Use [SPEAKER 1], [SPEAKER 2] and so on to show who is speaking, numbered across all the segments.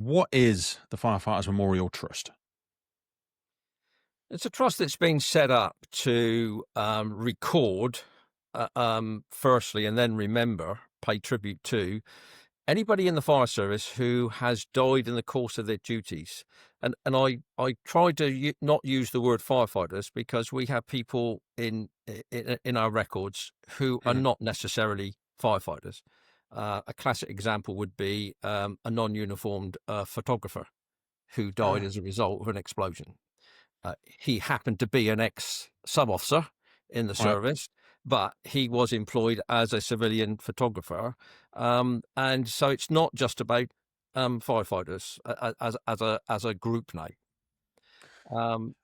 [SPEAKER 1] What is the Firefighters Memorial Trust?
[SPEAKER 2] It's a trust that's been set up to record, firstly, and then remember, pay tribute to anybody in the fire service who has died in the course of their duties. And I try to not use the word firefighters because we have people in our records who are
[SPEAKER 1] Mhm.
[SPEAKER 2] not necessarily firefighters. A classic example would be a non-uniformed photographer who died
[SPEAKER 1] Ah,
[SPEAKER 2] as a result of an explosion. He happened to be an ex sub officer in the
[SPEAKER 1] right.
[SPEAKER 2] service, but he was employed as a civilian photographer. And so it's not just about firefighters as a group now.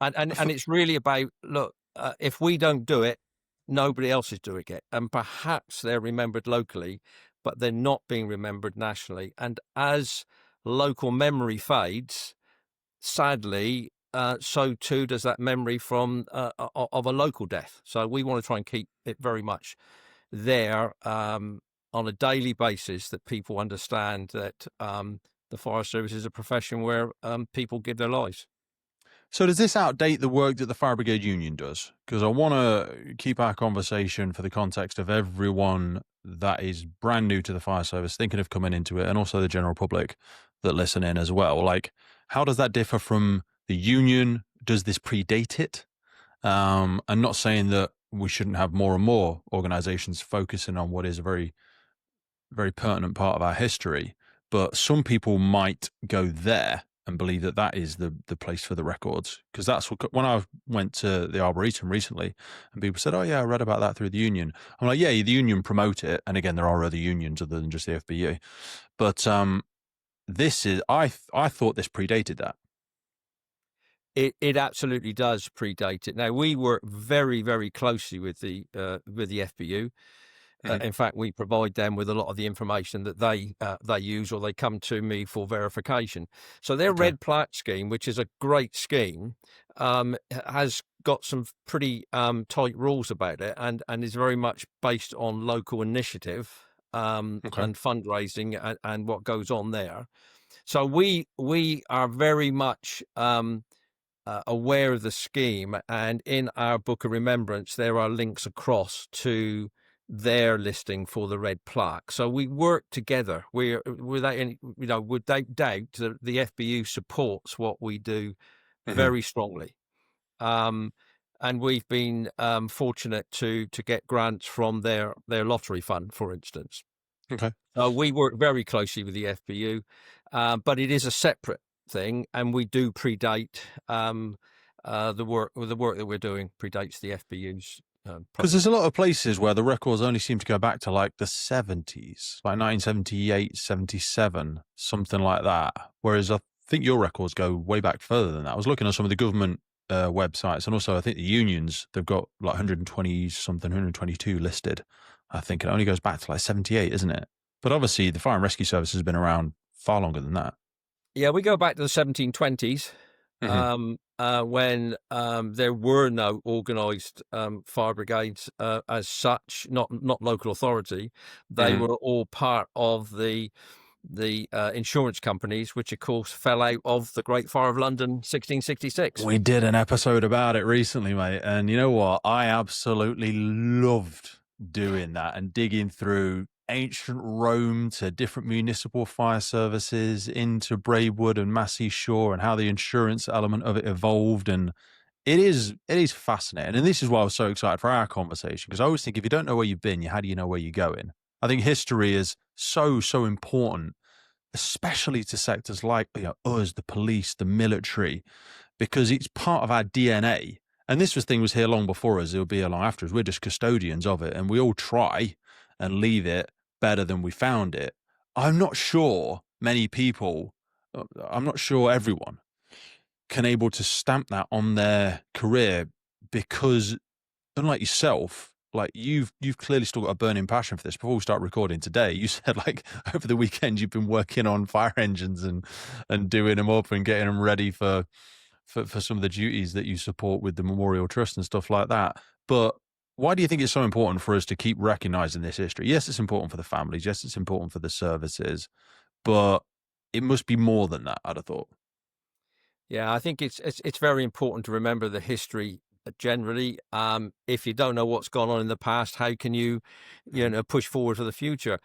[SPEAKER 2] And it's really about look, if we don't do it, nobody else is doing it. And perhaps they're remembered locally, but they're not being remembered nationally. And as local memory fades, sadly, so too does that memory from of a local death. So we want to try and keep it very much there on a daily basis, that people understand that the fire service is a profession where people give their lives.
[SPEAKER 1] So does this outdate the work that the Fire Brigade Union does? Because I want to keep our conversation for the context of everyone that is brand new to the fire service, thinking of coming into it, and also the general public that listen in as well. Like, how does that differ from the union? Does this predate it? I'm not saying that we shouldn't have more and more organizations focusing on what is a very, very pertinent part of our history, but some people might go there and believe that that is the place for the records, because that's what, when I went to the Arboretum recently and people said, oh yeah, I read about that through the union. I'm like, yeah, the union promote it, and again, there are other unions other than just the FBU, but this is I thought this predated that.
[SPEAKER 2] It absolutely does predate it. Now we work very very closely with the FBU.
[SPEAKER 1] Mhm.
[SPEAKER 2] In fact, we provide them with a lot of the information that they use, or they come to me for verification. So their
[SPEAKER 1] Okay.
[SPEAKER 2] red plaque scheme, which is a great scheme, has got some pretty tight rules about it, and is very much based on local initiative
[SPEAKER 1] Okay.
[SPEAKER 2] and fundraising and what goes on there. So we are very much aware of the scheme, and in our book of remembrance, there are links across to their listing for the red plaque. So we work together. We're without any, without doubt, the FBU supports what we do
[SPEAKER 1] Mhm.
[SPEAKER 2] very strongly. Um, and we've been fortunate to get grants from their lottery fund, for instance.
[SPEAKER 1] Okay.
[SPEAKER 2] We work very closely with the FBU, but it is a separate thing, and we do predate the work that we're doing predates the FBU's
[SPEAKER 1] Because there's
[SPEAKER 2] project.
[SPEAKER 1] a lot of places where the records only seem to go back to like the 70s, like 1978, 77, something like that. Whereas I think your records go way back further than that. I was looking at some of the government websites, and also I think the unions, they've got like 120 something, 122 listed. I think it only goes back to like 78, isn't it? But obviously, the Fire and Rescue Service has been around far longer than that.
[SPEAKER 2] Yeah, we go back to the 1720s,
[SPEAKER 1] Hmm.
[SPEAKER 2] when there were no organised fire brigades as such, not local authority. They
[SPEAKER 1] Hmm.
[SPEAKER 2] were all part of the insurance companies, which of course fell out of the Great Fire of London, 1666.
[SPEAKER 1] We did an episode about it recently, mate. And you know what? I absolutely loved doing that and digging through ancient Rome to different municipal fire services into Braidwood and Massey Shore and how the insurance element of it evolved. And it is fascinating. And this is why I was so excited for our conversation, because I always think if you don't know where you've been, how do you know where you're going? I think history is so, so important, especially to sectors like us, the police, the military, because it's part of our DNA. And this thing was here long before us. It'll be here long after us. We're just custodians of it, and we all try and leave it better than we found it. I'm not sure many people. I'm not sure everyone can able to stamp that on their career, because unlike yourself, like you've clearly still got a burning passion for this. Before we start recording today, you said like over the weekend you've been working on fire engines and doing them up and getting them ready for some of the duties that you support with the Memorial Trust and stuff like that. But why do you think it's so important for us to keep recognizing this history? Yes, it's important for the families. Yes, it's important for the services. But it must be more than that, I'd have thought.
[SPEAKER 2] Yeah, I think it's very important to remember the history generally. If you don't know what's gone on in the past, how can you,
[SPEAKER 1] Mhm,
[SPEAKER 2] push forward for the future?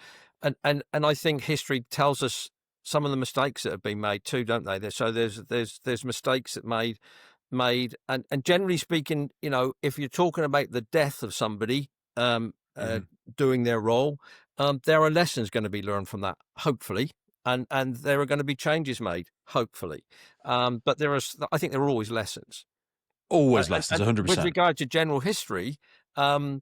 [SPEAKER 2] And I think history tells us some of the mistakes that have been made too, don't they? So there's mistakes that made, and generally speaking, if you're talking about the death of somebody
[SPEAKER 1] mhm.
[SPEAKER 2] doing their role, there are lessons going to be learned from that, hopefully, and there are going to be changes made, hopefully. But I think there are always lessons.
[SPEAKER 1] Always lessons,
[SPEAKER 2] And with
[SPEAKER 1] 100%.
[SPEAKER 2] regard to general history, um,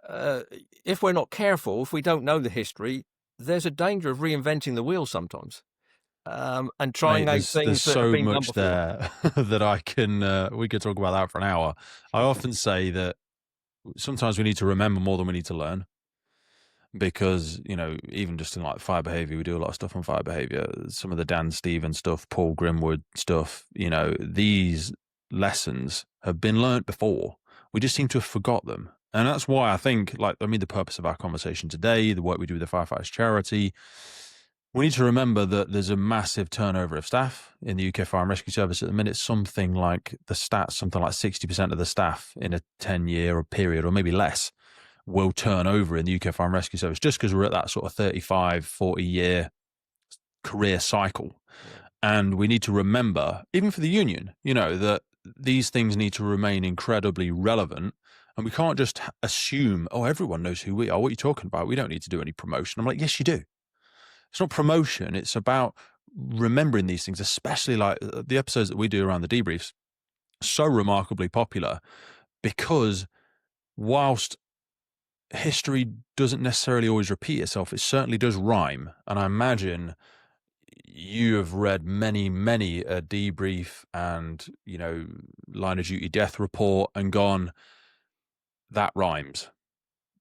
[SPEAKER 2] uh, if we're not careful, if we don't know the history, there's a danger of reinventing the wheel sometimes, and trying
[SPEAKER 1] Mate,
[SPEAKER 2] out
[SPEAKER 1] there's
[SPEAKER 2] things that have
[SPEAKER 1] so
[SPEAKER 2] been done
[SPEAKER 1] much
[SPEAKER 2] before.
[SPEAKER 1] there that I can we could talk about that for an hour. I often say that sometimes we need to remember more than we need to learn, because even just in like fire behavior, we do a lot of stuff on fire behavior. Some of the Dan Stevens stuff, Paul Grimwood stuff, these lessons have been learnt before. We just seem to have forgot them. And that's why I think, the purpose of our conversation today, the work we do with the Firefighters Charity, we need to remember that there's a massive turnover of staff in the UK Fire and Rescue Service at the minute. Something like 60% of the staff in a 10-year period, or maybe less, will turn over in the UK Fire and Rescue Service, just because we're at that sort of 35, 40-year career cycle.
[SPEAKER 2] Yeah.
[SPEAKER 1] And we need to remember, even for the union, that these things need to remain incredibly relevant. And we can't just assume, oh, everyone knows who we are. What are you talking about? We don't need to do any promotion. I'm like, yes, you do. It's not promotion. It's about remembering these things, especially like the episodes that we do around the debriefs. So remarkably popular because whilst history doesn't necessarily always repeat itself, it certainly does rhyme. And I imagine you have read many, many a debrief and, line of duty death report and gone, that rhymes.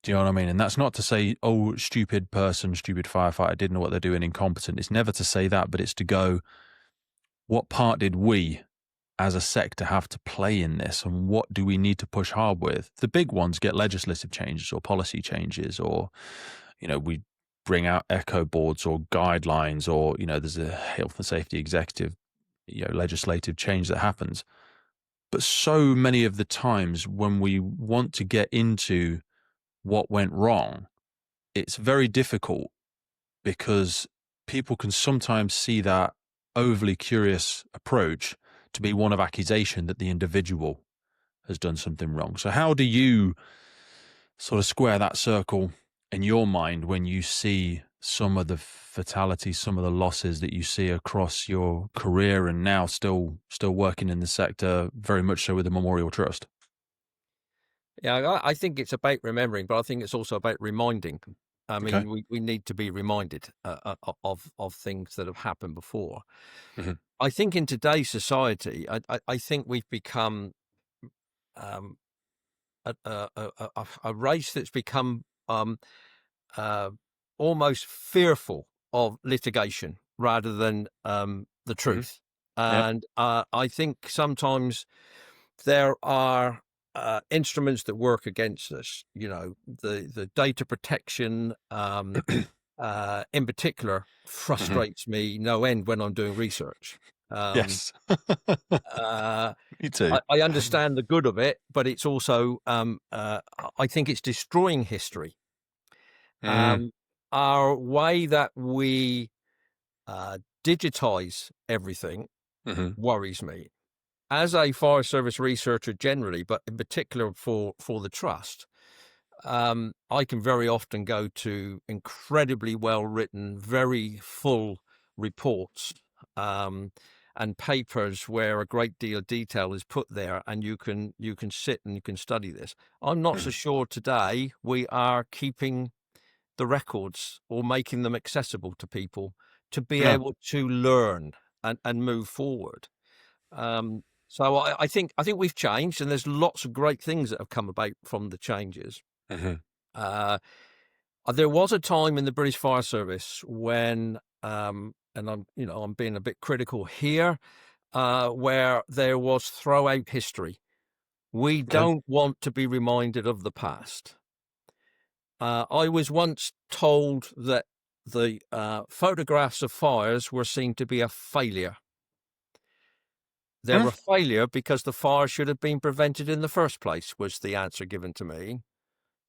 [SPEAKER 1] Do you know what I mean? And that's not to say, oh, stupid person, stupid firefighter didn't know what they're doing, incompetent. It's never to say that, but it's to go, what part did we as a sector have to play in this, and what do we need to push hard with? The big ones get legislative changes or policy changes, or we bring out echo boards or guidelines, or there's a health and safety executive legislative change that happens. But so many of the times when we want to get into what went wrong, it's very difficult because people can sometimes see that overly curious approach to be one of accusation that the individual has done something wrong. So how do you sort of square that circle in your mind when you see some of the fatalities, some of the losses that you see across your career and now still working in the sector, very much so with the Memorial Trust?
[SPEAKER 2] Yeah, I think it's about remembering, but I think it's also about reminding. I
[SPEAKER 1] Okay.
[SPEAKER 2] mean, we need to be reminded of things that have happened before.
[SPEAKER 1] Hmm.
[SPEAKER 2] I think in today's society, I think we've become um, a race that's become uh, almost fearful of litigation rather than the
[SPEAKER 1] Hmm.
[SPEAKER 2] truth.
[SPEAKER 1] Yeah.
[SPEAKER 2] And I think sometimes there are instruments that work against us. The data protection, in particular,
[SPEAKER 1] Hmm.
[SPEAKER 2] frustrates me no end when I'm doing research. Um,
[SPEAKER 1] Yes.
[SPEAKER 2] uh,
[SPEAKER 1] Me too.
[SPEAKER 2] I understand the good of it, but it's also, I think it's destroying history.
[SPEAKER 1] Mm.
[SPEAKER 2] Um, our way that we digitize everything
[SPEAKER 1] Hmm.
[SPEAKER 2] worries me. As a fire service researcher generally, but in particular for the trust, I can very often go to incredibly well written, very full reports, um, and papers where a great deal of detail is put there, and you can sit and you can study this. I'm not so sure today we are keeping the records or making them accessible to people to be
[SPEAKER 1] No.
[SPEAKER 2] able to learn and move forward. So I think we've changed, and there's lots of great things that have come about from the changes.
[SPEAKER 1] Hmm.
[SPEAKER 2] Uh, there was a time in the British Fire Service when, and I'm being a bit critical here, where there was throw out history. We
[SPEAKER 1] Okay.
[SPEAKER 2] don't want to be reminded of the past. I was once told that the photographs of fires were seen to be a failure. They're a failure because the fire should have been prevented in the first place, was the answer given to me.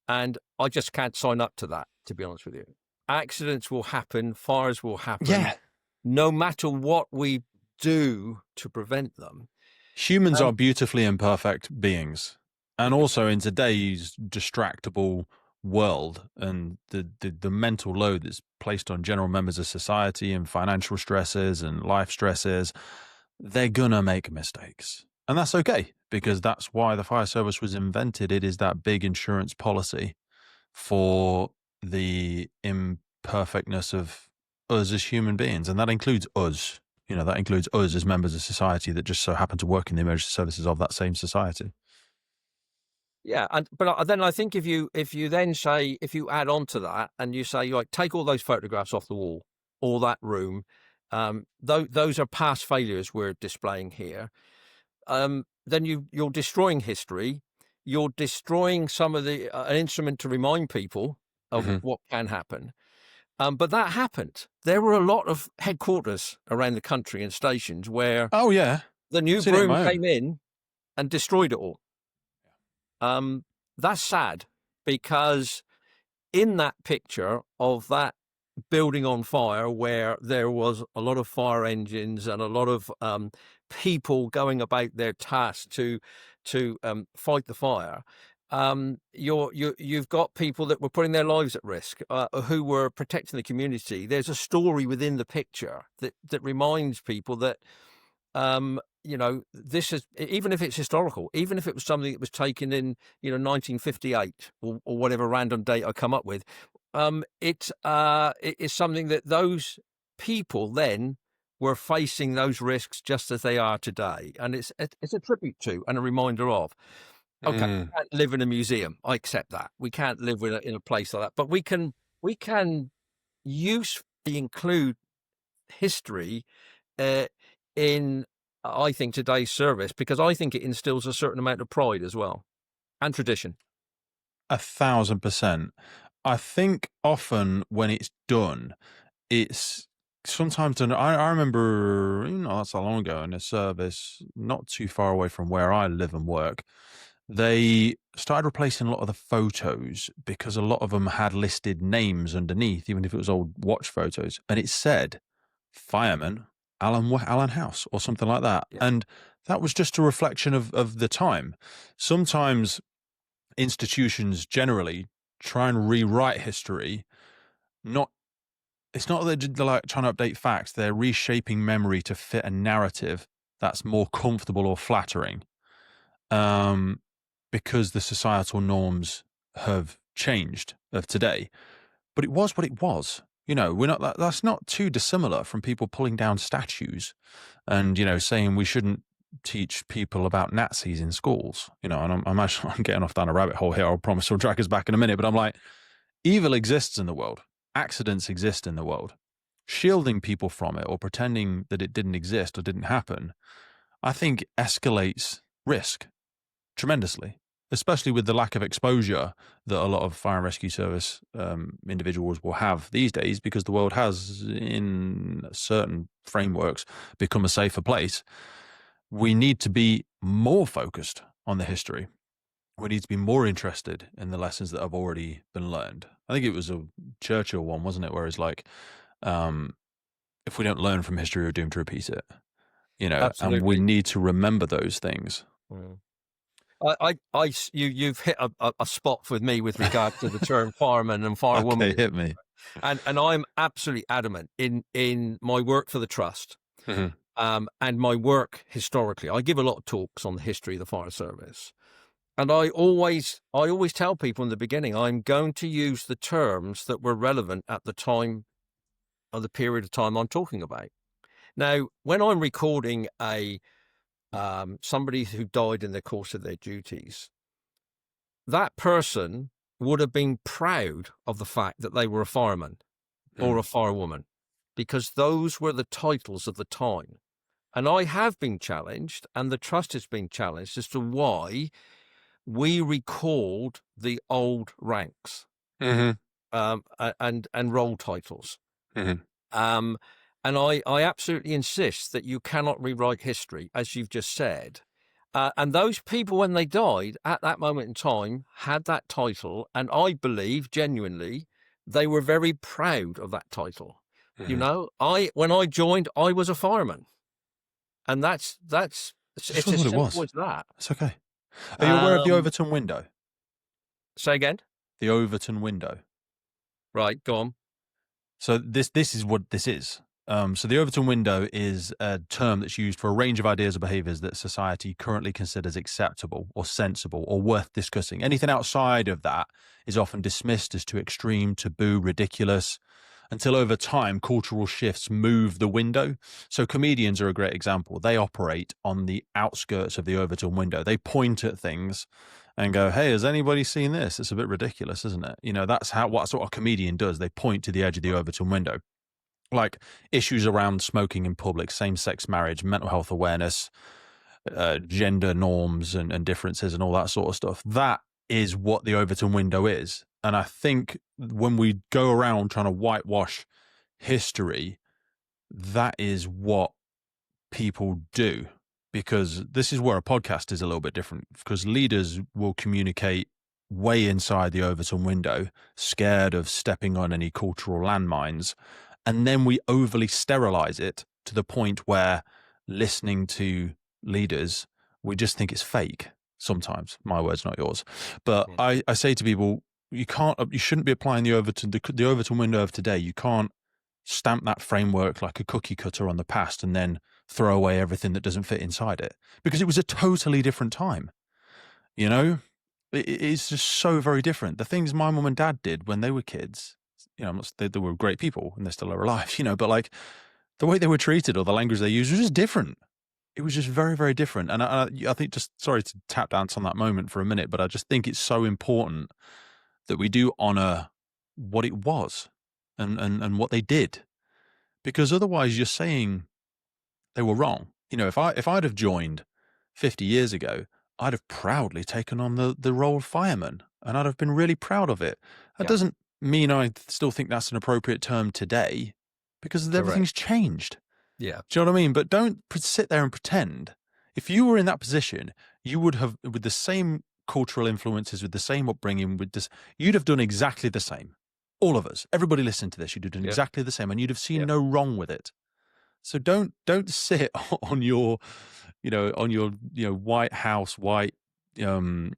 [SPEAKER 2] And I just can't sign up to that, to be honest with you. Accidents will happen, fires will happen,
[SPEAKER 1] Yeah.
[SPEAKER 2] no matter what we do to prevent them.
[SPEAKER 1] Humans are beautifully imperfect beings. And also in today's distractible world and the mental load that's placed on general members of society and financial stresses and life stresses, they're gonna make mistakes. And that's okay, because that's why the fire service was invented. It is that big insurance policy for the imperfectness of us as human beings. And that includes us. You know, that includes us as members of society that just so happen to work in the emergency services of that same society.
[SPEAKER 2] Yeah, but then I think if you then say, if you add on to that and you say, like, take all those photographs off the wall or that room, those are past failures we're displaying here. Then you're destroying history. You're destroying some of the an instrument to remind people of what can happen. But that happened. There were a lot of headquarters around the country and stations where
[SPEAKER 1] Oh yeah,
[SPEAKER 2] the new
[SPEAKER 1] seen it on
[SPEAKER 2] broom
[SPEAKER 1] my own.
[SPEAKER 2] came in and destroyed it all. That's sad, because in that picture of that building on fire, where there was a lot of fire engines and a lot of people going about their task to fight the fire, you've got people that were putting their lives at risk, who were protecting the community. There's a story within the picture that reminds people that this is, even if it's historical, even if it was something that was taken in 1958 or whatever random date I come up with, it is something that those people then were facing those risks just as they are today, and it's a tribute to and a reminder of. Okay, we can't live in a museum. I accept that. We can't live in a place like that, but we can usefully include history in, I think, today's service, because I think it instills a certain amount of pride as well, and tradition.
[SPEAKER 1] 1,000%. I think often when it's done, it's sometimes done. I remember, not so long ago, in a service not too far away from where I live and work, they started replacing a lot of the photos because a lot of them had listed names underneath, even if it was old watch photos, and it said fireman Alan House or something like that.
[SPEAKER 2] Yeah.
[SPEAKER 1] And that was just a reflection of the time. Sometimes institutions generally try and rewrite history. It's not that they're like trying to update facts. They're reshaping memory to fit a narrative that's more comfortable or flattering, because the societal norms have changed of today. But it was what it was. We're not. That's not too dissimilar from people pulling down statues and saying we shouldn't teach people about Nazis in schools. And I'm getting off down a rabbit hole here. I promise we'll drag us back in a minute. But I'm like, evil exists in the world. Accidents exist in the world. Shielding people from it or pretending that it didn't exist or didn't happen, I think escalates risk tremendously, especially with the lack of exposure that a lot of fire and rescue service individuals will have these days, because the world has, in certain frameworks, become a safer place. We need to be more focused on the history. We need to be more interested in the lessons that have already been learned. I think it was a Churchill one, wasn't it? Where it's like, if we don't learn from history, we're doomed to repeat it.
[SPEAKER 2] Absolutely.
[SPEAKER 1] And we need to remember those things.
[SPEAKER 2] You've hit a spot with me with regard to the term fireman and firewoman.
[SPEAKER 1] Okay, hit me.
[SPEAKER 2] And I'm absolutely adamant in my work for the trust, and my work historically. I give a lot of talks on the history of the fire service, and I always tell people in the beginning, I'm going to use the terms that were relevant at the time of the period of time I'm talking about. Now, when I'm recording somebody who died in the course of their duties, that person would have been proud of the fact that they were a fireman or a firewoman, because those were the titles of the time. And I have been challenged, and the trust has been challenged, as to why we recalled the old ranks and role titles.
[SPEAKER 1] Mhm.
[SPEAKER 2] Um, and I absolutely insist that you cannot rewrite history, as you've just said. And those people, when they died at that moment in time, had that title. And I believe genuinely they were very proud of that title. You
[SPEAKER 1] Mhm.
[SPEAKER 2] know, when I joined, I was a fireman. And
[SPEAKER 1] Just
[SPEAKER 2] it's
[SPEAKER 1] was
[SPEAKER 2] as
[SPEAKER 1] what it
[SPEAKER 2] simple
[SPEAKER 1] was.
[SPEAKER 2] as that.
[SPEAKER 1] It's okay. Are you aware of the
[SPEAKER 2] Um,
[SPEAKER 1] Overton window?
[SPEAKER 2] Say again?
[SPEAKER 1] The Overton window.
[SPEAKER 2] Right, go on.
[SPEAKER 1] So this is what this is. So the Overton window is a term that's used for a range of ideas or behaviors that society currently considers acceptable or sensible or worth discussing. Anything outside of that is often dismissed as too extreme, taboo, ridiculous, until over time, cultural shifts move the window. So comedians are a great example. They operate on the outskirts of the Overton window. They point at things and go, "Hey, has anybody seen this? It's a bit ridiculous, isn't it?" You know, that's what a comedian does. They point to the edge of the Overton window, like issues around smoking in public, same-sex marriage, mental health awareness, gender norms and differences, and all that sort of stuff. That is what the Overton window is. And I think when we go around trying to whitewash history, that is what people do, because this is where a podcast is a little bit different, because leaders will communicate way inside the Overton window, scared of stepping on any cultural landmines. And then we overly sterilize it to the point where listening to leaders, we just think it's fake sometimes. My words, not yours. But
[SPEAKER 2] Mm.
[SPEAKER 1] I say to people, you shouldn't be applying the Overton window of today. You can't stamp that framework like a cookie cutter on the past and then throw away everything that doesn't fit inside it, because it was a totally different time. You know, it's just so very different. The things my mum and dad did when they were kids, you know, they were great people and they still are alive, you know, but like the way they were treated or the language they used was just different. It was just very, very different. And I think, just sorry to tap dance on that moment for a minute, but I just think it's so important that we do honor what it was and what they did, because otherwise you're saying they were wrong. You know, if I'd have joined 50 years ago, I'd have proudly taken on the role of fireman, and I'd have been really proud of it. That
[SPEAKER 2] Yeah,
[SPEAKER 1] doesn't mean I still think that's an appropriate term today, because
[SPEAKER 2] correct.
[SPEAKER 1] everything's changed.
[SPEAKER 2] Yeah,
[SPEAKER 1] Do you know what I mean? But don't sit there and pretend. If you were in that position, you would have, with the same cultural influences, with the same upbringing, with this, you'd have done exactly the same. All of us, everybody listening to this, you'd have done
[SPEAKER 2] yeah,
[SPEAKER 1] exactly the same, and you'd have
[SPEAKER 2] yeah.
[SPEAKER 1] seen no wrong with it. So don't sit on your, White House, um,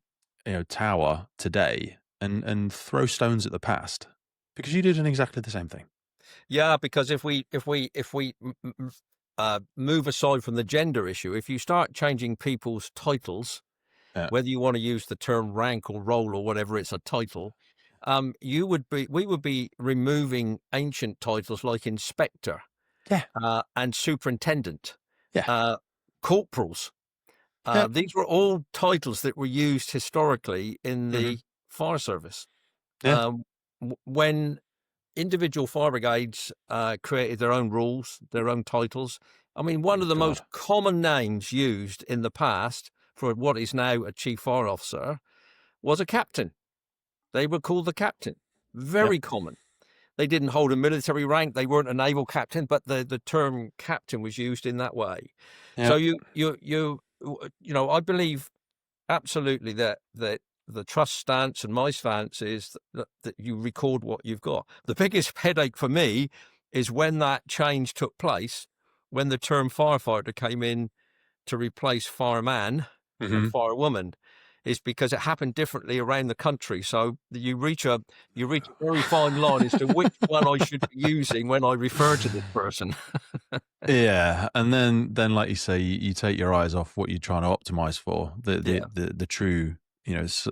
[SPEAKER 1] tower today and throw stones at the past, because you did exactly the same thing.
[SPEAKER 2] Yeah, because if we move aside from the gender issue, if you start changing people's titles,
[SPEAKER 1] Yeah.
[SPEAKER 2] whether you want to use the term rank or role or whatever, it's a title. We would be removing ancient titles like inspector,
[SPEAKER 1] Yeah.
[SPEAKER 2] and superintendent,
[SPEAKER 1] Yeah.
[SPEAKER 2] uh, corporals.
[SPEAKER 1] Yeah.
[SPEAKER 2] These were all titles that were used historically in
[SPEAKER 1] Hmm.
[SPEAKER 2] the fire service.
[SPEAKER 1] Yeah.
[SPEAKER 2] When individual fire brigades created their own rules, their own titles. I mean, one
[SPEAKER 1] Oh,
[SPEAKER 2] of the
[SPEAKER 1] God.
[SPEAKER 2] most common names used in the past for what is now a chief fire officer was a captain. They were called the captain.
[SPEAKER 1] Yep.
[SPEAKER 2] Very common. They didn't hold a military rank. They weren't a naval captain, but the term captain was used in that way. So
[SPEAKER 1] Yep.
[SPEAKER 2] I believe absolutely that the trust stance and my stance is that you record what you've got. The biggest headache for me is when that change took place, when the term firefighter came in to replace fireman and
[SPEAKER 1] Hmm.
[SPEAKER 2] firewoman, is because it happened differently around the country. So you reach a very fine line as to which one I should be using when I refer to this person.
[SPEAKER 1] Yeah, and then like you say, you take your eyes off what you're trying to optimize for,
[SPEAKER 2] Yeah,
[SPEAKER 1] the true,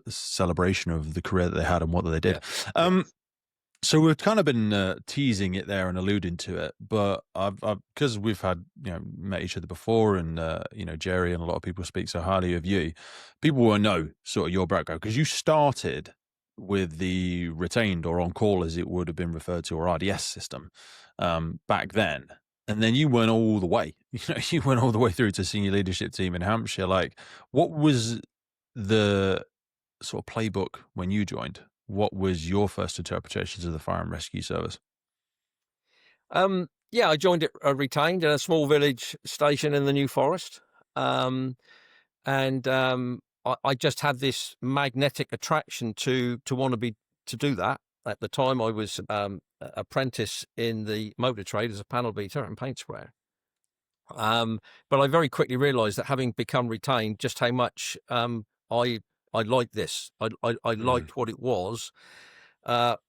[SPEAKER 1] celebration of the career that they had and what they
[SPEAKER 2] yeah,
[SPEAKER 1] did.
[SPEAKER 2] yeah,
[SPEAKER 1] So we've kind of been teasing it there and alluding to it, but I've because we've had, met each other before, and Jerry and a lot of people speak so highly of you. People will know sort of your background, because you started with the retained or on call, as it would have been referred to, or RDS system, back then, and then you went all the way. You went all the way through to senior leadership team in Hampshire. Like, what was the sort of playbook when you joined? What was your first interpretations of the fire and rescue service?
[SPEAKER 2] Yeah, I joined it retained in a small village station in the New Forest. I just had this magnetic attraction to want to do that. At the time, I was apprentice in the motor trade as a panel beater and paint sprayer. But I very quickly realised that having become retained, just how much I liked this. I
[SPEAKER 1] Mm.
[SPEAKER 2] liked what it was.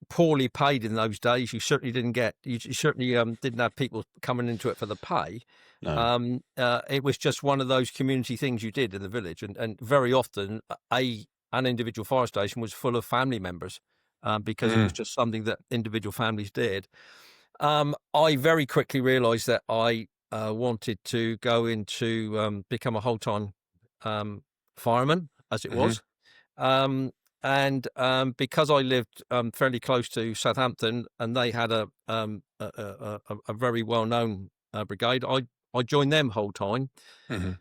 [SPEAKER 2] Poorly paid in those days. You certainly didn't get. You certainly didn't have people coming into it for the pay.
[SPEAKER 1] No.
[SPEAKER 2] It was just one of those community things you did in the village, and very often an individual fire station was full of family members, because it was
[SPEAKER 1] Mm.
[SPEAKER 2] just something that individual families did. I very quickly realised that I wanted to go into become a whole-time fireman, as it
[SPEAKER 1] Mhm.
[SPEAKER 2] was. Because I lived fairly close to Southampton, and they had a very well-known brigade, I joined them whole time.
[SPEAKER 1] Mhm.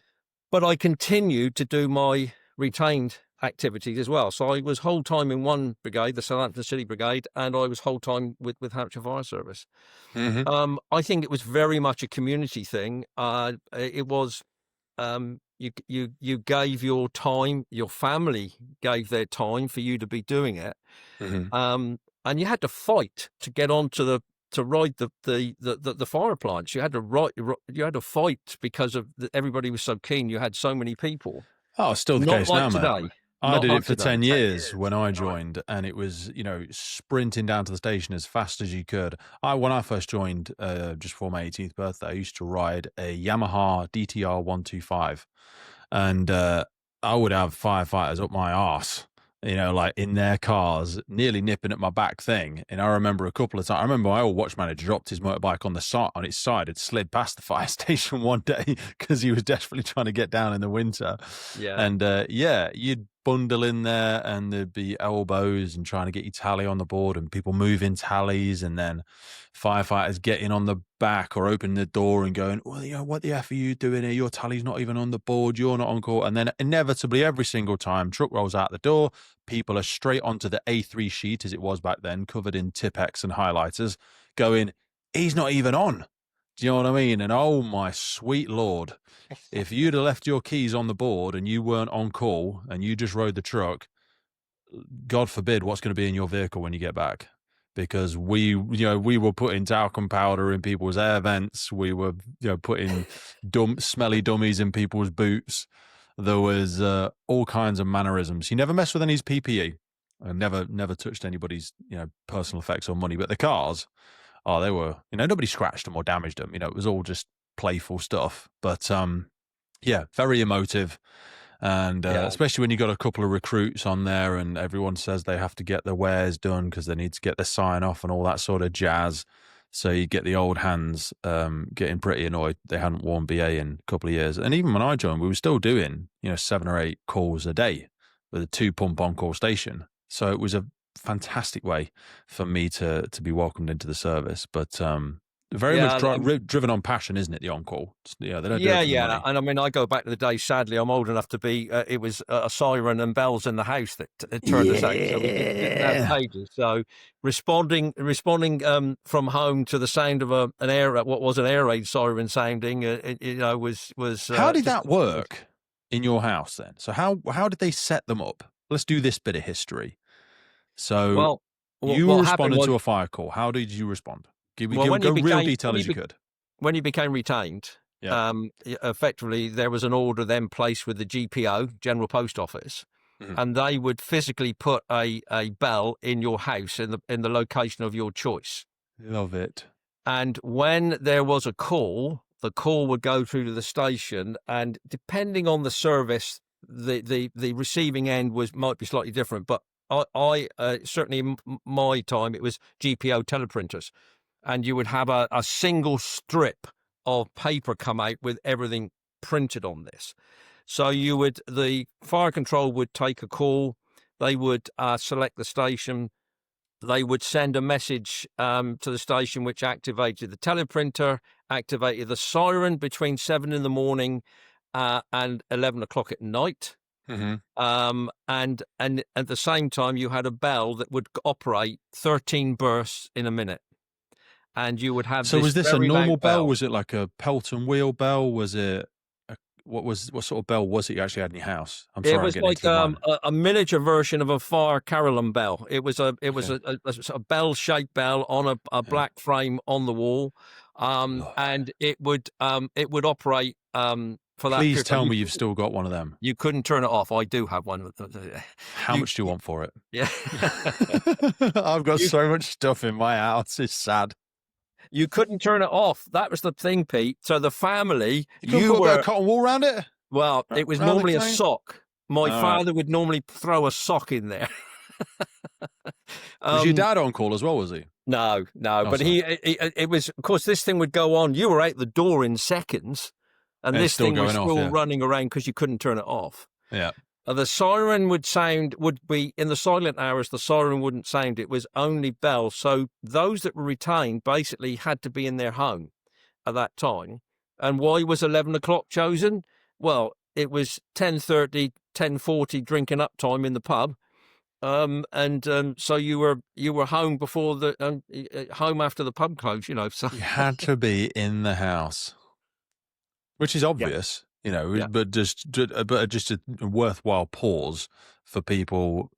[SPEAKER 2] But I continued to do my retained activities as well. So I was whole time in one brigade, the Southampton City Brigade, and I was whole time with Hampshire Fire Service.
[SPEAKER 1] Mhm.
[SPEAKER 2] I think it was very much a community thing. It was you gave your time, your family gave their time for you to be doing it,
[SPEAKER 1] Mhm.
[SPEAKER 2] and you had to fight to get onto to ride the fire appliance. You had to fight because of everybody was so keen. You had so many people.
[SPEAKER 1] Oh, still the
[SPEAKER 2] Not
[SPEAKER 1] case
[SPEAKER 2] like
[SPEAKER 1] now, mate.
[SPEAKER 2] today.
[SPEAKER 1] I
[SPEAKER 2] Not
[SPEAKER 1] did it
[SPEAKER 2] like
[SPEAKER 1] for
[SPEAKER 2] today.
[SPEAKER 1] 10 years when I joined, and it was, sprinting down to the station as fast as you could. When I first joined, just for my 18th birthday, I used to ride a Yamaha DTR 125, and I would have firefighters up my arse, like in their cars, nearly nipping at my back thing. And I remember a couple of times. I remember my old watch manager dropped his motorbike on its side. It slid past the fire station one day because he was desperately trying to get down in the winter.
[SPEAKER 2] Yeah.
[SPEAKER 1] And yeah, you'd bundle in there, and there'd be elbows and trying to get your tally on the board, and people moving tallies, and then firefighters getting on the back or opening the door and going, well, what the F are you doing here? Your tally's not even on the board. You're not on call. And then inevitably every single time truck rolls out the door, people are straight onto the A3 sheet, as it was back then, covered in Tipex and highlighters, going, he's not even on. Do you know what I mean? And oh my sweet Lord, if you'd have left your keys on the board and you weren't on call and you just rode the truck, God forbid what's going to be in your vehicle when you get back. Because we were putting talcum powder in people's air vents. We were, putting smelly dummies in people's boots. There was all kinds of mannerisms. You never messed with anybody's PPE. I never touched anybody's, personal effects or money. But the cars, oh, they were, nobody scratched them or damaged them. It was all just playful stuff. But yeah, very emotive. And
[SPEAKER 2] Yeah.
[SPEAKER 1] especially when you got a couple of recruits on there and everyone says they have to get their wares done because they need to get the sign off and all that sort of jazz. So you get the old hands getting pretty annoyed. They hadn't worn BA in a couple of years. And even when I joined, we were still doing, 7 or 8 calls a day with a 2-pump on-call station. So it was a fantastic way for me to be welcomed into the service. But very much
[SPEAKER 2] Yeah.
[SPEAKER 1] driven on passion, isn't it? The on-call. They don't do
[SPEAKER 2] Yeah,
[SPEAKER 1] it for the
[SPEAKER 2] yeah,
[SPEAKER 1] money.
[SPEAKER 2] and I mean, I go back to the day. Sadly, I'm old enough to be. It was a siren and bells in the house that turned us out. So we didn't have
[SPEAKER 1] Yeah.
[SPEAKER 2] pages. So responding from home to the sound of what was an air raid siren sounding, was
[SPEAKER 1] How did
[SPEAKER 2] just.
[SPEAKER 1] that work in your house then? So how did they set them up? Let's do this bit of history. So
[SPEAKER 2] Well,
[SPEAKER 1] you
[SPEAKER 2] what happened
[SPEAKER 1] responded
[SPEAKER 2] was,
[SPEAKER 1] to a fire call. How did you respond?
[SPEAKER 2] well, when
[SPEAKER 1] Go
[SPEAKER 2] you
[SPEAKER 1] real
[SPEAKER 2] became
[SPEAKER 1] detail as you could.
[SPEAKER 2] when you became retained,
[SPEAKER 1] Yeah.
[SPEAKER 2] effectively there was an order then placed with the GPO, General Post Office,
[SPEAKER 1] Mhm.
[SPEAKER 2] and they would physically put a bell in your house in the location of your choice.
[SPEAKER 1] Love it.
[SPEAKER 2] And when there was a call, the call would go through to the station, and depending on the service, the receiving end might be slightly different. But I certainly in my time it was GPO teleprinters, and you would have a single strip of paper come out with everything printed on this. So the fire control would take a call, they would select the station, they would send a message to the station which activated the teleprinter, activated the siren between 7 in the morning and 11 o'clock at night.
[SPEAKER 1] Mm-hmm.
[SPEAKER 2] And at the same time, you had a bell that would operate 13 bursts in a minute. and you would have
[SPEAKER 1] So
[SPEAKER 2] this
[SPEAKER 1] was this a
[SPEAKER 2] very
[SPEAKER 1] normal
[SPEAKER 2] loud
[SPEAKER 1] bell?
[SPEAKER 2] bell.
[SPEAKER 1] Was it like a Pelton wheel bell? Was it what sort of bell was it you actually had in your house? I'm
[SPEAKER 2] It
[SPEAKER 1] sorry, I'm
[SPEAKER 2] was
[SPEAKER 1] getting
[SPEAKER 2] like
[SPEAKER 1] into mine.
[SPEAKER 2] a miniature version of a fire carillon bell. It was
[SPEAKER 1] Okay.
[SPEAKER 2] a bell shaped bell on a
[SPEAKER 1] Yeah.
[SPEAKER 2] black frame on the wall,
[SPEAKER 1] Ugh.
[SPEAKER 2] and it would operate for that
[SPEAKER 1] Please
[SPEAKER 2] period of time.
[SPEAKER 1] tell me you've still got one of them.
[SPEAKER 2] You couldn't turn it off. I do have one.
[SPEAKER 1] How
[SPEAKER 2] You,
[SPEAKER 1] much do you want for it?
[SPEAKER 2] yeah.
[SPEAKER 1] I've got
[SPEAKER 2] you
[SPEAKER 1] so much stuff in my house. It's sad.
[SPEAKER 2] you couldn't turn it off. That was the thing, Pete. So the family,
[SPEAKER 1] You couldn't
[SPEAKER 2] you
[SPEAKER 1] put a bit of
[SPEAKER 2] were
[SPEAKER 1] cotton wool around it?
[SPEAKER 2] well. It was
[SPEAKER 1] Around the
[SPEAKER 2] normally a
[SPEAKER 1] cane?
[SPEAKER 2] sock. My
[SPEAKER 1] All right.
[SPEAKER 2] father would normally throw a sock in there.
[SPEAKER 1] Was your
[SPEAKER 2] um,
[SPEAKER 1] dad on call as well, was he?
[SPEAKER 2] No, no,
[SPEAKER 1] Oh,
[SPEAKER 2] but
[SPEAKER 1] sorry.
[SPEAKER 2] it was, of course, this thing would go on. You were out the door in seconds, and
[SPEAKER 1] And it's
[SPEAKER 2] this
[SPEAKER 1] still
[SPEAKER 2] thing was
[SPEAKER 1] going off,
[SPEAKER 2] still
[SPEAKER 1] yeah.
[SPEAKER 2] running around because you couldn't turn it off.
[SPEAKER 1] Yeah.
[SPEAKER 2] The siren would be in the silent hours. The siren wouldn't sound. It was only bells. So those that were retained basically had to be in their home at that time. And why was 11 o'clock chosen? Well, it was 10:30, 10:40 drinking up time in the pub. So you were home before home after the pub closed, so
[SPEAKER 1] You had to be in the house, which is
[SPEAKER 2] yeah,
[SPEAKER 1] obvious,
[SPEAKER 2] yeah.
[SPEAKER 1] but just a worthwhile pause for people.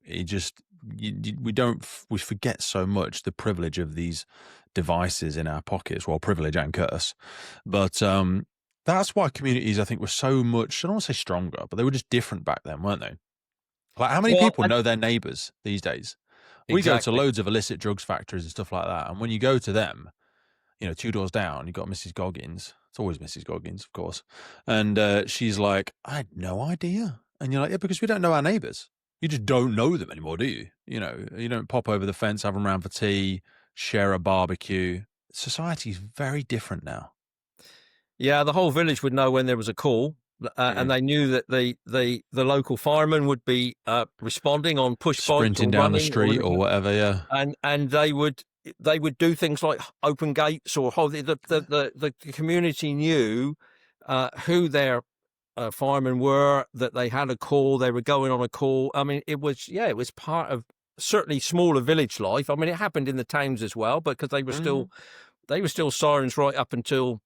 [SPEAKER 1] We forget so much the privilege of these devices in our pockets. Well, privilege and curse, but that's why communities, I think, were so much, I don't want to say stronger, but they were just different back then, weren't they? Like, how many
[SPEAKER 2] Well,
[SPEAKER 1] people know their neighbors these days? We go to
[SPEAKER 2] exactly.
[SPEAKER 1] loads of illicit drugs factories and stuff like that. And when you go to them, 2 doors down, you've got Mrs. Goggins. It's always Mrs. Goggins, of course. And she's like, I had no idea. And you're like, yeah, because we don't know our neighbors. You just don't know them anymore, do you? You don't pop over the fence, have them around for tea, share a barbecue. Society's very different now.
[SPEAKER 2] Yeah, the whole village would know when there was a call, and they knew that the local fireman would be responding on push bikes or
[SPEAKER 1] Sprinting down the
[SPEAKER 2] running or
[SPEAKER 1] street or whatever, yeah.
[SPEAKER 2] and they would do things like open gates or hold the community knew who their firemen were, that they had a call, they were going on a call. I mean, it was part of certainly smaller village life. I mean, it happened in the towns as well, because they were still sirens right up until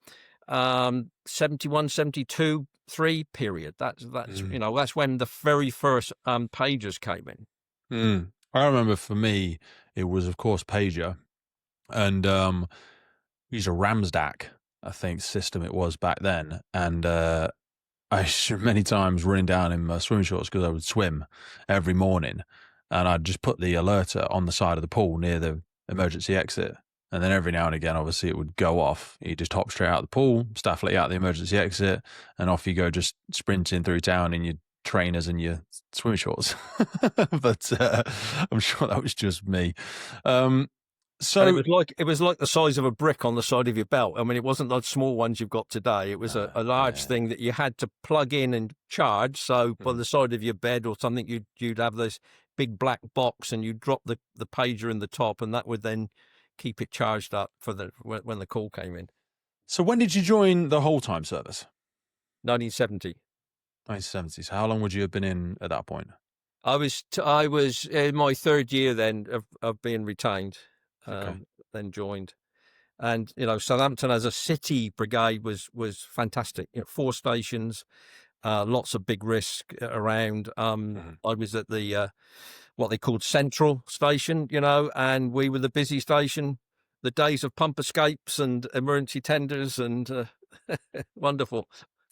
[SPEAKER 2] 71, 72, 3 period. That's that's when the very first pagers came in.
[SPEAKER 1] I remember for me, it was, of course, pager. And we used a Ramsdac, I think, system it was back then. And I many times running down in my swim shorts because I would swim every morning, and I'd just put the alerter on the side of the pool near the emergency exit. And then every now and again, obviously, it would go off. You just hop straight out of the pool, staff let you out the emergency exit, and off you go, just sprinting through town in your trainers and your swim shorts. But I'm sure that was just me. So
[SPEAKER 2] And it was like the size of a brick on the side of your belt. I mean, it wasn't those small ones you've got today. It was a large thing that you had to plug in and charge. So by the side of your bed or something, you'd have this big black box, and you'd drop the pager in the top, and that would then keep it charged up for when the call came in.
[SPEAKER 1] So when did you join the whole time service?
[SPEAKER 2] 1970.
[SPEAKER 1] 1970. So how long would you have been in at that point?
[SPEAKER 2] I was in my third year then of being retained.
[SPEAKER 1] Okay.
[SPEAKER 2] Then joined, and Southampton as a city brigade was fantastic. 4 stations, lots of big risk around. I was at the what they called central station, and we were the busy station. The days of pump escapes and emergency tenders and wonderful.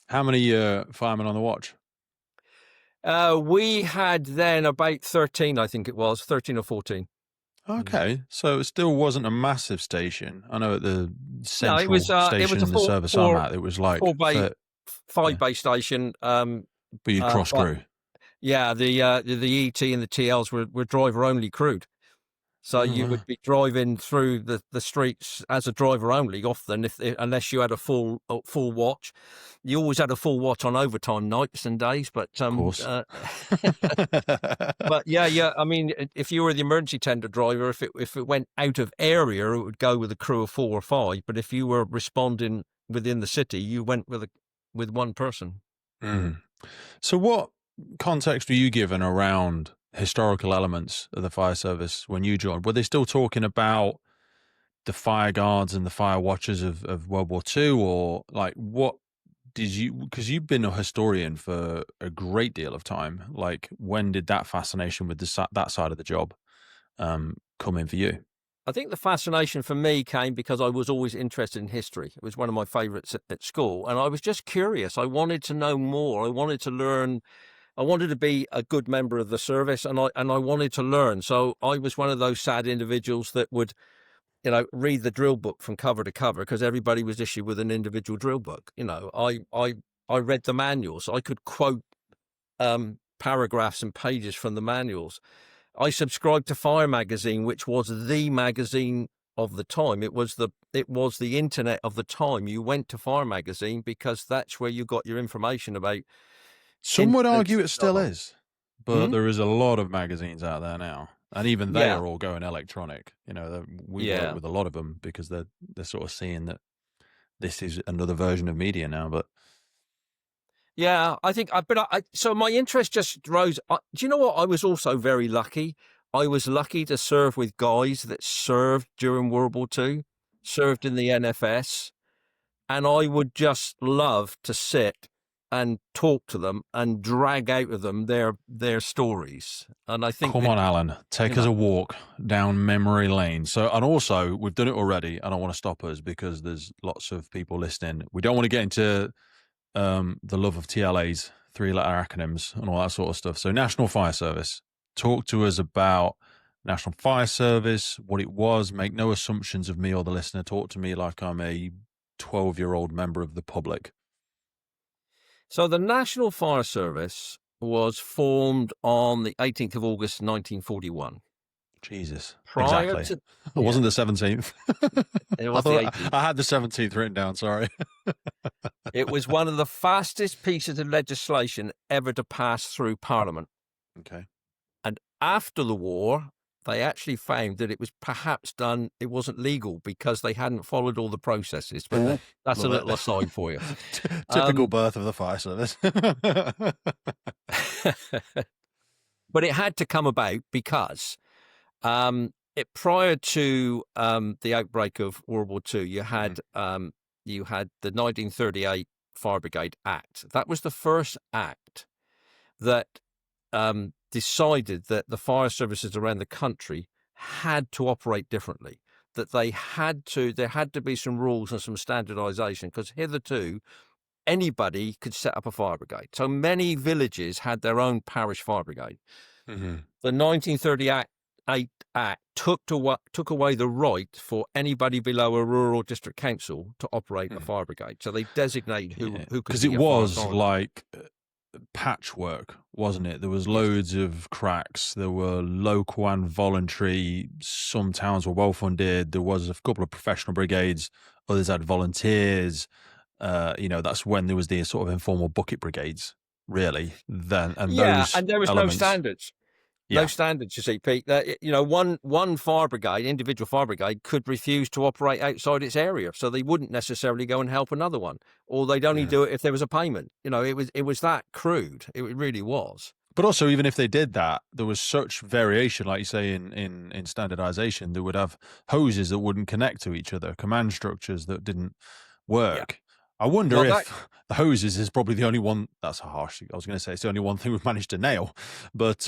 [SPEAKER 1] How many firemen on the watch?
[SPEAKER 2] We had then about 13, I think it was 13 or 14.
[SPEAKER 1] Okay, so it still wasn't a massive station. I know at the central
[SPEAKER 2] it was
[SPEAKER 1] station
[SPEAKER 2] a
[SPEAKER 1] in the service I'm at, it was like
[SPEAKER 2] 5-bay station.
[SPEAKER 1] But you'd cross crew.
[SPEAKER 2] Yeah, the ET and the TLs were driver only crewed. So you would be driving through the streets as a driver only often, unless you had a full watch. You always had a full watch on overtime nights and days, but
[SPEAKER 1] Of course.
[SPEAKER 2] but yeah. I mean, if you were the emergency tender driver, if it went out of area, it would go with a crew of 4 or 5. But if you were responding within the city, you went with one person.
[SPEAKER 1] So what context were you given around historical elements of the fire service when you joined? Were they still talking about the fire guards and the fire watchers of World War II, or like what did you? Because you've been a historian for a great deal of time. Like, when did that fascination with that side of the job come in for you?
[SPEAKER 2] I think the fascination for me came because I was always interested in history. It was one of my favourites at school, and I was just curious. I wanted to know more. I wanted to learn. I wanted to be a good member of the service, and I wanted to learn. So I was one of those sad individuals that would, read the drill book from cover to cover because everybody was issued with an individual drill book. I read the manuals. I could quote paragraphs and pages from the manuals. I subscribed to Fire magazine, which was the magazine of the time. It was the internet of the time. You went to Fire magazine because that's where you got your information about.
[SPEAKER 1] Some would argue it still is, but
[SPEAKER 2] Hmm?
[SPEAKER 1] there is a lot of magazines out there now, and even they
[SPEAKER 2] Yeah,
[SPEAKER 1] are all going electronic. We work
[SPEAKER 2] yeah,
[SPEAKER 1] with a lot of them because they're sort of seeing that this is another version of media now. But
[SPEAKER 2] yeah. I think, so my interest just rose. Do you know what? I was also very lucky. I was lucky to serve with guys that served during World War II, served in the NFS. And I would just love to sit and talk to them and drag out of them their stories. And I think
[SPEAKER 1] come
[SPEAKER 2] that,
[SPEAKER 1] on, Alan, take us a walk down memory lane. So, and also we've done it already. I don't want to stop us because there's lots of people listening. We don't want to get into the love of TLAs, 3-letter acronyms, and all that sort of stuff. So, National Fire Service. Talk to us about National Fire Service, what it was. Make no assumptions of me or the listener. Talk to me like I'm a 12-year-old member of the public.
[SPEAKER 2] so the National Fire Service was formed on the 18th of August, 1941.
[SPEAKER 1] Jesus,
[SPEAKER 2] Prior
[SPEAKER 1] exactly.
[SPEAKER 2] to,
[SPEAKER 1] It wasn't the 17th.
[SPEAKER 2] it
[SPEAKER 1] I
[SPEAKER 2] was the
[SPEAKER 1] thought
[SPEAKER 2] 18th.
[SPEAKER 1] I had the 17th written down. Sorry.
[SPEAKER 2] It was one of the fastest pieces of legislation ever to pass through Parliament.
[SPEAKER 1] Okay.
[SPEAKER 2] And after the war, they actually found that it was perhaps done, it wasn't legal because they hadn't followed all the processes. But that's a
[SPEAKER 1] Love
[SPEAKER 2] little
[SPEAKER 1] it.
[SPEAKER 2] aside for you.
[SPEAKER 1] Typical birth of the fire service.
[SPEAKER 2] But it had to come about because prior to the outbreak of World War II, you had the 1938 Fire Brigade Act. That was the first act that decided that the fire services around the country had to operate differently. That there had to be some rules and some standardization because hitherto anybody could set up a fire brigade. So many villages had their own parish fire brigade.
[SPEAKER 1] Mm-hmm.
[SPEAKER 2] The 1938 Act took away the right for anybody below a rural district council to operate a fire brigade. So they designated who could
[SPEAKER 1] because
[SPEAKER 2] be
[SPEAKER 1] it
[SPEAKER 2] a fire
[SPEAKER 1] was
[SPEAKER 2] authority.
[SPEAKER 1] like patchwork, wasn't it? There was loads of cracks. There were local and voluntary. Some towns were well funded. There was a couple of professional brigades. Others had volunteers. That's when there was the sort of informal bucket brigades, really. Then and
[SPEAKER 2] Yeah,
[SPEAKER 1] those
[SPEAKER 2] and there was
[SPEAKER 1] elements,
[SPEAKER 2] no standards.
[SPEAKER 1] yeah,
[SPEAKER 2] No standards, you see, Pete. One fire brigade, individual fire brigade, could refuse to operate outside its area, so they wouldn't necessarily go and help another one, or they'd only do it if there was a payment. It was that crude. It really was.
[SPEAKER 1] But also, even if they did that, there was such variation, like you say, in standardization. They would have hoses that wouldn't connect to each other, command structures that didn't work. I wonder
[SPEAKER 2] Well,
[SPEAKER 1] if the hoses is probably the only one. That's harsh. I was going to say it's the only one thing we've managed to nail. But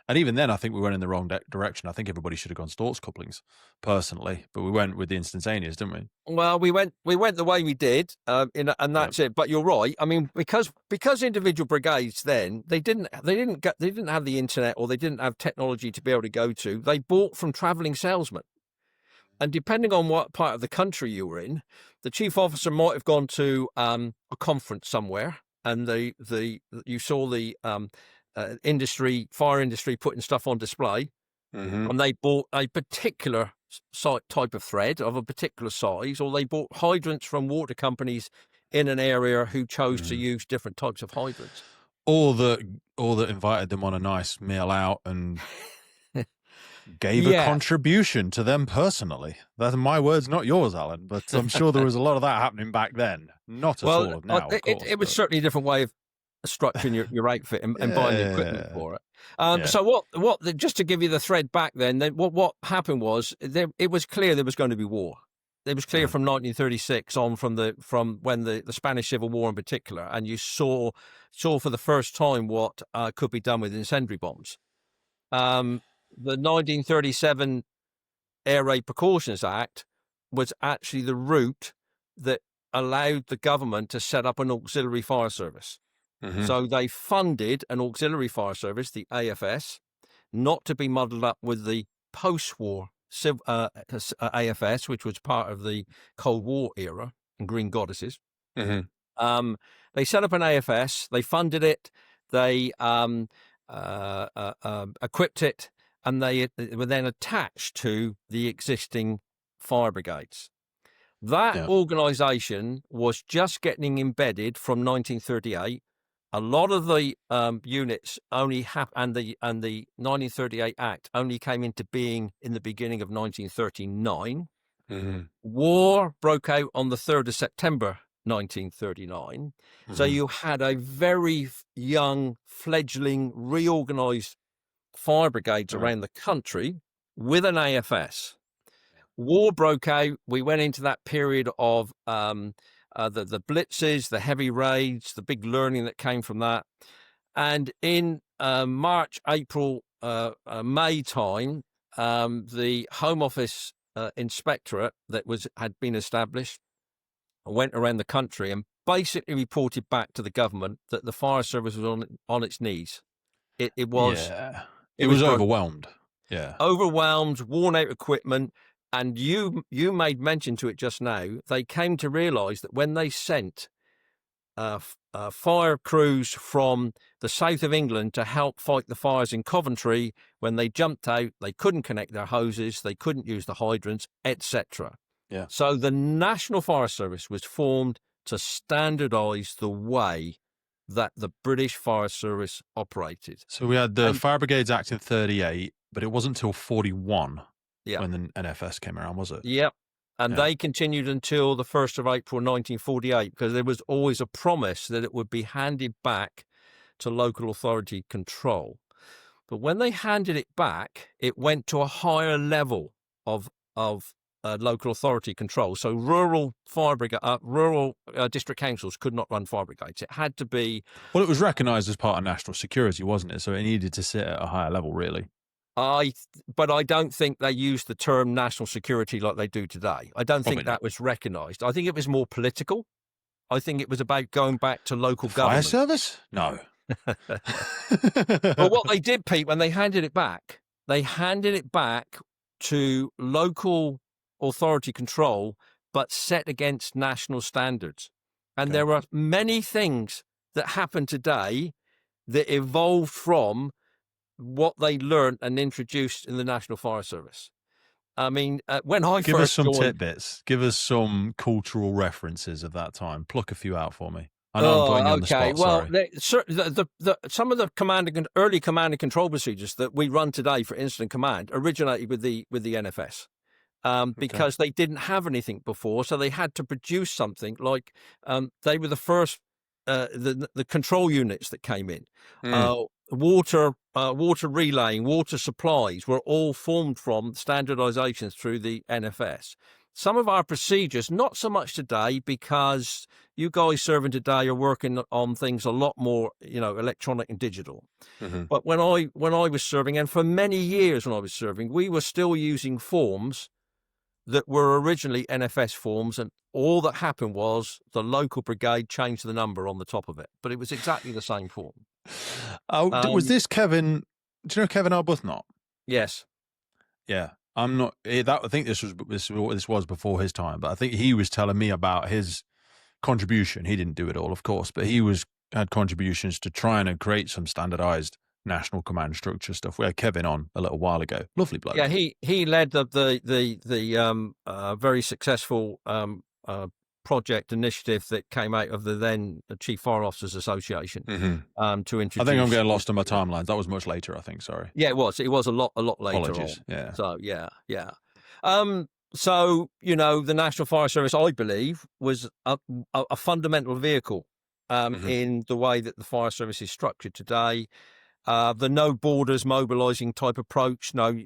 [SPEAKER 1] and even then, I think we went in the wrong direction. I think everybody should have gone Storks couplings, personally. But we went with the instantaneous, didn't we?
[SPEAKER 2] Well, we went the way we did, and that's it. But you're right. I mean, because individual brigades then they didn't have the internet or they didn't have technology to be able to go to. They bought from travelling salesmen, and depending on what part of the country you were in, the chief officer might have gone to a conference somewhere, and you saw the fire industry putting stuff on display.
[SPEAKER 1] Mm-hmm.
[SPEAKER 2] And they bought a particular type of thread of a particular size, or they bought hydrants from water companies in an area who chose to use different types of hydrants.
[SPEAKER 1] Or that invited them on a nice meal out and gave a contribution to them personally. That's my words, not yours, Alan. But I'm sure there was a lot of that happening back then. Not at all of now.
[SPEAKER 2] It was certainly a different way structuring your outfit and buying the equipment
[SPEAKER 1] Yeah.
[SPEAKER 2] for it.
[SPEAKER 1] Yeah.
[SPEAKER 2] So just to give you the thread back then what happened was it was clear there was going to be war. It was clear from 1936 on, from when the Spanish Civil War in particular, and you saw for the first time what could be done with incendiary bombs. The 1937 Air Raid Precautions Act was actually the route that allowed the government to set up an auxiliary fire service. So they funded an auxiliary fire service, the AFS, not to be muddled up with the post-war AFS, which was part of the Cold War era and Green Goddesses. They set up an AFS, they funded it, they equipped it, and they were then attached to the existing fire brigades. That organisation was just getting embedded from 1938. A lot of the units only and the 1938 Act only came into being in the beginning of 1939. War broke out on the 3rd of September 1939. So you had a very young, fledgling, reorganised fire brigades around the country with an AFS. War broke out. We went into that period of the blitzes, the heavy raids, the big learning that came from that. And in March, April, May time, the Home Office inspectorate that had been established went around the country and basically reported back to the government that the fire service was on its knees. It was
[SPEAKER 1] overwhelmed. Yeah.
[SPEAKER 2] Overwhelmed, worn out equipment. And you made mention to it just now. They came to realise that when they sent fire crews from the south of England to help fight the fires in Coventry, when they jumped out, they couldn't connect their hoses, they couldn't use the hydrants, etc.
[SPEAKER 1] Yeah.
[SPEAKER 2] So the National Fire Service was formed to standardise the way that the British Fire Service operated.
[SPEAKER 1] So we had the Fire Brigades Act in 38, but it wasn't until 41 when the NFS came around, was it?
[SPEAKER 2] Yep. And they continued until the 1st of April 1948, because there was always a promise that it would be handed back to local authority control. But when they handed it back, it went to a higher level of local authority control. So rural district councils could not run fire brigades. It had to be...
[SPEAKER 1] Well, it was recognised as part of national security, wasn't it? So it needed to sit at a higher level, really.
[SPEAKER 2] But I don't think they used the term national security like they do today. I don't think that was recognised. I think it was more political. I think it was about going back to local government.
[SPEAKER 1] Fire service? No.
[SPEAKER 2] Well, what they did, Pete, when they handed it back to local authority control, but set against national standards. And there are many things that happen today that evolved from what they learned and introduced in the National Fire Service. I mean, when I
[SPEAKER 1] Give us some
[SPEAKER 2] joined,
[SPEAKER 1] tidbits. Give us some cultural references of that time. Pluck a few out for me. I know I'm putting you on the spot.
[SPEAKER 2] Well, some of the early command and control procedures that we run today for incident command originated with the NFS. Because they didn't have anything before, so they had to produce something like they were the first the control units that came in. Water relaying, water supplies were all formed from standardizations through the NFS. Some of our procedures, not so much today, because you guys serving today are working on things a lot more, electronic and digital. But when I was serving, and for many years when I was serving, we were still using forms that were originally NFS forms, and all that happened was the local brigade changed the number on the top of it, but it was exactly the same form.
[SPEAKER 1] Was this Kevin? Do you know Kevin Arbuthnot?
[SPEAKER 2] Yes.
[SPEAKER 1] Yeah, I'm not. I think this was before his time, but I think he was telling me about his contribution. He didn't do it all, of course, but he had contributions to trying to create some standardized national command structure stuff. We had Kevin on a little while ago. Lovely bloke.
[SPEAKER 2] Yeah, he led the very successful project initiative that came out of the then Chief Fire Officers Association to introduce.
[SPEAKER 1] I think I'm getting lost in my timelines. That was much later, I think. Sorry.
[SPEAKER 2] Yeah, it was. It was a lot later.
[SPEAKER 1] Apologies.
[SPEAKER 2] On.
[SPEAKER 1] Yeah.
[SPEAKER 2] So yeah. So the National Fire Service, I believe, was a fundamental vehicle in the way that the fire service is structured today. The no borders mobilizing type approach. No,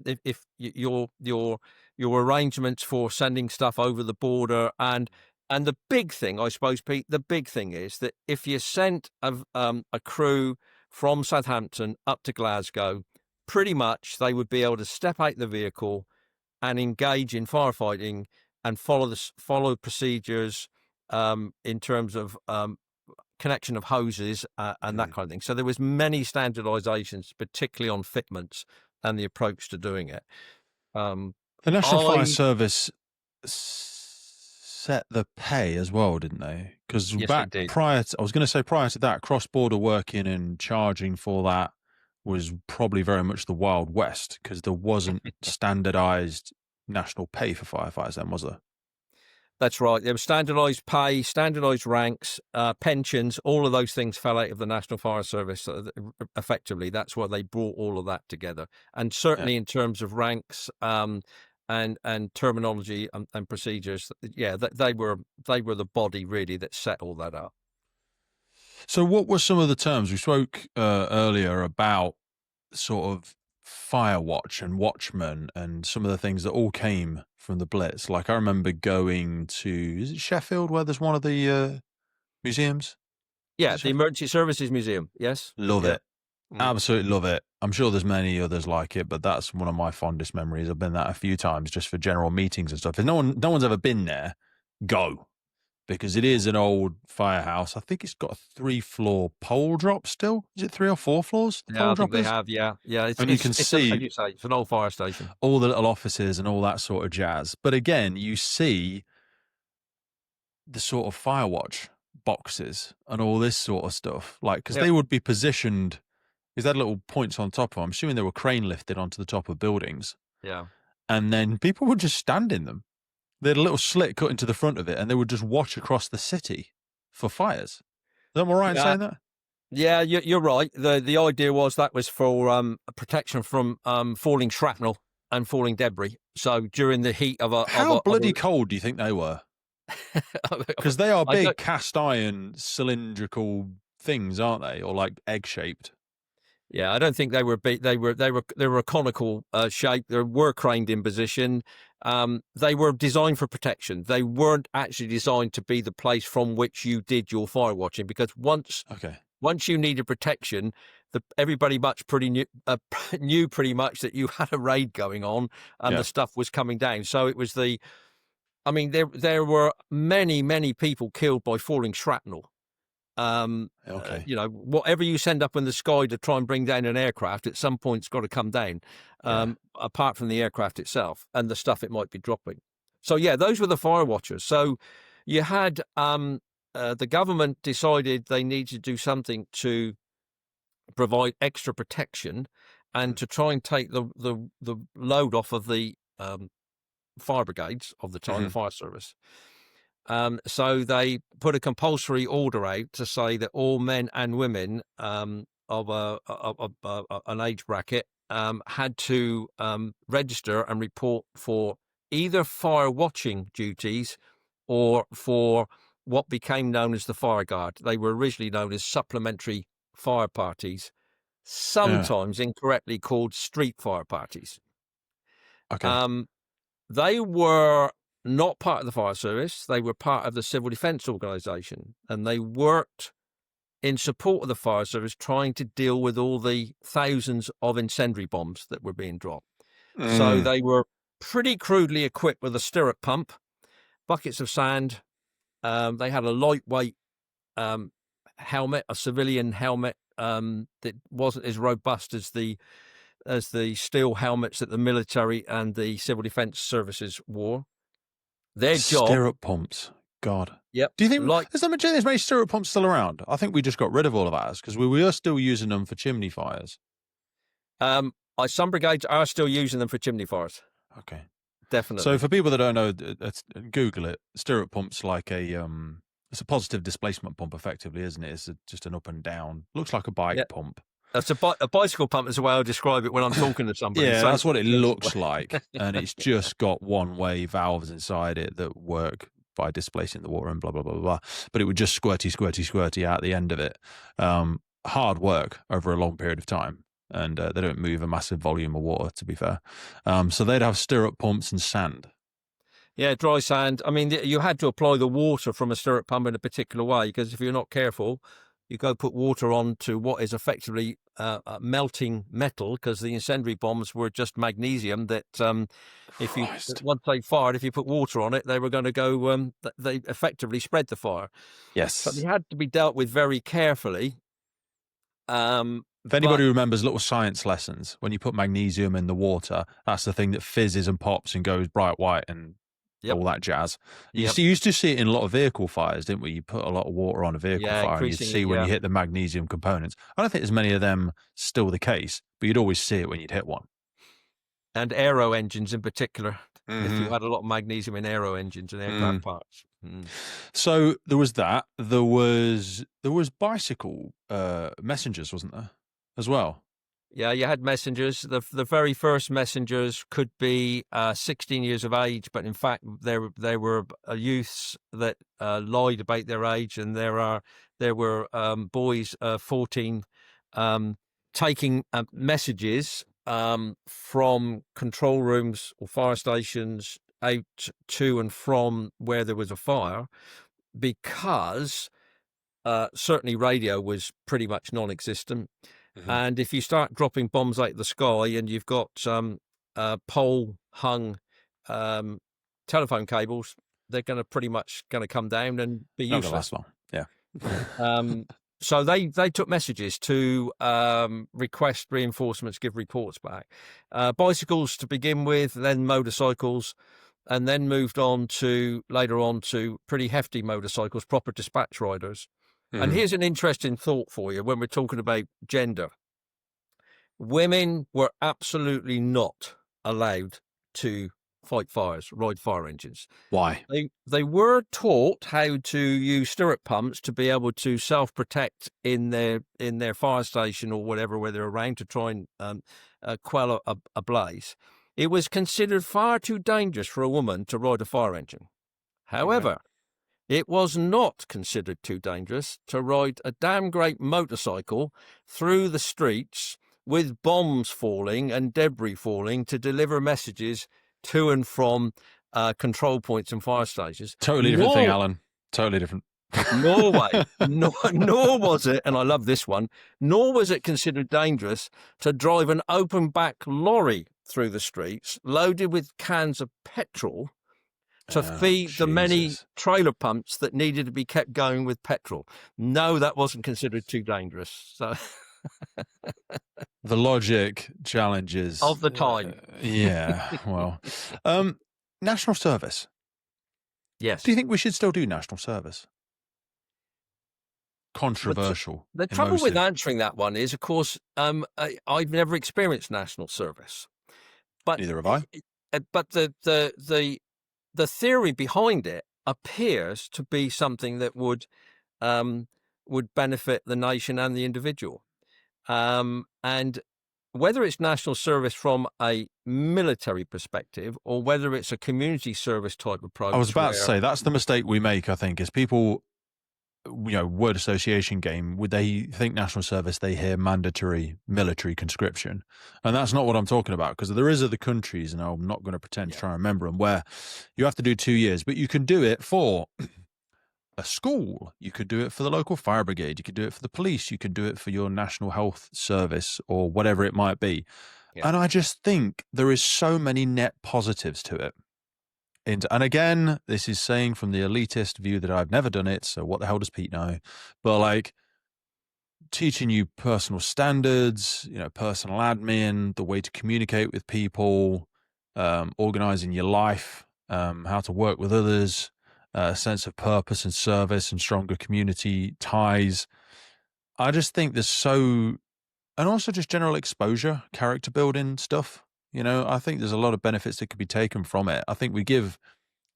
[SPEAKER 2] if your arrangements for sending stuff over the border, and the big thing, I suppose, Pete, the big thing is that if you sent a crew from Southampton up to Glasgow, pretty much they would be able to step out the vehicle and engage in firefighting and follow procedures in terms of connection of hoses and that kind of thing. So there was many standardizations, particularly on fitments and the approach to doing it.
[SPEAKER 1] The National Fire Service set the pay as well, didn't they? Because prior to that, cross-border working and charging for that was probably very much the Wild West, because there wasn't standardized national pay for firefighters then, was there?
[SPEAKER 2] That's right. There was standardised pay, standardised ranks, pensions. All of those things fell out of the National Fire Service. Effectively, that's where they brought all of that together. And certainly in terms of ranks and terminology and procedures, they were the body really that set all that up.
[SPEAKER 1] So, what were some of the terms we spoke earlier about? Sort of fire watch and watchman and some of the things that all came from the Blitz. Like, I remember going to, is it Sheffield, where there's one of the museums?
[SPEAKER 2] Yeah, the Emergency Services Museum. Yes.
[SPEAKER 1] Love it. Absolutely love it. I'm sure there's many others like it, but that's one of my fondest memories. I've been there a few times just for general meetings and stuff. If no one's ever been there, go. Because it is an old firehouse. I think it's got a 3-floor pole drop still. Is it 3 or 4 floors?
[SPEAKER 2] Yeah, I think they have. Yeah.
[SPEAKER 1] And you can see,
[SPEAKER 2] as you say, it's an old fire station.
[SPEAKER 1] All the little offices and all that sort of jazz. But again, you see the sort of fire watch boxes and all this sort of stuff. Like, because they would be positioned, because they had little points on top of them. I'm assuming they were crane lifted onto the top of buildings.
[SPEAKER 2] Yeah.
[SPEAKER 1] And then people would just stand in them. They had a little slit cut into the front of it, and they would just watch across the city for fires. Am I right in saying that?
[SPEAKER 2] Yeah, you're right. The idea was that was for protection from falling shrapnel and falling debris. So during the heat of
[SPEAKER 1] how bloody cold do you think they were? Because they are big cast iron cylindrical things, aren't they, or like egg shaped?
[SPEAKER 2] Yeah, I don't think they were big. They were a conical shape. They were craned in position. They were designed for protection. They weren't actually designed to be the place from which you did your fire watching, because once you needed protection, everybody knew pretty much that you had a raid going on and the stuff was coming down. So it was there were many people killed by falling shrapnel. Whatever you send up in the sky to try and bring down an aircraft, at some point it's got to come down, apart from the aircraft itself and the stuff it might be dropping. So those were the fire watchers. So you had the government decided they needed to do something to provide extra protection and to try and take the load off of the fire brigades of the time, the fire service. So they put a compulsory order out to say that all men and women of an age bracket had to register and report for either fire watching duties or for what became known as the fire guard. They were originally known as supplementary fire parties, sometimes incorrectly called street fire parties.
[SPEAKER 1] Okay.
[SPEAKER 2] They were not part of the fire service. They were part of the civil defence organisation, and they worked in support of the fire service, trying to deal with all the thousands of incendiary bombs that were being dropped. So they were pretty crudely equipped with a stirrup pump, buckets of sand. They had a lightweight helmet, a civilian helmet that wasn't as robust as the steel helmets that the military and the civil defence services wore. Their job,
[SPEAKER 1] stirrup pumps. God.
[SPEAKER 2] Yep.
[SPEAKER 1] Do you think there's many stirrup pumps still around? I think we just got rid of all of ours because we are still using them for chimney fires.
[SPEAKER 2] Some brigades are still using them for chimney fires.
[SPEAKER 1] Okay.
[SPEAKER 2] Definitely.
[SPEAKER 1] So for people that don't know, Google it. Stirrup pump's like it's a positive displacement pump, effectively, isn't it? It's just an up and down. Looks like a bike pump.
[SPEAKER 2] That's a bicycle pump is the way I describe it when I'm talking to somebody.
[SPEAKER 1] Yeah, so that's what it looks like. And it's just got one-way valves inside it that work by displacing the water and blah, blah, blah, blah. But it would just squirty out the end of it. Hard work over a long period of time. And they don't move a massive volume of water, to be fair. So they'd have stirrup pumps and sand.
[SPEAKER 2] Yeah, dry sand. I mean, you had to apply the water from a stirrup pump in a particular way, because if you're not careful, you go put water on to what is effectively melting metal, because the incendiary bombs were just magnesium that once they fired, if you put water on it, they were going to go, they effectively spread the fire.
[SPEAKER 1] Yes.
[SPEAKER 2] So they had to be dealt with very carefully.
[SPEAKER 1] If anybody remembers little science lessons, when you put magnesium in the water, that's the thing that fizzes and pops and goes bright white and all that jazz. You used to see it in a lot of vehicle fires, didn't we? You put a lot of water on a vehicle fire and you'd see when you hit the magnesium components. I don't think there's many of them still the case, but you'd always see it when you'd hit one.
[SPEAKER 2] And aero engines in particular, if you had a lot of magnesium in aero engines and aircraft parts.
[SPEAKER 1] So there was that. There was bicycle messengers, wasn't there, as well?
[SPEAKER 2] Yeah, you had messengers. The very first messengers could be 16 years of age, but in fact they were youths that lied about their age, and there were boys 14 taking messages from control rooms or fire stations out to and from where there was a fire, because certainly radio was pretty much non-existent. And if you start dropping bombs out of the sky and you've got pole-hung telephone cables, they're going to pretty much come down and be useless.
[SPEAKER 1] Not gonna last long. Yeah.
[SPEAKER 2] So they took messages to request reinforcements, give reports back. Bicycles to begin with, then motorcycles, and then moved on to later on to pretty hefty motorcycles, proper dispatch riders. And here's an interesting thought for you when we're talking about gender. Women were absolutely not allowed to fight fires, ride fire engines.
[SPEAKER 1] Why?
[SPEAKER 2] They were taught how to use stirrup pumps to be able to self-protect in their fire station or whatever, where they're around, to try and quell a blaze. It was considered far too dangerous for a woman to ride a fire engine. However, it was not considered too dangerous to ride a damn great motorcycle through the streets with bombs falling and debris falling to deliver messages to and from control points and fire stations.
[SPEAKER 1] Totally different thing, Alan. Totally different.
[SPEAKER 2] Nor was it, and I love this one, nor was it considered dangerous to drive an open back lorry through the streets loaded with cans of petrol to feed the many trailer pumps that needed to be kept going with petrol. No, that wasn't considered too dangerous. So
[SPEAKER 1] the logic challenges
[SPEAKER 2] of the time.
[SPEAKER 1] Well, national service.
[SPEAKER 2] Yes.
[SPEAKER 1] Do you think we should still do national service? Controversial.
[SPEAKER 2] The trouble with answering that one is, of course, I've never experienced national service. But
[SPEAKER 1] neither have I.
[SPEAKER 2] But the theory behind it appears to be something that would benefit the nation and the individual. And whether it's national service from a military perspective or whether it's a community service type approach.
[SPEAKER 1] I was about to say, that's the mistake we make, I think, is people, word association game, would they think national service, they hear mandatory military conscription. And that's not what I'm talking about, because there is other countries, and I'm not going to pretend to try and remember them, where you have to do 2 years, but you can do it for a school. You could do it for the local fire brigade. You could do it for the police. You could do it for your national health service or whatever it might be. Yeah. And I just think there is so many net positives to it. And again, this is saying from the elitist view that I've never done it, so what the hell does Pete know? But like teaching you personal standards, personal admin, the way to communicate with people, organizing your life, how to work with others, a sense of purpose and service and stronger community ties. I just think there's and also just general exposure, character building stuff. I think there's a lot of benefits that could be taken from it. I think we give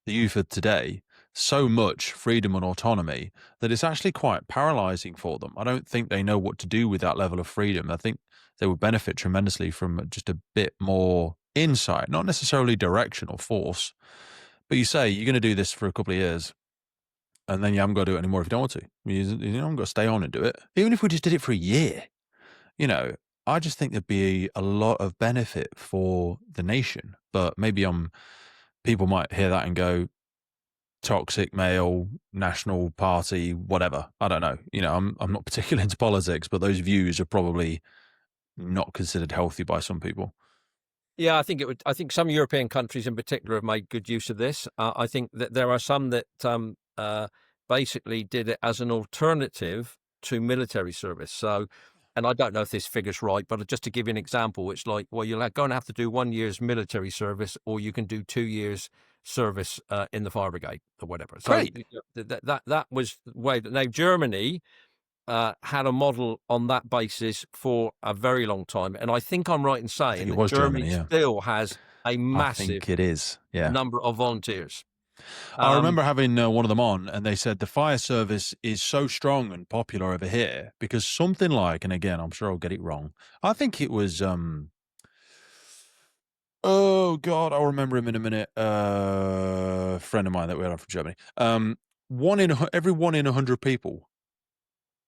[SPEAKER 1] the youth of today so much freedom and autonomy that it's actually quite paralyzing for them. I don't think they know what to do with that level of freedom. I think they would benefit tremendously from just a bit more insight, not necessarily direction or force, But you say you're going to do this for a couple of years, and then you haven't got to do it anymore if you don't want to. You haven't got to stay on and do it. Even if we just did it for a year, you know, I just think there'd be a lot of benefit for the nation. But maybe people might hear that and go, toxic male, national party, whatever. I don't know. I'm not particularly into politics, but those views are probably not considered healthy by some people.
[SPEAKER 2] Yeah, I think it would. I think some European countries in particular have made good use of this. I think that there are some that basically did it as an alternative to military service. So, and I don't know if this figure's right, but just to give you an example, it's like, well, you're going to have to do 1 year's military service, or you can do 2 years service in the fire brigade or whatever. So
[SPEAKER 1] Great.
[SPEAKER 2] that was the way that now Germany had a model on that basis for a very long time. And I think I'm right in saying
[SPEAKER 1] it
[SPEAKER 2] that
[SPEAKER 1] was
[SPEAKER 2] Germany
[SPEAKER 1] Germany, yeah.
[SPEAKER 2] still has a
[SPEAKER 1] I
[SPEAKER 2] massive
[SPEAKER 1] think it is. Yeah.
[SPEAKER 2] number of volunteers.
[SPEAKER 1] I remember having one of them on, and they said the fire service is so strong and popular over here because something like, and again, I'm sure I'll get it wrong. I think it was, oh God, I'll remember him in a minute. A friend of mine that we had on from Germany. Every 1 in 100 people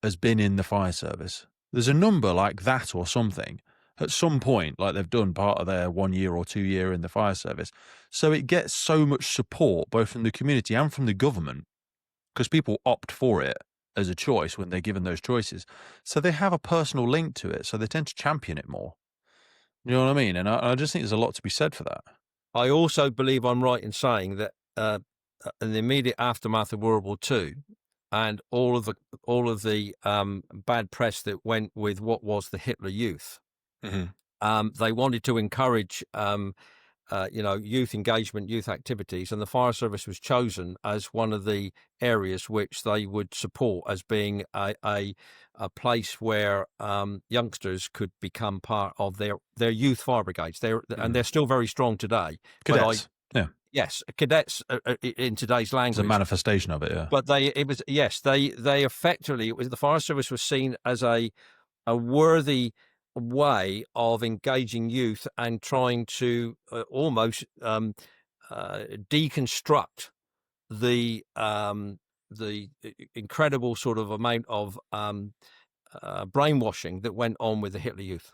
[SPEAKER 1] has been in the fire service. There's a number like that or something at some point, like they've done part of their 1 year or 2 year in the fire service. So it gets so much support both from the community and from the government because people opt for it as a choice when they're given those choices. So they have a personal link to it. So they tend to champion it more. You know what I mean? And I just think there's a lot to be said for that.
[SPEAKER 2] I also believe I'm right in saying that in the immediate aftermath of World War II, and all of the bad press that went with what was the Hitler Youth, they wanted to encourage youth engagement, youth activities, and the fire service was chosen as one of the areas which they would support as being a place where youngsters could become part of their youth fire brigades. And they're still very strong today.
[SPEAKER 1] Cadets.
[SPEAKER 2] Yes, cadets in today's language.
[SPEAKER 1] It's a manifestation of it, yeah.
[SPEAKER 2] But they effectively, the fire service was seen as a worthy way of engaging youth and trying to almost deconstruct the incredible sort of amount of brainwashing that went on with the Hitler Youth.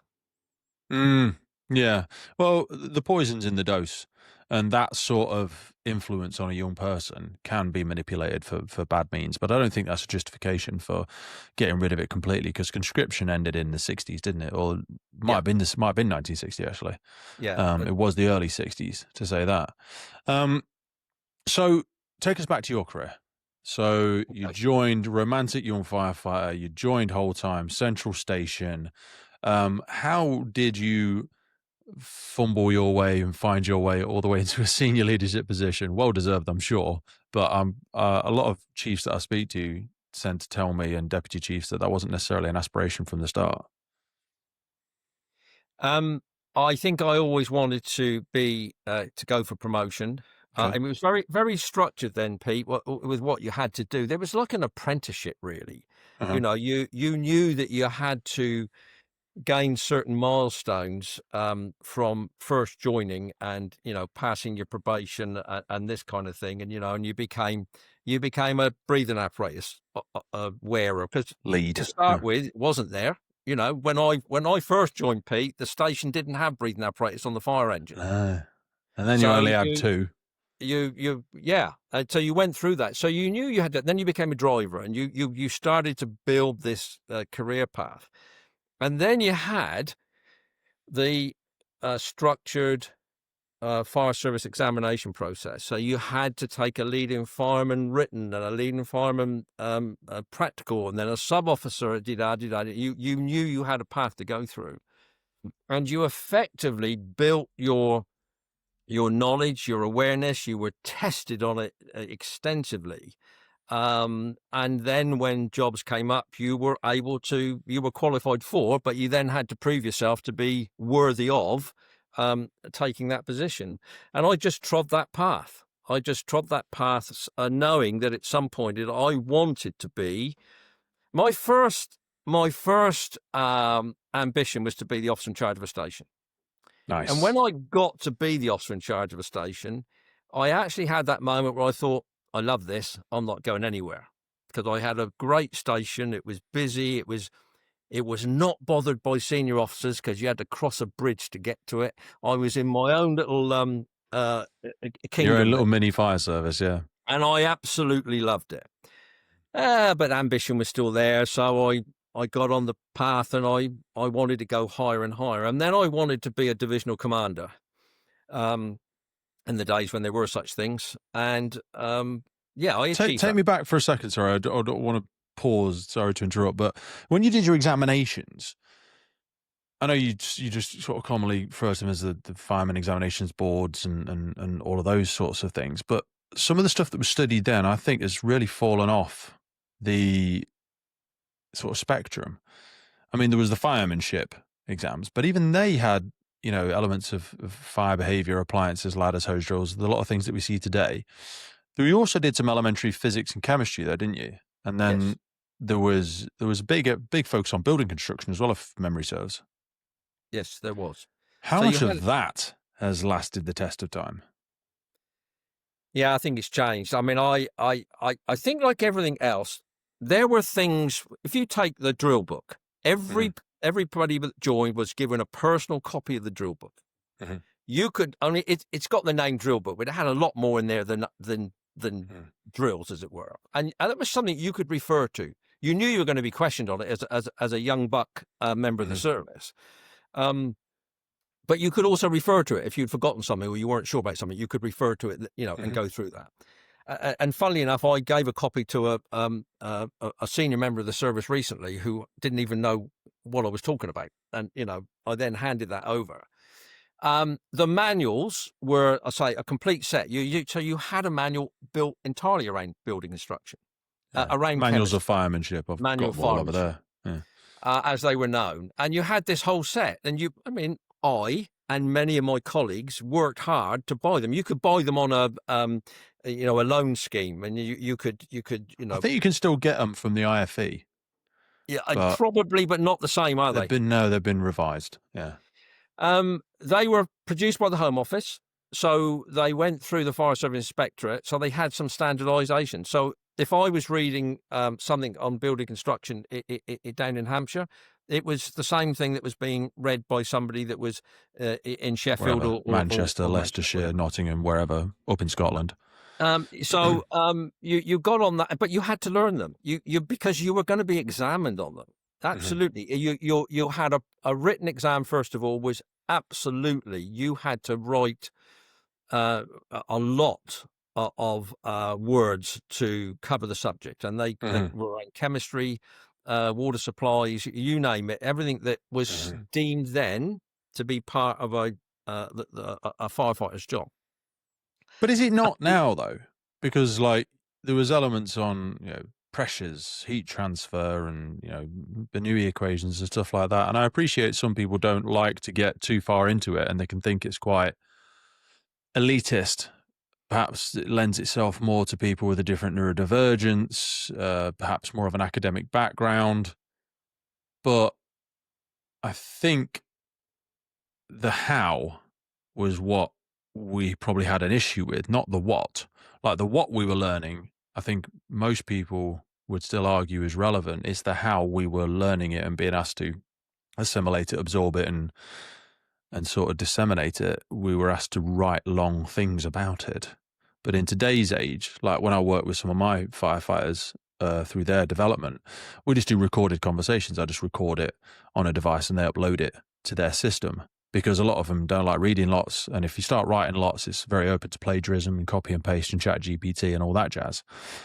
[SPEAKER 1] Yeah. Well, the poison's in the dose, and that sort of influence on a young person can be manipulated for bad means. But I don't think that's a justification for getting rid of it completely, because conscription ended in the 60s, didn't it? Or might have been 1960 actually.
[SPEAKER 2] Yeah.
[SPEAKER 1] It was the early 60s, to say that. So take us back to your career. So you joined Romantic Young Firefighter, you joined Whole Time, Central Station. How did you fumble your way and find your way all the way into a senior leadership position? Well deserved, I'm sure. But a lot of chiefs that I speak to tend to tell me, and deputy chiefs, that wasn't necessarily an aspiration from the start.
[SPEAKER 2] I think I always wanted to go for promotion.
[SPEAKER 1] Okay.
[SPEAKER 2] And it was very, very structured then, Pete, with what you had to do. There was like an apprenticeship, really.
[SPEAKER 1] Uh-huh.
[SPEAKER 2] You know, you knew that you had to gain certain milestones from first joining and, passing your probation and this kind of thing. And, and you became a breathing apparatus wearer. Because
[SPEAKER 1] lead
[SPEAKER 2] to start with, it wasn't there. When I first joined, Pete, the station didn't have breathing apparatus on the fire engine.
[SPEAKER 1] And then you only had two.
[SPEAKER 2] So you went through that. So you knew you had that. Then you became a driver, and you started to build this career path. And then you had the structured fire service examination process. So you had to take a leading fireman written and a leading fireman practical, and then a sub-officer. You knew you had a path to go through. And you effectively built your knowledge, your awareness. You were tested on it extensively. And then when jobs came up, you were qualified for, but you then had to prove yourself to be worthy of taking that position. And I just trod that path. Knowing that at some point I wanted to be. My first ambition was to be the officer in charge of a station.
[SPEAKER 1] Nice.
[SPEAKER 2] And when I got to be the officer in charge of a station, I actually had that moment where I thought, I love this. I'm not going anywhere, because I had a great station. It was busy. It was not bothered by senior officers because you had to cross a bridge to get to it. I was in my own little
[SPEAKER 1] Your own
[SPEAKER 2] kingdom
[SPEAKER 1] little
[SPEAKER 2] there,
[SPEAKER 1] mini fire service, yeah.
[SPEAKER 2] and I absolutely loved it. But ambition was still there, so I got on the path, and I wanted to go higher and higher, and then I wanted to be a divisional commander. In the days when there were such things, and yeah, I achieved
[SPEAKER 1] Take
[SPEAKER 2] that.
[SPEAKER 1] me back for a second. Sorry, I don't want to pause. Sorry to interrupt, but when you did your examinations, I know you just sort of commonly refer to them as the fireman examinations boards and all of those sorts of things. But some of the stuff that was studied then, I think, has really fallen off the sort of spectrum. I mean, there was the firemanship exams, but even they had, elements of fire behavior, appliances, ladders, hose drills, a lot of things that we see today. You also did some elementary physics and chemistry though, didn't you? And
[SPEAKER 2] Yes,
[SPEAKER 1] then there was a big focus on building construction as well, if memory serves.
[SPEAKER 2] yes, there was.
[SPEAKER 1] How
[SPEAKER 2] So you
[SPEAKER 1] much
[SPEAKER 2] had,
[SPEAKER 1] of that has lasted the test of time?
[SPEAKER 2] yeah, I think it's changed. I mean, I think, like everything else, there were things. If you take the drill book,
[SPEAKER 1] Mhm,
[SPEAKER 2] everybody that joined was given a personal copy of the drill book.
[SPEAKER 1] mhm,
[SPEAKER 2] You could only it's got the name drill book, but it had a lot more in there than
[SPEAKER 1] mhm,
[SPEAKER 2] drills, as it were, and it was something you could refer to. You knew you were going to be questioned on it as a young buck member of the
[SPEAKER 1] mhm,
[SPEAKER 2] service. Um, But you could also refer to it if you'd forgotten something or you weren't sure about something. You could refer to it, and
[SPEAKER 1] mhm.
[SPEAKER 2] go through that. And funnily enough, I gave a copy to a senior member of the service recently who didn't even know what I was talking about, and I then handed that over. The manuals were, I say, a complete set. So you had a manual built entirely around building construction,
[SPEAKER 1] Yeah.
[SPEAKER 2] around
[SPEAKER 1] Manuals of
[SPEAKER 2] chemistry,
[SPEAKER 1] firemanship. I've
[SPEAKER 2] manual
[SPEAKER 1] got them all over
[SPEAKER 2] firemanship,
[SPEAKER 1] there. Yeah.
[SPEAKER 2] as they were known. And you had this whole set. And I and many of my colleagues worked hard to buy them. You could buy them on a loan scheme, and you could,
[SPEAKER 1] I think you can still get them from the IFE,
[SPEAKER 2] yeah,
[SPEAKER 1] but
[SPEAKER 2] probably, but not the same, are they?
[SPEAKER 1] they've been revised. Yeah.
[SPEAKER 2] They were produced by the Home Office, so they went through the Fire Service Inspectorate, so they had some standardisation. So if I was reading something on building construction down in Hampshire, it was the same thing that was being read by somebody that was in Sheffield
[SPEAKER 1] Wherever, Manchester,
[SPEAKER 2] or Manchester,
[SPEAKER 1] Leicestershire,
[SPEAKER 2] whatever.
[SPEAKER 1] Nottingham, wherever, up in Scotland.
[SPEAKER 2] You got on that, but you had to learn them. You because you were going to be examined on them.
[SPEAKER 1] Mhm,
[SPEAKER 2] Absolutely, you had a written exam first of all. Was absolutely, you had to write a lot of words to cover the subject, and they
[SPEAKER 1] mhm,
[SPEAKER 2] were in chemistry, water supplies, you name it, everything that was
[SPEAKER 1] mhm.
[SPEAKER 2] deemed then to be part of a firefighter's job.
[SPEAKER 1] But is it not now though? Because like there was elements on pressures, heat transfer, and Bernoulli equations and stuff like that. And I appreciate some people don't like to get too far into it, and they can think it's quite elitist. Perhaps it lends itself more to people with a different neurodivergence, perhaps more of an academic background. But I think the how was what we probably had an issue with, not the what. Like the what we were learning, I think most people would still argue is relevant. It's the how we were learning it and being asked to assimilate it, absorb it, and sort of disseminate it. We were asked to write long things about it. But in today's age, like when I work with some of my firefighters through their development, we just do recorded conversations. I just record it on a device and they upload it to their system because a lot of them don't like reading lots. And if you start writing lots, it's very open to plagiarism and copy and paste and chat GPT and all that jazz.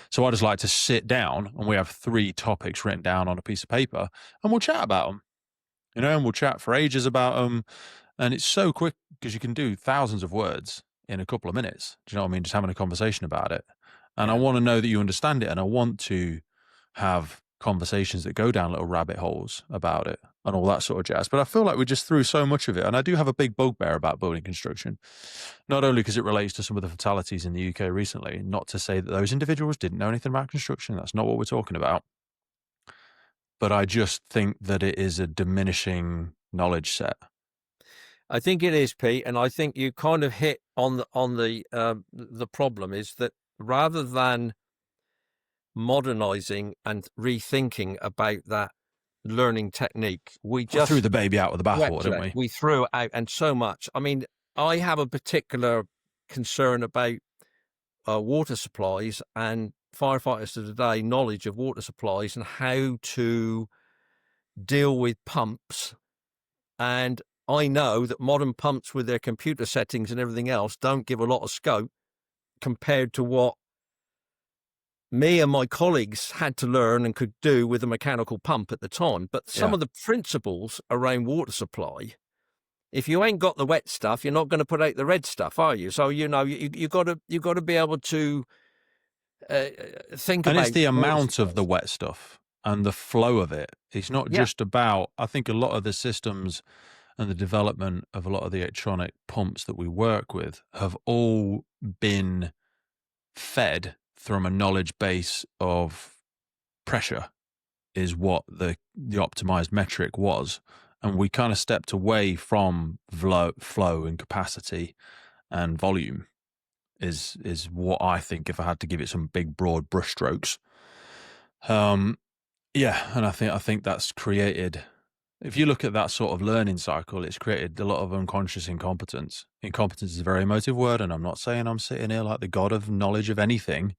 [SPEAKER 1] So I just like to sit down and we have 3 topics written down on a piece of paper and we'll chat about them, and we'll chat for ages about them. And it's so quick because you can do thousands of words in a couple of minutes. Do you know what I mean? Just having a conversation about it. And I
[SPEAKER 2] Yeah.
[SPEAKER 1] want to know that you understand it. And I want to have conversations that go down little rabbit holes about it and all that sort of jazz. But I feel like we just threw so much of it. And I do have a big bugbear about building construction, not only because it relates to some of the fatalities in the UK recently, not to say that those individuals didn't know anything about construction. That's not what we're talking about. But I just think that it is a diminishing knowledge set.
[SPEAKER 2] I think it is, Pete, and I think you kind of hit on the problem is that rather than modernizing and rethinking about that learning technique, we
[SPEAKER 1] We threw
[SPEAKER 2] just
[SPEAKER 1] the baby out with the bathwater,
[SPEAKER 2] swept
[SPEAKER 1] didn't
[SPEAKER 2] it.
[SPEAKER 1] we?
[SPEAKER 2] We threw it out, and so much. I mean, I have a particular concern about water supplies and firefighters of today knowledge of water supplies and how to deal with pumps. And I know that modern pumps with their computer settings and everything else don't give a lot of scope compared to what me and my colleagues had to learn and could do with a mechanical pump at the time. But some of the principles around water supply, if you ain't got the wet stuff, you're not going to put out the red stuff, are you? So you got to be able to think
[SPEAKER 1] And
[SPEAKER 2] about
[SPEAKER 1] it's the
[SPEAKER 2] water
[SPEAKER 1] amount of the
[SPEAKER 2] supplies.
[SPEAKER 1] wet stuff and the flow of it. It's not
[SPEAKER 2] Yeah,
[SPEAKER 1] just about, I think a lot of the systems and the development of a lot of the electronic pumps that we work with have all been fed from a knowledge base of pressure is what the optimized metric was. And we kind of stepped away from flow and capacity and volume is what I think if I had to give it some big broad brushstrokes. Yeah, and I think that's created, if you look at that sort of learning cycle, it's created a lot of unconscious incompetence. Incompetence is a very emotive word, and I'm not saying I'm sitting here like the god of knowledge of anything.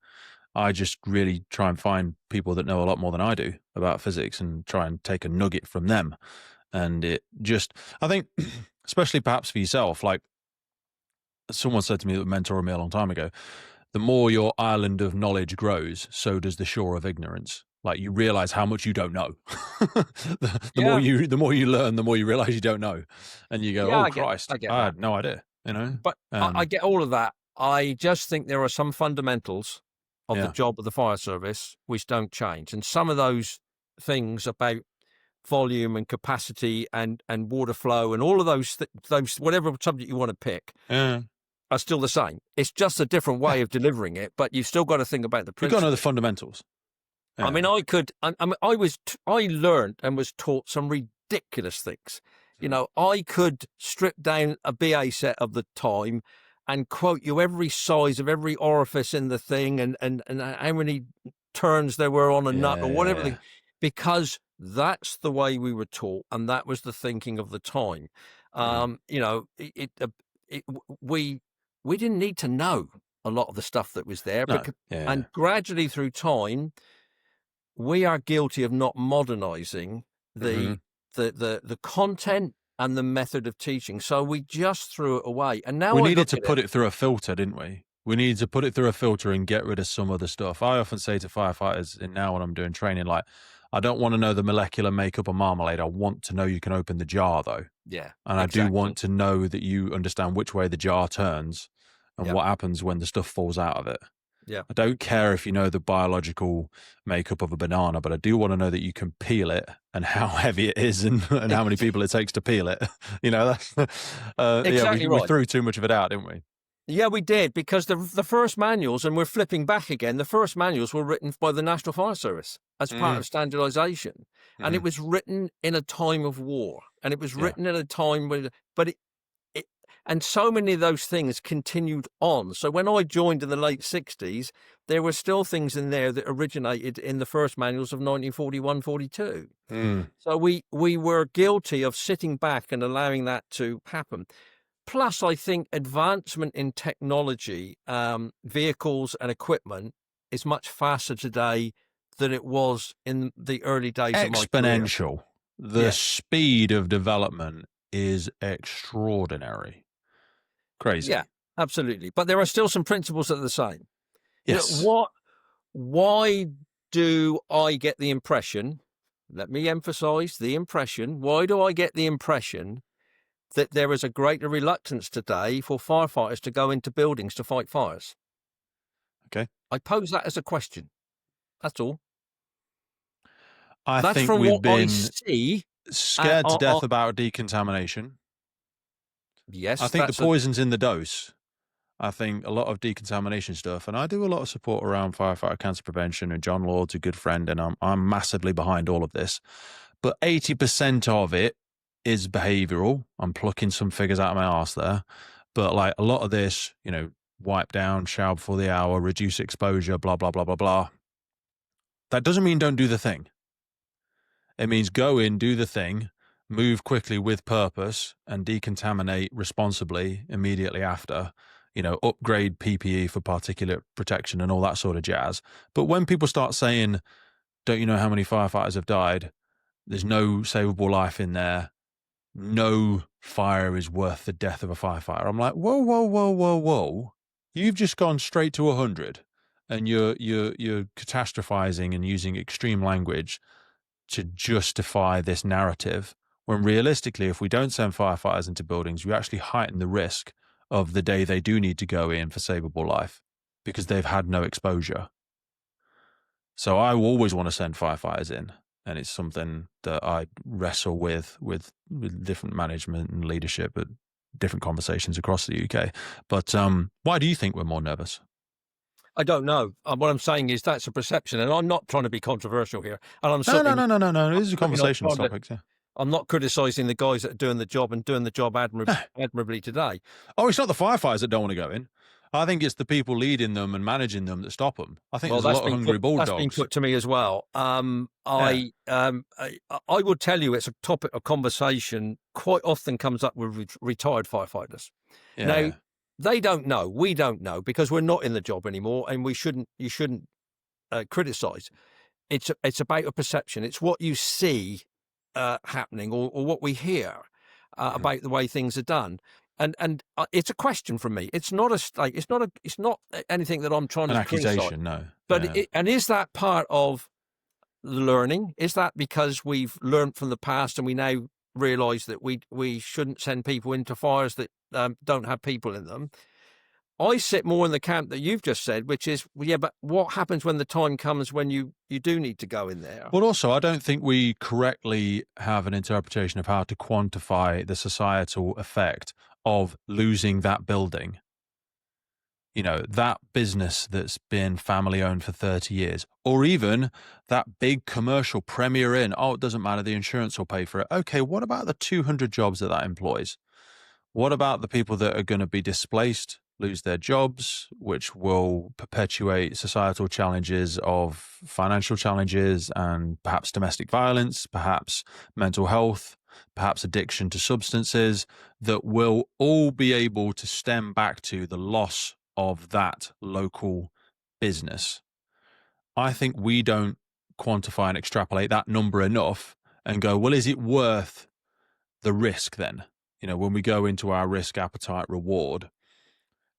[SPEAKER 1] I just really try and find people that know a lot more than I do about physics and try and take a nugget from them. And it just, I think, especially perhaps for yourself, like someone said to me that mentored me a long time ago, the more your island of knowledge grows, so does the shore of ignorance. Like you realize how much you don't know.
[SPEAKER 2] yeah,
[SPEAKER 1] The more you learn, the more you realize you don't know, and you go,
[SPEAKER 2] yeah.
[SPEAKER 1] "Oh Christ,
[SPEAKER 2] I get
[SPEAKER 1] I
[SPEAKER 2] that.
[SPEAKER 1] had no idea." You know,
[SPEAKER 2] But I get all of that. I just think there are some fundamentals of the
[SPEAKER 1] yeah,
[SPEAKER 2] job of the fire service which don't change, and some of those things about volume and capacity and water flow and all of those whatever subject you want to pick
[SPEAKER 1] yeah.
[SPEAKER 2] are still the same. It's just a different
[SPEAKER 1] Yeah.
[SPEAKER 2] way of delivering it, but you've still got to think about the
[SPEAKER 1] You've got to know the
[SPEAKER 2] principle.
[SPEAKER 1] fundamentals.
[SPEAKER 2] I
[SPEAKER 1] Yeah.
[SPEAKER 2] mean, I learned and was taught some ridiculous things. You know, I could strip down a BA set of the time and quote you every size of every orifice in the thing and how many turns there were on a nut or whatever,
[SPEAKER 1] Yeah.
[SPEAKER 2] because that's the way we were taught and that was the thinking of the time. You know, we didn't need to know a lot of the stuff that was there,
[SPEAKER 1] No.
[SPEAKER 2] because,
[SPEAKER 1] Yeah.
[SPEAKER 2] and gradually through time, we are guilty of not modernizing the content and the method of teaching. So we just threw it away. And now
[SPEAKER 1] We
[SPEAKER 2] I
[SPEAKER 1] needed
[SPEAKER 2] look
[SPEAKER 1] to
[SPEAKER 2] at
[SPEAKER 1] put
[SPEAKER 2] it.
[SPEAKER 1] it through a filter, didn't we? We needed to put it through a filter and get rid of some other stuff. I often say to firefighters, and now when I'm doing training, like, I don't want to know the molecular makeup of marmalade. I want to know you can open the jar, though.
[SPEAKER 2] Yeah,
[SPEAKER 1] And I do
[SPEAKER 2] exactly.
[SPEAKER 1] want to know that you understand which way the jar turns and
[SPEAKER 2] Yep.
[SPEAKER 1] what happens when the stuff falls out of it.
[SPEAKER 2] Yeah.
[SPEAKER 1] I don't care if you know the biological makeup of a banana, but I do want to know that you can peel it and how heavy it is and how many people it takes to peel it. You know, that's
[SPEAKER 2] Exactly
[SPEAKER 1] we
[SPEAKER 2] right.
[SPEAKER 1] threw too much of it out, didn't we?
[SPEAKER 2] Yeah, we did, because the first manuals, and we're flipping back again, the first manuals were written by the National Fire Service as part of standardization. And it was written in a time of war. And it was written in a time when, but and so many of those things continued on. So when I joined in the late 60s, there were still things in there that originated in the first manuals of 1941, 42. So we were guilty of sitting back and allowing that to happen. Plus, I think advancement in technology, vehicles and equipment is much faster today than it was in the early days of my career.
[SPEAKER 1] Exponential. The speed of development is extraordinary. Crazy.
[SPEAKER 2] Yeah, absolutely. But there are still some principles that are the same.
[SPEAKER 1] Yes.
[SPEAKER 2] You know, why do I get the impression, let me emphasize the impression, why do I get the impression that there is a greater reluctance today for firefighters to go into buildings to fight fires?
[SPEAKER 1] Okay.
[SPEAKER 2] I pose that as a question. That's all.
[SPEAKER 1] I
[SPEAKER 2] That's
[SPEAKER 1] think
[SPEAKER 2] from
[SPEAKER 1] we've
[SPEAKER 2] what I
[SPEAKER 1] been
[SPEAKER 2] see.
[SPEAKER 1] scared to death about decontamination.
[SPEAKER 2] Yes,
[SPEAKER 1] I think the poison's in the dose. I think a lot of decontamination stuff, and I do a lot of support around firefighter cancer prevention, and John Lord's a good friend, and I'm massively behind all of this. But 80% of it is behavioral. I'm plucking some figures out of my arse there. But like a lot of this, wipe down, shower before the hour, reduce exposure, blah, blah, blah, blah, blah. That doesn't mean don't do the thing. It means go in, do the thing, move quickly with purpose, and decontaminate responsibly immediately after. Upgrade PPE for particulate protection and all that sort of jazz. But when people start saying, don't you know how many firefighters have died? There's no savable life in there. No fire is worth the death of a firefighter. I'm like, whoa, whoa, whoa, whoa, whoa. You've just gone straight to 100 and you're catastrophizing and using extreme language to justify this narrative, when realistically, if we don't send firefighters into buildings, we actually heighten the risk of the day they do need to go in for savable life because they've had no exposure. So I always want to send firefighters in, and it's something that I wrestle with different management and leadership at different conversations across the UK. But why do you think we're more nervous?
[SPEAKER 2] I don't know. What I'm saying is that's a perception, and I'm not trying to be controversial here. And I'm
[SPEAKER 1] No. This is a conversation topic. Yeah.
[SPEAKER 2] I'm not criticising the guys that are doing the job and doing the job admirably today.
[SPEAKER 1] Oh, it's not the firefighters that don't want to go in. I think it's the people leading them and managing them that stop them. I think there's a lot of hungry bulldogs.
[SPEAKER 2] That's been put to me as well. I would tell you it's a topic of conversation quite often comes up with retired firefighters.
[SPEAKER 1] Yeah.
[SPEAKER 2] Now, they don't know. We don't know because we're not in the job anymore, and you shouldn't criticise. It's about a perception. It's what you see happening or what we hear about the way things are done. And it's a question from me. It's not it's not anything that I'm trying to
[SPEAKER 1] accusation.
[SPEAKER 2] Criticize.
[SPEAKER 1] No,
[SPEAKER 2] but and is that part of the learning? Is that because we've learned from the past and we now realise that we shouldn't send people into fires that don't have people in them? I sit more in the camp that you've just said, which is, but what happens when the time comes when you do need to go in there?
[SPEAKER 1] Well, also, I don't think we correctly have an interpretation of how to quantify the societal effect of losing that building. That business that's been family owned for 30 years, or even that big commercial Premier Inn. Oh, it doesn't matter. The insurance will pay for it. Okay, what about the 200 jobs that employs? What about the people that are going to be displaced, lose their jobs, which will perpetuate societal challenges of financial challenges and perhaps domestic violence, perhaps mental health, perhaps addiction to substances, that will all be able to stem back to the loss of that local business? I think we don't quantify and extrapolate that number enough and go, well, is it worth the risk then? When we go into our risk appetite reward,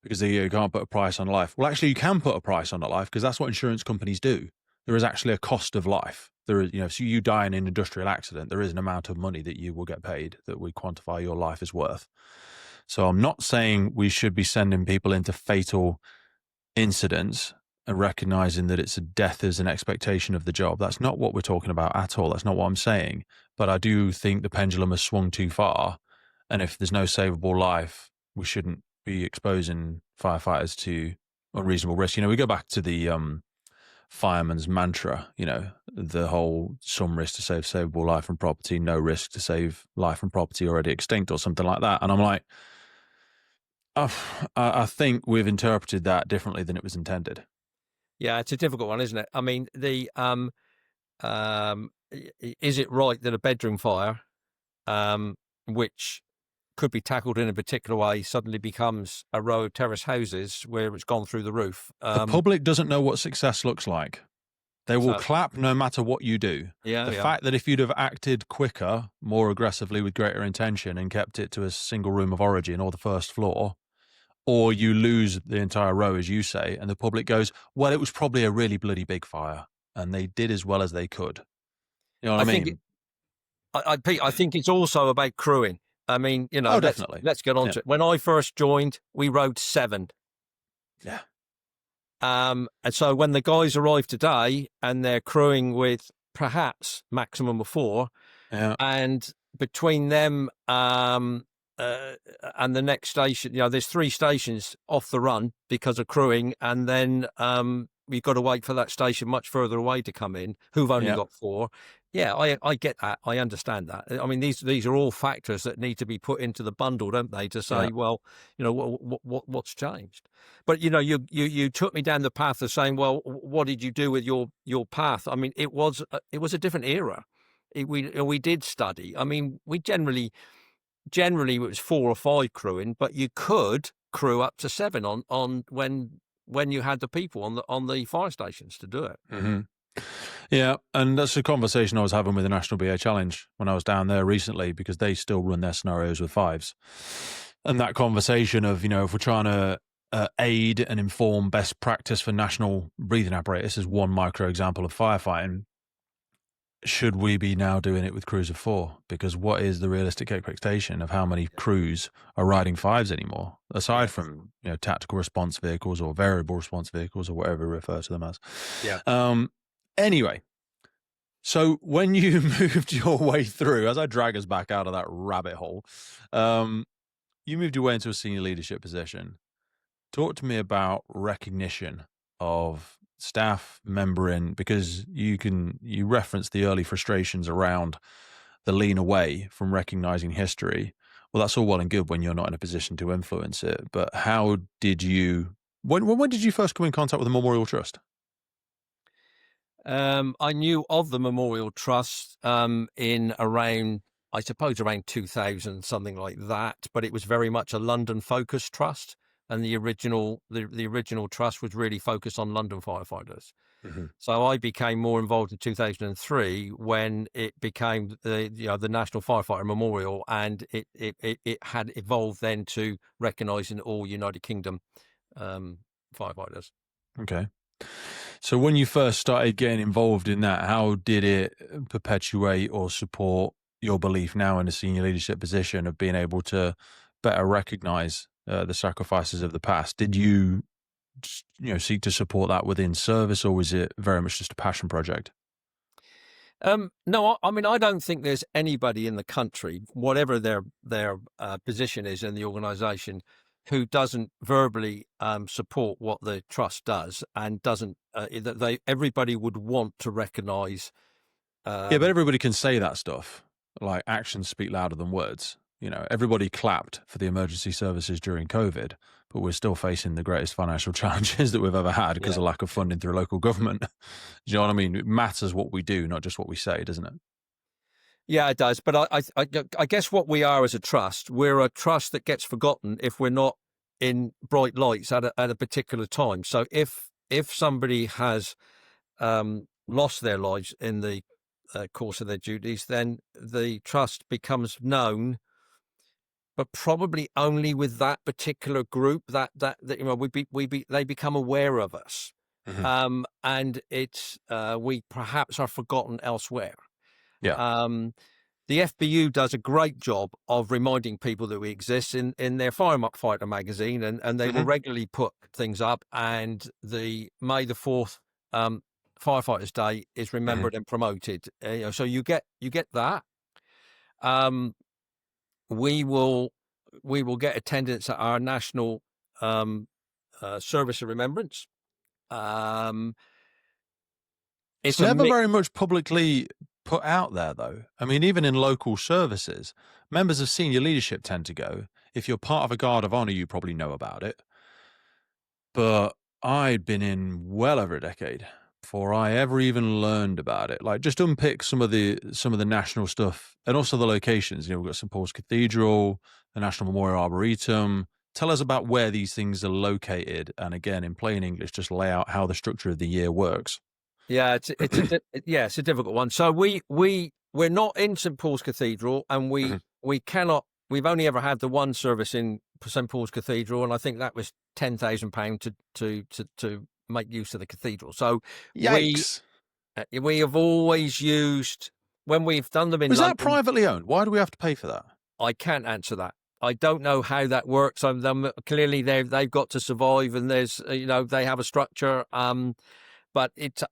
[SPEAKER 1] because you can't put a price on life. Well, actually, you can put a price on a life because that's what insurance companies do. There is actually a cost of life. There is, so you die in an industrial accident, there is an amount of money that you will get paid that we quantify your life is worth. So I'm not saying we should be sending people into fatal incidents and recognizing that it's a death as an expectation of the job. That's not what we're talking about at all. That's not what I'm saying. But I do think the pendulum has swung too far. And if there's no savable life, we shouldn't be exposing firefighters to unreasonable risk. We go back to the fireman's mantra, the whole some risk to save savable life and property, no risk to save life and property already extinct or something like that. And I'm like, I think we've interpreted that differently than it was intended.
[SPEAKER 2] Yeah, it's a difficult one, isn't it? I mean, is it right that a bedroom fire, which could be tackled in a particular way, suddenly becomes a row of terrace houses where it's gone through the roof?
[SPEAKER 1] The public doesn't know what success looks like. They will clap no matter what you do. The fact that if you'd have acted quicker, more aggressively with greater intention and kept it to a single room of origin or the first floor, or you lose the entire row, as you say, and the public goes, well, it was probably a really bloody big fire and they did as well as they could. You know what I mean?
[SPEAKER 2] Pete, I think it's also about crewing. I mean,
[SPEAKER 1] definitely.
[SPEAKER 2] Let's get on to it. When I first joined, we rowed 7.
[SPEAKER 1] Yeah.
[SPEAKER 2] And so when the guys arrive today and they're crewing with perhaps maximum of 4, and between them and the next station, there's 3 stations off the run because of crewing, and then we've got to wait for that station much further away to come in, who've only got 4. Yeah, I get that. I understand that. I mean, these are all factors that need to be put into the bundle, don't they? To
[SPEAKER 1] Yeah.
[SPEAKER 2] say, well, what's changed? But you took me down the path of saying, well, what did you do with your path? I mean, it was a different era. We did study. I mean, we generally it was 4 or 5 crewing, but you could crew up to 7 on when you had the people on the fire stations to do it.
[SPEAKER 1] Hmm. Yeah, and that's a conversation I was having with the National BA Challenge when I was down there recently, because they still run their scenarios with fives. And that conversation of, if we're trying to aid and inform best practice for national breathing apparatus, is one micro example of firefighting. Should we be now doing it with crews of 4? Because what is the realistic expectation of how many crews are riding fives anymore, aside
[SPEAKER 2] Yes.
[SPEAKER 1] from tactical response vehicles or variable response vehicles or whatever we refer to them as?
[SPEAKER 2] Yeah.
[SPEAKER 1] Anyway, so when you moved your way through, as I drag us back out of that rabbit hole, you moved your way into a senior leadership position. Talk to me about recognition of staff membering, because you reference the early frustrations around the lean away from recognizing history. Well, that's all well and good when you're not in a position to influence it. But how did you, when did you first come in contact with the Memorial Trust?
[SPEAKER 2] I knew of the Memorial Trust in around, I suppose, around 2000, something like that. But it was very much a London-focused trust, and the original trust was really focused on London firefighters.
[SPEAKER 1] Mm-hmm.
[SPEAKER 2] So I became more involved in 2003 when it became the National Firefighter Memorial, and it had evolved then to recognising all United Kingdom firefighters.
[SPEAKER 1] Okay. So when you first started getting involved in that, how did it perpetuate or support your belief now in a senior leadership position of being able to better recognize the sacrifices of the past? Did you, seek to support that within service, or was it very much just a passion project?
[SPEAKER 2] No, I mean, I don't think there's anybody in the country, whatever their position is in the organisation, who doesn't verbally support what the trust does, and doesn't everybody would want to recognise.
[SPEAKER 1] Yeah, but everybody can say that stuff. Like, actions speak louder than words. Everybody clapped for the emergency services during COVID, but we're still facing the greatest financial challenges that we've ever had because
[SPEAKER 2] Yeah,
[SPEAKER 1] of lack of funding through local government. Do you know what I mean? It matters what we do, not just what we say, doesn't it?
[SPEAKER 2] yeah, it does. But I guess what we are as a trust, we're a trust that gets forgotten if we're not in bright lights at a particular time. So if somebody has lost their lives in the course of their duties, then the trust becomes known, but probably only with that particular group. That they become aware of us,
[SPEAKER 1] Hmm.
[SPEAKER 2] and it's we perhaps are forgotten elsewhere.
[SPEAKER 1] Yeah.
[SPEAKER 2] Um, the FBU does a great job of reminding people that we exist in their Firefighter magazine, and they will
[SPEAKER 1] Hmm.
[SPEAKER 2] regularly put things up. And the May the 4th Firefighters Day is
[SPEAKER 1] Hmm.
[SPEAKER 2] remembered and promoted. So you get that. Um, we will get attendance at our national service of remembrance. Um,
[SPEAKER 1] It's
[SPEAKER 2] it's a
[SPEAKER 1] never
[SPEAKER 2] mix.
[SPEAKER 1] very much publicly put out there, though. I mean, even in local services, members of senior leadership tend to go. If you're part of a guard of honor, you probably know about it. But I'd been in well over a decade before I ever even learned about it. Like, just unpick some of the national stuff and also the locations. We've got St. Paul's Cathedral, the National Memorial Arboretum. Tell us about where these things are located, and again, in plain English, just lay out how the structure of the year works.
[SPEAKER 2] Yeah, it's a difficult one. So we're not in St Paul's Cathedral, and
[SPEAKER 1] Mhm.
[SPEAKER 2] we cannot. We've only ever had the one service in St Paul's Cathedral, and I think that was £10,000 to make use of the cathedral. So we
[SPEAKER 1] Yikes!
[SPEAKER 2] we have always used when we've done them in
[SPEAKER 1] Was that
[SPEAKER 2] London.
[SPEAKER 1] privately owned? Why do we have to pay for that?
[SPEAKER 2] I can't answer that. I don't know how that works. Clearly they've got to survive, and there's they have a structure. But it's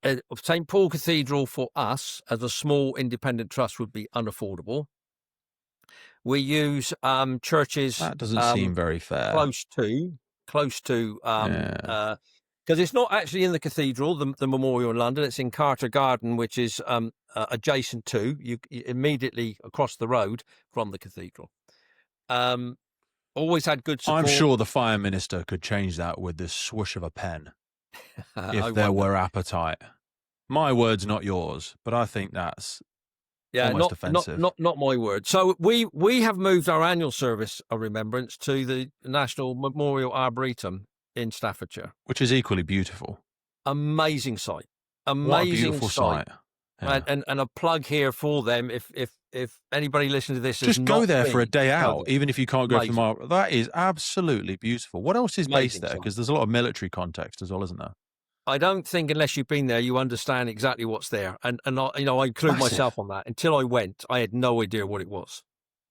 [SPEAKER 2] St Paul Cathedral for us as a small independent trust would be unaffordable. We use churches
[SPEAKER 1] That doesn't seem very fair.
[SPEAKER 2] close to close to
[SPEAKER 1] Yeah.
[SPEAKER 2] because it's not actually in the cathedral, the memorial in London. It's in Carter Garden, which is adjacent to you immediately across the road from the cathedral. Always had good support.
[SPEAKER 1] I'm sure the fire minister could change that with the swoosh of a pen if there
[SPEAKER 2] wonder.
[SPEAKER 1] were appetite. My words, not yours, but I think that's almost offensive.
[SPEAKER 2] Not my word. So we have moved our annual service of remembrance to the National Memorial Arboretum in Staffordshire,
[SPEAKER 1] which is equally beautiful.
[SPEAKER 2] Amazing sight. Amazing
[SPEAKER 1] what a beautiful sight.
[SPEAKER 2] Yeah. And a plug here for them. If anybody listening to this,
[SPEAKER 1] just go there for a day out, even if you can't go to the mile. That is absolutely beautiful. What else is based there? Because there's a lot of military context as well, isn't there?
[SPEAKER 2] I don't think unless you've been there, you understand exactly what's there. And I, I include myself on that. Until I went, I had no idea what it was.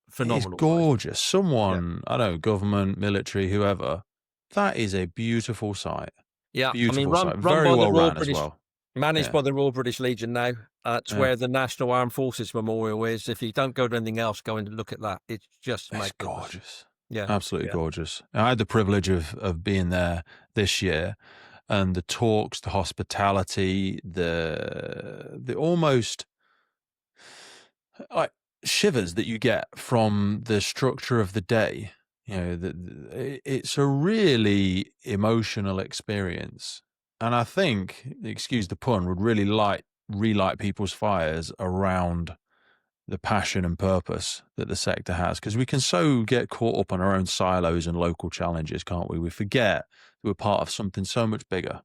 [SPEAKER 2] Phenomenal.
[SPEAKER 1] It's gorgeous. Someone, I don't know, government, military, whoever. That is a beautiful sight.
[SPEAKER 2] Yeah,
[SPEAKER 1] beautiful sight. Very well run as well.
[SPEAKER 2] Managed by the Royal British Legion now. It's where the National Armed Forces Memorial is. If you don't go to anything else, go and look at that. It's just
[SPEAKER 1] gorgeous.
[SPEAKER 2] Yeah,
[SPEAKER 1] absolutely gorgeous. I had the privilege of being there this year, and the talks, the hospitality, the almost like shivers that you get from the structure of the day. It's a really emotional experience. And I think, excuse the pun, would really relight people's fires around the passion and purpose that the sector has. Because we can so get caught up on our own silos and local challenges, can't we? We forget that we're part of something so much bigger.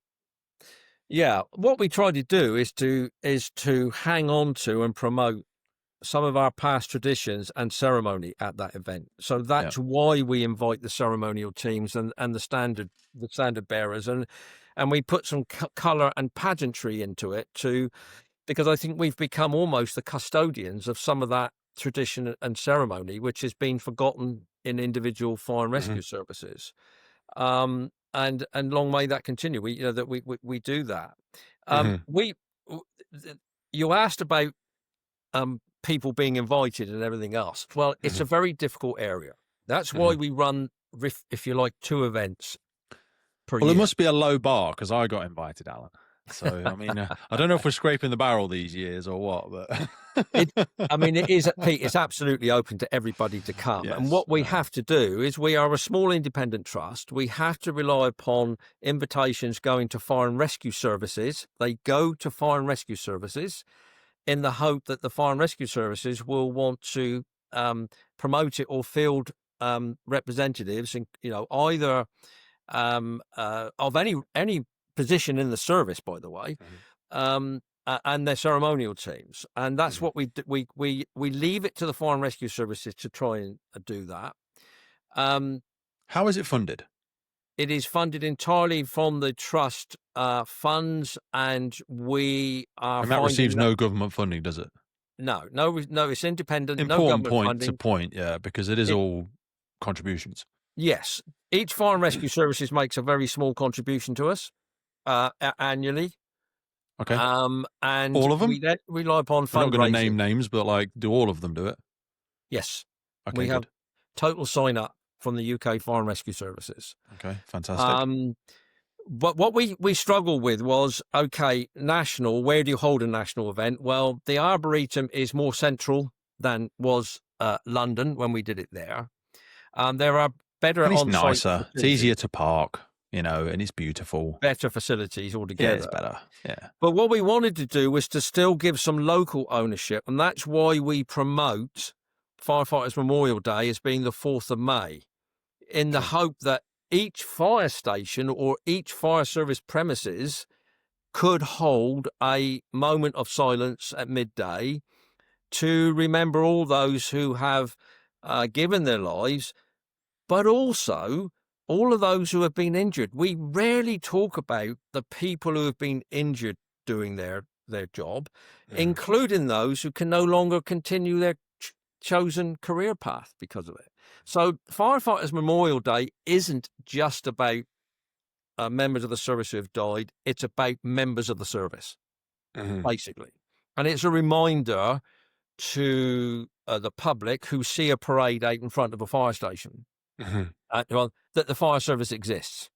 [SPEAKER 2] Yeah. What we try to do is to hang on to and promote some of our past traditions and ceremony at that event. So that's why we invite the ceremonial teams and the standard bearers, and we put some colour and pageantry into it because I think we've become almost the custodians of some of that tradition and ceremony, which has been forgotten in individual fire and rescue services. And long may that continue. We do that. You asked about people being invited and everything else. Well, it's a very difficult area. That's why we run, if you like, 2 events per year.
[SPEAKER 1] Well, it must be a low bar because I got invited, Alan. So, I mean, I don't know if we're scraping the barrel these years or what, but
[SPEAKER 2] it is, Pete, it's absolutely open to everybody to come. Yes, and what we have to do is, we are a small independent trust. We have to rely upon invitations going to fire and rescue services. They go to fire and rescue services in the hope that the fire and rescue services will want to promote it or field representatives, and either of any position in the service, by the way, and their ceremonial teams. And that's what we do. We leave it to the fire and rescue services to try and do that.
[SPEAKER 1] How is it funded?
[SPEAKER 2] It is funded entirely from the trust funds, and we are.
[SPEAKER 1] And that receives no government funding, does it?
[SPEAKER 2] No. It's independent.
[SPEAKER 1] Important
[SPEAKER 2] no
[SPEAKER 1] point
[SPEAKER 2] funding.
[SPEAKER 1] to point, because it is all contributions.
[SPEAKER 2] Yes, each fire and rescue services makes a very small contribution to us annually.
[SPEAKER 1] Okay.
[SPEAKER 2] And
[SPEAKER 1] all of them?
[SPEAKER 2] We rely upon fundraising.
[SPEAKER 1] We're not going to name names, but do all of them do it?
[SPEAKER 2] Yes.
[SPEAKER 1] Okay.
[SPEAKER 2] We have total sign up from the UK Fire and Rescue Services.
[SPEAKER 1] Okay, fantastic.
[SPEAKER 2] But what we struggled with was, national, where do you hold a national event? Well, the Arboretum is more central than was London when we did it there. There are better
[SPEAKER 1] and it's
[SPEAKER 2] on-site
[SPEAKER 1] nicer.
[SPEAKER 2] facilities.
[SPEAKER 1] It's easier to park, and it's beautiful.
[SPEAKER 2] Better facilities altogether.
[SPEAKER 1] Yeah, it's better. Yeah.
[SPEAKER 2] But what we wanted to do was to still give some local ownership, and that's why we promote Firefighters Memorial Day as being the 4th of May, in the hope that each fire station or each fire service premises could hold a moment of silence at midday to remember all those who have given their lives, but also all of those who have been injured. We rarely talk about the people who have been injured doing their job, including those who can no longer continue their chosen career path because of it. So Firefighters Memorial Day isn't just about members of the service who have died. It's about members of the service, basically. And it's a reminder to the public who see a parade out in front of a fire station that the fire service exists,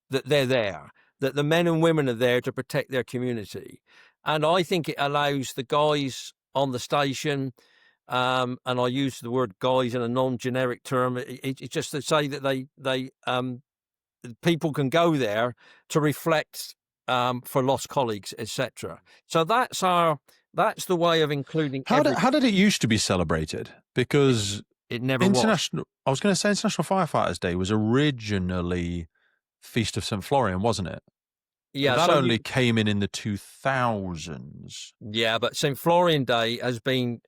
[SPEAKER 2] that they're there, that the men and women are there to protect their community. And I think it allows the guys on the station, and I use the word guys in a non-generic term. It's just to say that people can go there to reflect for lost colleagues, etc. So that's the way of including
[SPEAKER 1] How did it used to be celebrated? Because
[SPEAKER 2] it never was.
[SPEAKER 1] I was going to say International Firefighters Day was originally Feast of St. Florian, wasn't it?
[SPEAKER 2] Yeah,
[SPEAKER 1] That
[SPEAKER 2] so
[SPEAKER 1] only came in the 2000s.
[SPEAKER 2] yeah, but St. Florian Day has been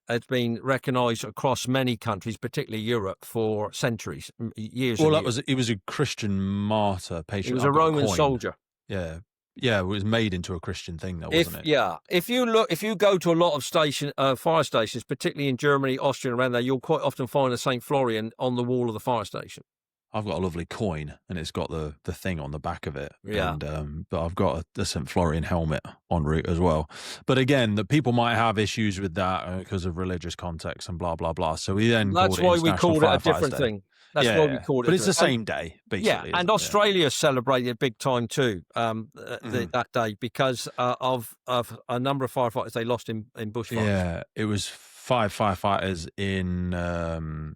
[SPEAKER 2] recognised across many countries, particularly Europe, for centuries, years.
[SPEAKER 1] Well,
[SPEAKER 2] and years.
[SPEAKER 1] he was a Christian martyr, patron.
[SPEAKER 2] He was a Roman soldier.
[SPEAKER 1] Yeah, yeah, it was made into a Christian thing, though, wasn't it?
[SPEAKER 2] Yeah, if you go to a lot of fire stations, particularly in Germany, Austria, and around there, you'll quite often find a St. Florian on the wall of the fire station.
[SPEAKER 1] I've got a lovely coin, and it's got the thing on the back of it.
[SPEAKER 2] Yeah.
[SPEAKER 1] And but I've got a St. Florian helmet en route as well. But again, the people might have issues with that because of religious context and blah blah blah. So we then
[SPEAKER 2] that's why we called it a different thing. That's why we called it.
[SPEAKER 1] But it's the same day, basically.
[SPEAKER 2] Yeah, and Australia celebrated big time too that day because of a number of firefighters they lost in bushfires.
[SPEAKER 1] Yeah, it was 5 firefighters in.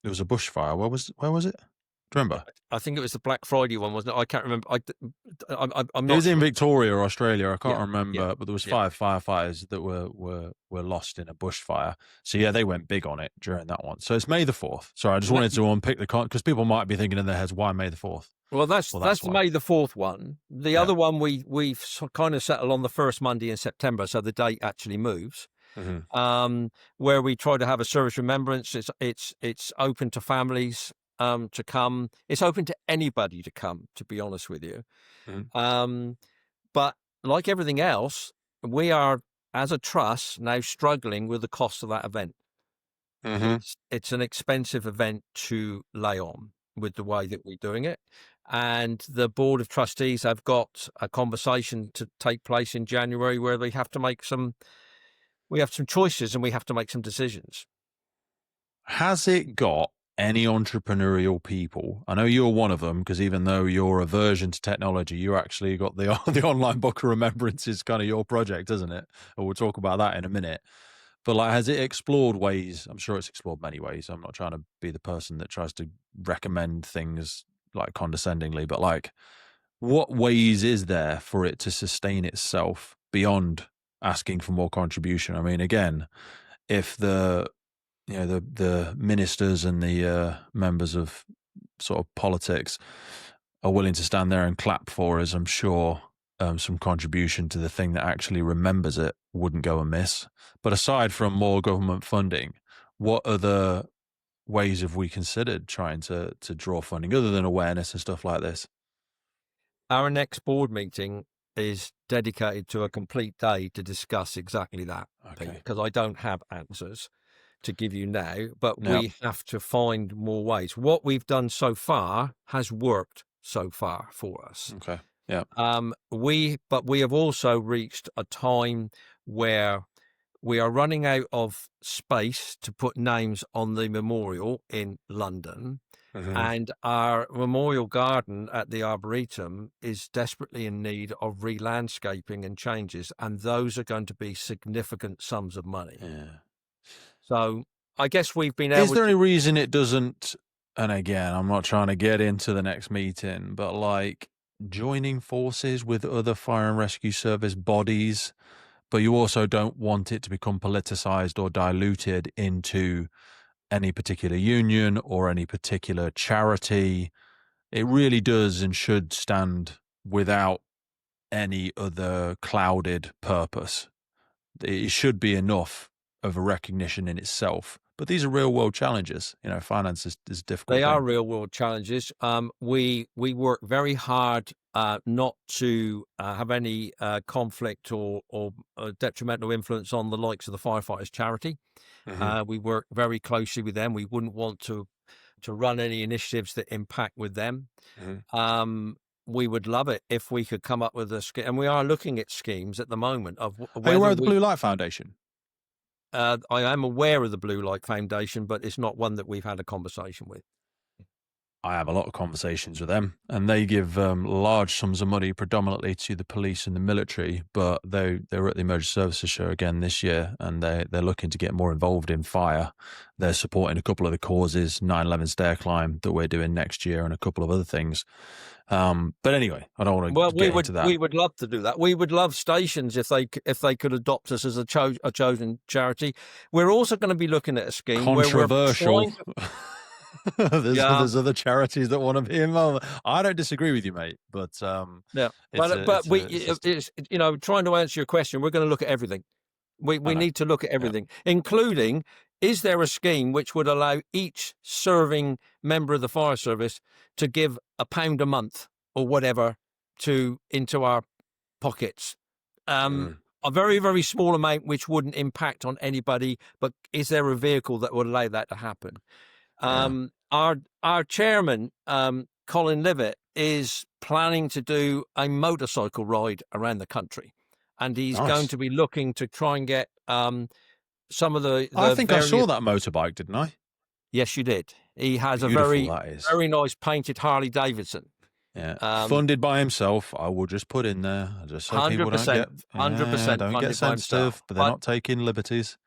[SPEAKER 1] It was a bushfire. Where was it? Do you remember?
[SPEAKER 2] I think it was the Black Friday one, wasn't it? I can't remember. I'm not.
[SPEAKER 1] It was in
[SPEAKER 2] sure.
[SPEAKER 1] Victoria, Australia. I can't remember,
[SPEAKER 2] yeah,
[SPEAKER 1] but there was 5 firefighters that were lost in a bushfire. So yeah, they went big on it during that one. So it's May the 4th. Sorry, I just wanted to unpick because people might be thinking in their heads, why May the 4th?
[SPEAKER 2] Well, that's the May the 4th one. The other one we've kind of settled on the first Monday in September, so the date actually moves.
[SPEAKER 1] Mm-hmm.
[SPEAKER 2] Where we try to have a service remembrance. It's open to families to come. It's open to anybody to come, to be honest with you.
[SPEAKER 1] Mm-hmm.
[SPEAKER 2] But like everything else, we are, as a trust, now struggling with the cost of that event.
[SPEAKER 1] Mm-hmm.
[SPEAKER 2] It's an expensive event to lay on with the way that we're doing it. And the Board of Trustees have got a conversation to take place in January where they have to make we have some choices and we have to make some decisions.
[SPEAKER 1] Has it got any entrepreneurial people? I know you're one of them because even though you're aversion to technology, you actually got the online book of remembrance is kind of your project, isn't it? And we'll talk about that in a minute. But like, has it explored ways? I'm sure it's explored many ways. I'm not trying to be the person that tries to recommend things like condescendingly, but like, what ways is there for it to sustain itself beyond asking for more contribution? I mean, again, if the ministers and the members of sort of politics are willing to stand there and clap for us, I'm sure some contribution to the thing that actually remembers it wouldn't go amiss. But aside from more government funding, what other ways have we considered trying to draw funding other than awareness and stuff like this?
[SPEAKER 2] Our next board meeting is dedicated to a complete day to discuss exactly that.
[SPEAKER 1] Okay.
[SPEAKER 2] Because I don't have answers to give you now, but we have to find more ways. What we've done so far has worked so far for us.
[SPEAKER 1] Okay. Yeah.
[SPEAKER 2] But we have also reached a time where we are running out of space to put names on the memorial in London. Mm-hmm. And our memorial garden at the Arboretum is desperately in need of re-landscaping and changes, and those are going to be significant sums of money.
[SPEAKER 1] Yeah.
[SPEAKER 2] So I guess we've been able.
[SPEAKER 1] Is there any reason it doesn't? And again, I'm not trying to get into the next meeting, but like joining forces with other fire and rescue service bodies, but you also don't want it to become politicized or diluted into any particular union or any particular charity. It really does and should stand without any other clouded purpose. It should be enough of a recognition in itself. But these are real world challenges. Finance is difficult.
[SPEAKER 2] They are real world challenges. We work very hard not to have any conflict or detrimental influence on the likes of the Firefighters Charity. Mm-hmm. We work very closely with them. We wouldn't want to run any initiatives that impact with them. Mm-hmm. We would love it if we could come up with a scheme, and we are looking at schemes at the moment of.
[SPEAKER 1] Are you aware of the Blue Light Foundation?
[SPEAKER 2] I am aware of the Blue Light Foundation, but it's not one that we've had a conversation with.
[SPEAKER 1] I have a lot of conversations with them, and they give large sums of money predominantly to the police and the military. But they were at the emergency services show again this year, and they're looking to get more involved in fire. They're supporting a couple of the causes, 9/11 stair climb that we're doing next year, and a couple of other things. But anyway, I don't want
[SPEAKER 2] Well,
[SPEAKER 1] to get into that.
[SPEAKER 2] we would love to do that. We would love stations if they could adopt us as a chosen charity. We're also going to be looking at a scheme
[SPEAKER 1] Controversial.
[SPEAKER 2] where we're
[SPEAKER 1] there's other charities that want to be involved. I don't disagree with you, mate, but
[SPEAKER 2] yeah, it's you know, trying to answer your question, we're going to look at everything. We need to look at everything, including, is there a scheme which would allow each serving member of the fire service to give £1 a month or whatever into our pockets? A very, very small amount which wouldn't impact on anybody, but is there a vehicle that would allow that to happen? Our chairman, Colin Livett, is planning to do a motorcycle ride around the country, and he's going to be looking to try and get some of the
[SPEAKER 1] I think I saw that motorbike, didn't I?
[SPEAKER 2] Yes, you did. He has
[SPEAKER 1] Beautiful,
[SPEAKER 2] a very nice painted Harley Davidson.
[SPEAKER 1] Yeah, funded by himself. I will just put in there, just so people don't get
[SPEAKER 2] 100%
[SPEAKER 1] don't get sensitive, but they're not taking liberties.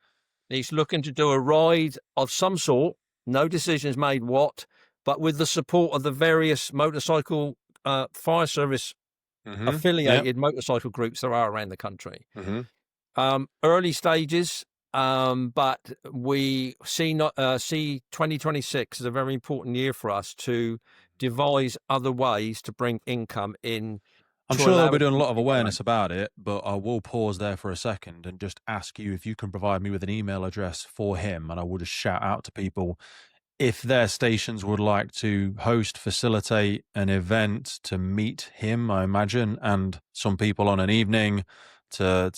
[SPEAKER 2] He's looking to do a ride of some sort. No decisions made what, but with the support of the various motorcycle fire service affiliated motorcycle groups there are around the country. Early stages, but we see 2026 as a very important year for us to devise other ways to bring income in.
[SPEAKER 1] I'm sure they'll be doing a lot of awareness about it, but I will pause there for a second and just ask you if you can provide me with an email address for him, and I will just shout out to people if their stations would like to facilitate an event to meet him, I imagine, and some people on an evening to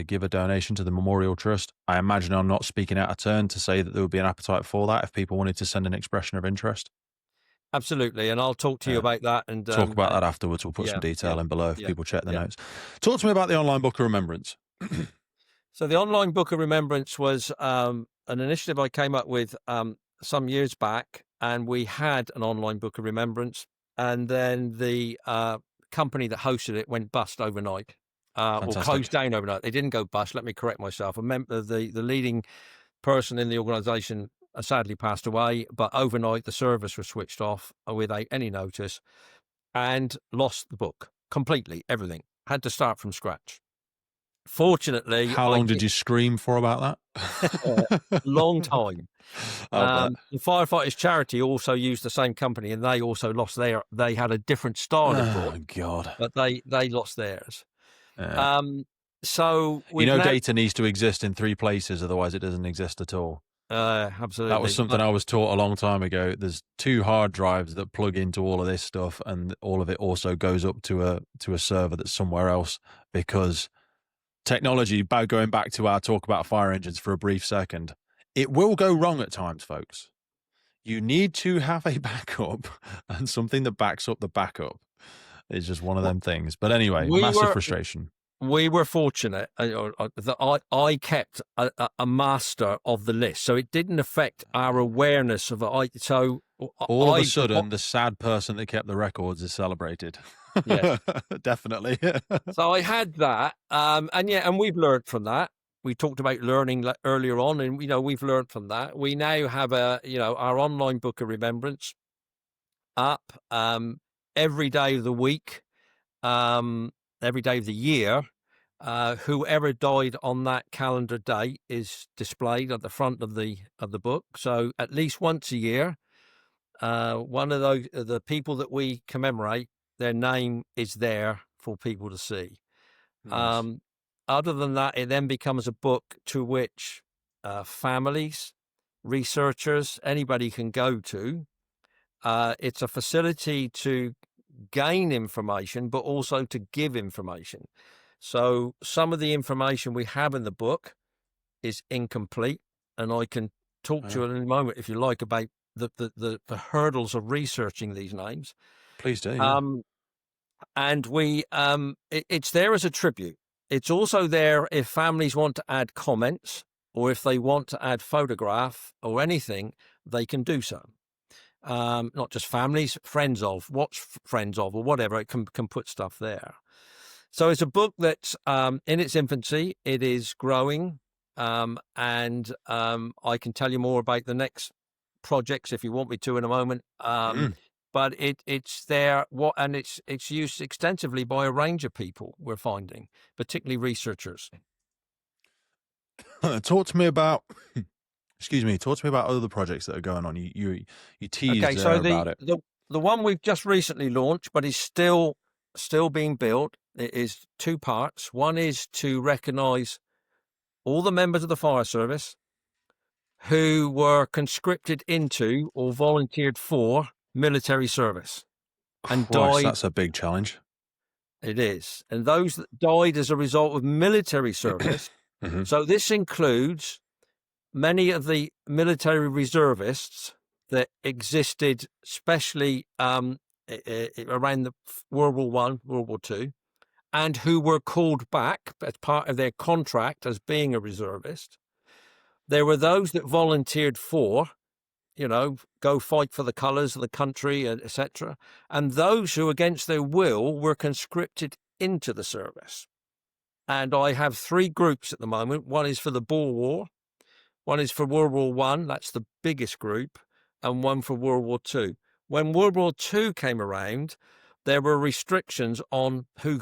[SPEAKER 1] give a donation to the Memorial Trust. I imagine I'm not speaking out of turn to say that there would be an appetite for that if people wanted to send an expression of interest.
[SPEAKER 2] Absolutely, and I'll talk to you about that. And
[SPEAKER 1] talk about that afterwards. We'll put some detail in below if people check the notes. Talk to me about the online book of remembrance.
[SPEAKER 2] So the online book of remembrance was an initiative I came up with some years back, and we had an online book of remembrance, and then the company that hosted it went bust overnight, or closed down overnight. They didn't go bust. Let me correct myself. The leading person in the organisation sadly passed away, but overnight the servers were switched off without any notice, and lost the book completely. Everything had to start from scratch. Fortunately,
[SPEAKER 1] how long did you scream for about
[SPEAKER 2] that? Long time. The Firefighters charity also used the same company, and they also lost they had a different style of book.
[SPEAKER 1] Oh God!
[SPEAKER 2] But they lost theirs. So
[SPEAKER 1] data needs to exist in 3 places, otherwise it doesn't exist at all.
[SPEAKER 2] Absolutely.
[SPEAKER 1] That was something I was taught a long time ago. There's 2 hard drives that plug into all of this stuff, and all of it also goes up to a server that's somewhere else, because technology, by going back to our talk about fire engines for a brief second, it will go wrong at times, folks. You need to have a backup, and something that backs up the backup is just one of them things. But anyway, massive frustration.
[SPEAKER 2] We were fortunate that I kept a master of the list, so it didn't affect our awareness of it. So
[SPEAKER 1] all of a sudden, the sad person that kept the records is celebrated.
[SPEAKER 2] Yes,
[SPEAKER 1] definitely.
[SPEAKER 2] So I had that, and we've learned from that. We talked about learning earlier on, and we've learned from that. We now have our online book of remembrance up every day of the week, every day of the year. Whoever died on that calendar date is displayed at the front of the book. So at least once a year, one of the people that we commemorate, their name is there for people to see. Nice. Other than that, it then becomes a book to which families, researchers, anybody can go to. It's a facility to gain information, but also to give information. So some of the information we have in the book is incomplete, and I can talk to you in a moment, if you like, about the hurdles of researching these names.
[SPEAKER 1] Please do.
[SPEAKER 2] And it's there as a tribute. It's also there if families want to add comments, or if they want to add photograph or anything, they can do so. not just families, friends of, friends of, or whatever. It can put stuff there. So it's a book that's in its infancy. It is growing, and I can tell you more about the next projects if you want me to in a moment. But it's there, and it's used extensively by a range of people. We're finding, particularly researchers.
[SPEAKER 1] Talk to me about. Excuse me. Talk to me about other projects that are going on. You teased
[SPEAKER 2] Okay, so
[SPEAKER 1] about it.
[SPEAKER 2] the one we've just recently launched, but is still being built, it is 2 parts. One is to recognise all the members of the fire service who were conscripted into or volunteered for military service and
[SPEAKER 1] Christ,
[SPEAKER 2] died.
[SPEAKER 1] that's a big challenge.
[SPEAKER 2] It is. And those that died as a result of military service. So this includes many of the military reservists that existed, especially around the World War I, World War II, and who were called back as part of their contract as being a reservist. There were those that volunteered for, go fight for the colours of the country, etc. And those who, against their will, were conscripted into the service. And I have 3 groups at the moment. One is for the Boer War, one is for World War I, that's the biggest group, and one for World War II. When World War II came around, there were restrictions on who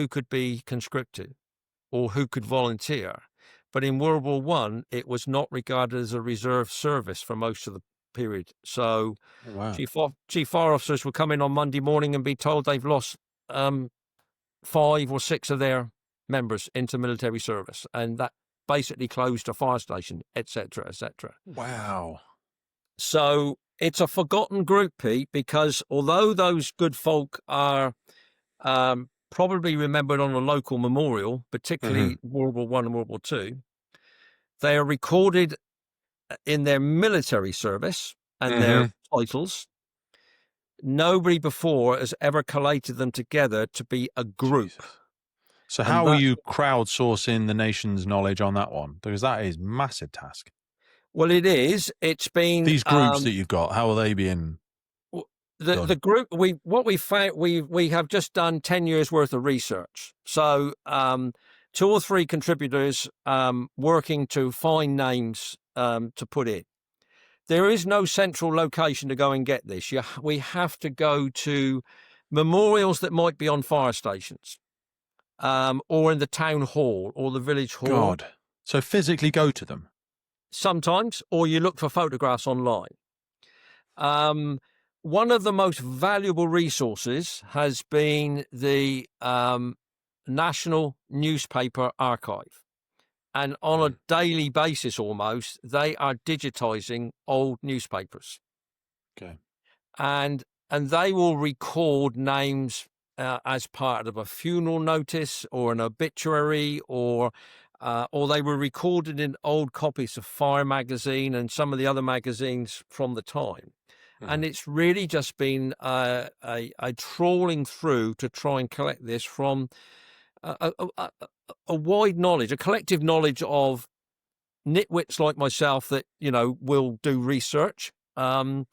[SPEAKER 2] could be conscripted or who could volunteer. But in World War I, it was not regarded as a reserve service for most of the period. So chief fire officers would come in on Monday morning and be told they've lost 5 or 6 of their members into military service. And that basically closed a fire station, etc., etc.
[SPEAKER 1] Wow.
[SPEAKER 2] So it's a forgotten group, Pete, because although those good folk are probably remembered on a local memorial, particularly World War I and World War II, they are recorded in their military service and their titles. Nobody before has ever collated them together to be a group.
[SPEAKER 1] Jesus. So how are you crowdsourcing the nation's knowledge on that one? Because that is a massive task.
[SPEAKER 2] Well, it is. It's been
[SPEAKER 1] these groups that you've got. How are they being?
[SPEAKER 2] The group we found we have just done 10 years worth of research. So 2 or 3 contributors working to find names to put in. There is no central location to go and get this. We have to go to memorials that might be on fire stations. Or in the town hall or the village hall.
[SPEAKER 1] God. So physically go to them?
[SPEAKER 2] Sometimes, or you look for photographs online. One of the most valuable resources has been the National Newspaper Archive. And on a daily basis almost, they are digitizing old newspapers.
[SPEAKER 1] Okay.
[SPEAKER 2] And they will record names as part of a funeral notice or an obituary, or they were recorded in old copies of Fire magazine and some of the other magazines from the time. And it's really just been a trawling through to try and collect this from a wide knowledge, a collective knowledge of nitwits like myself that, will do research.
[SPEAKER 1] You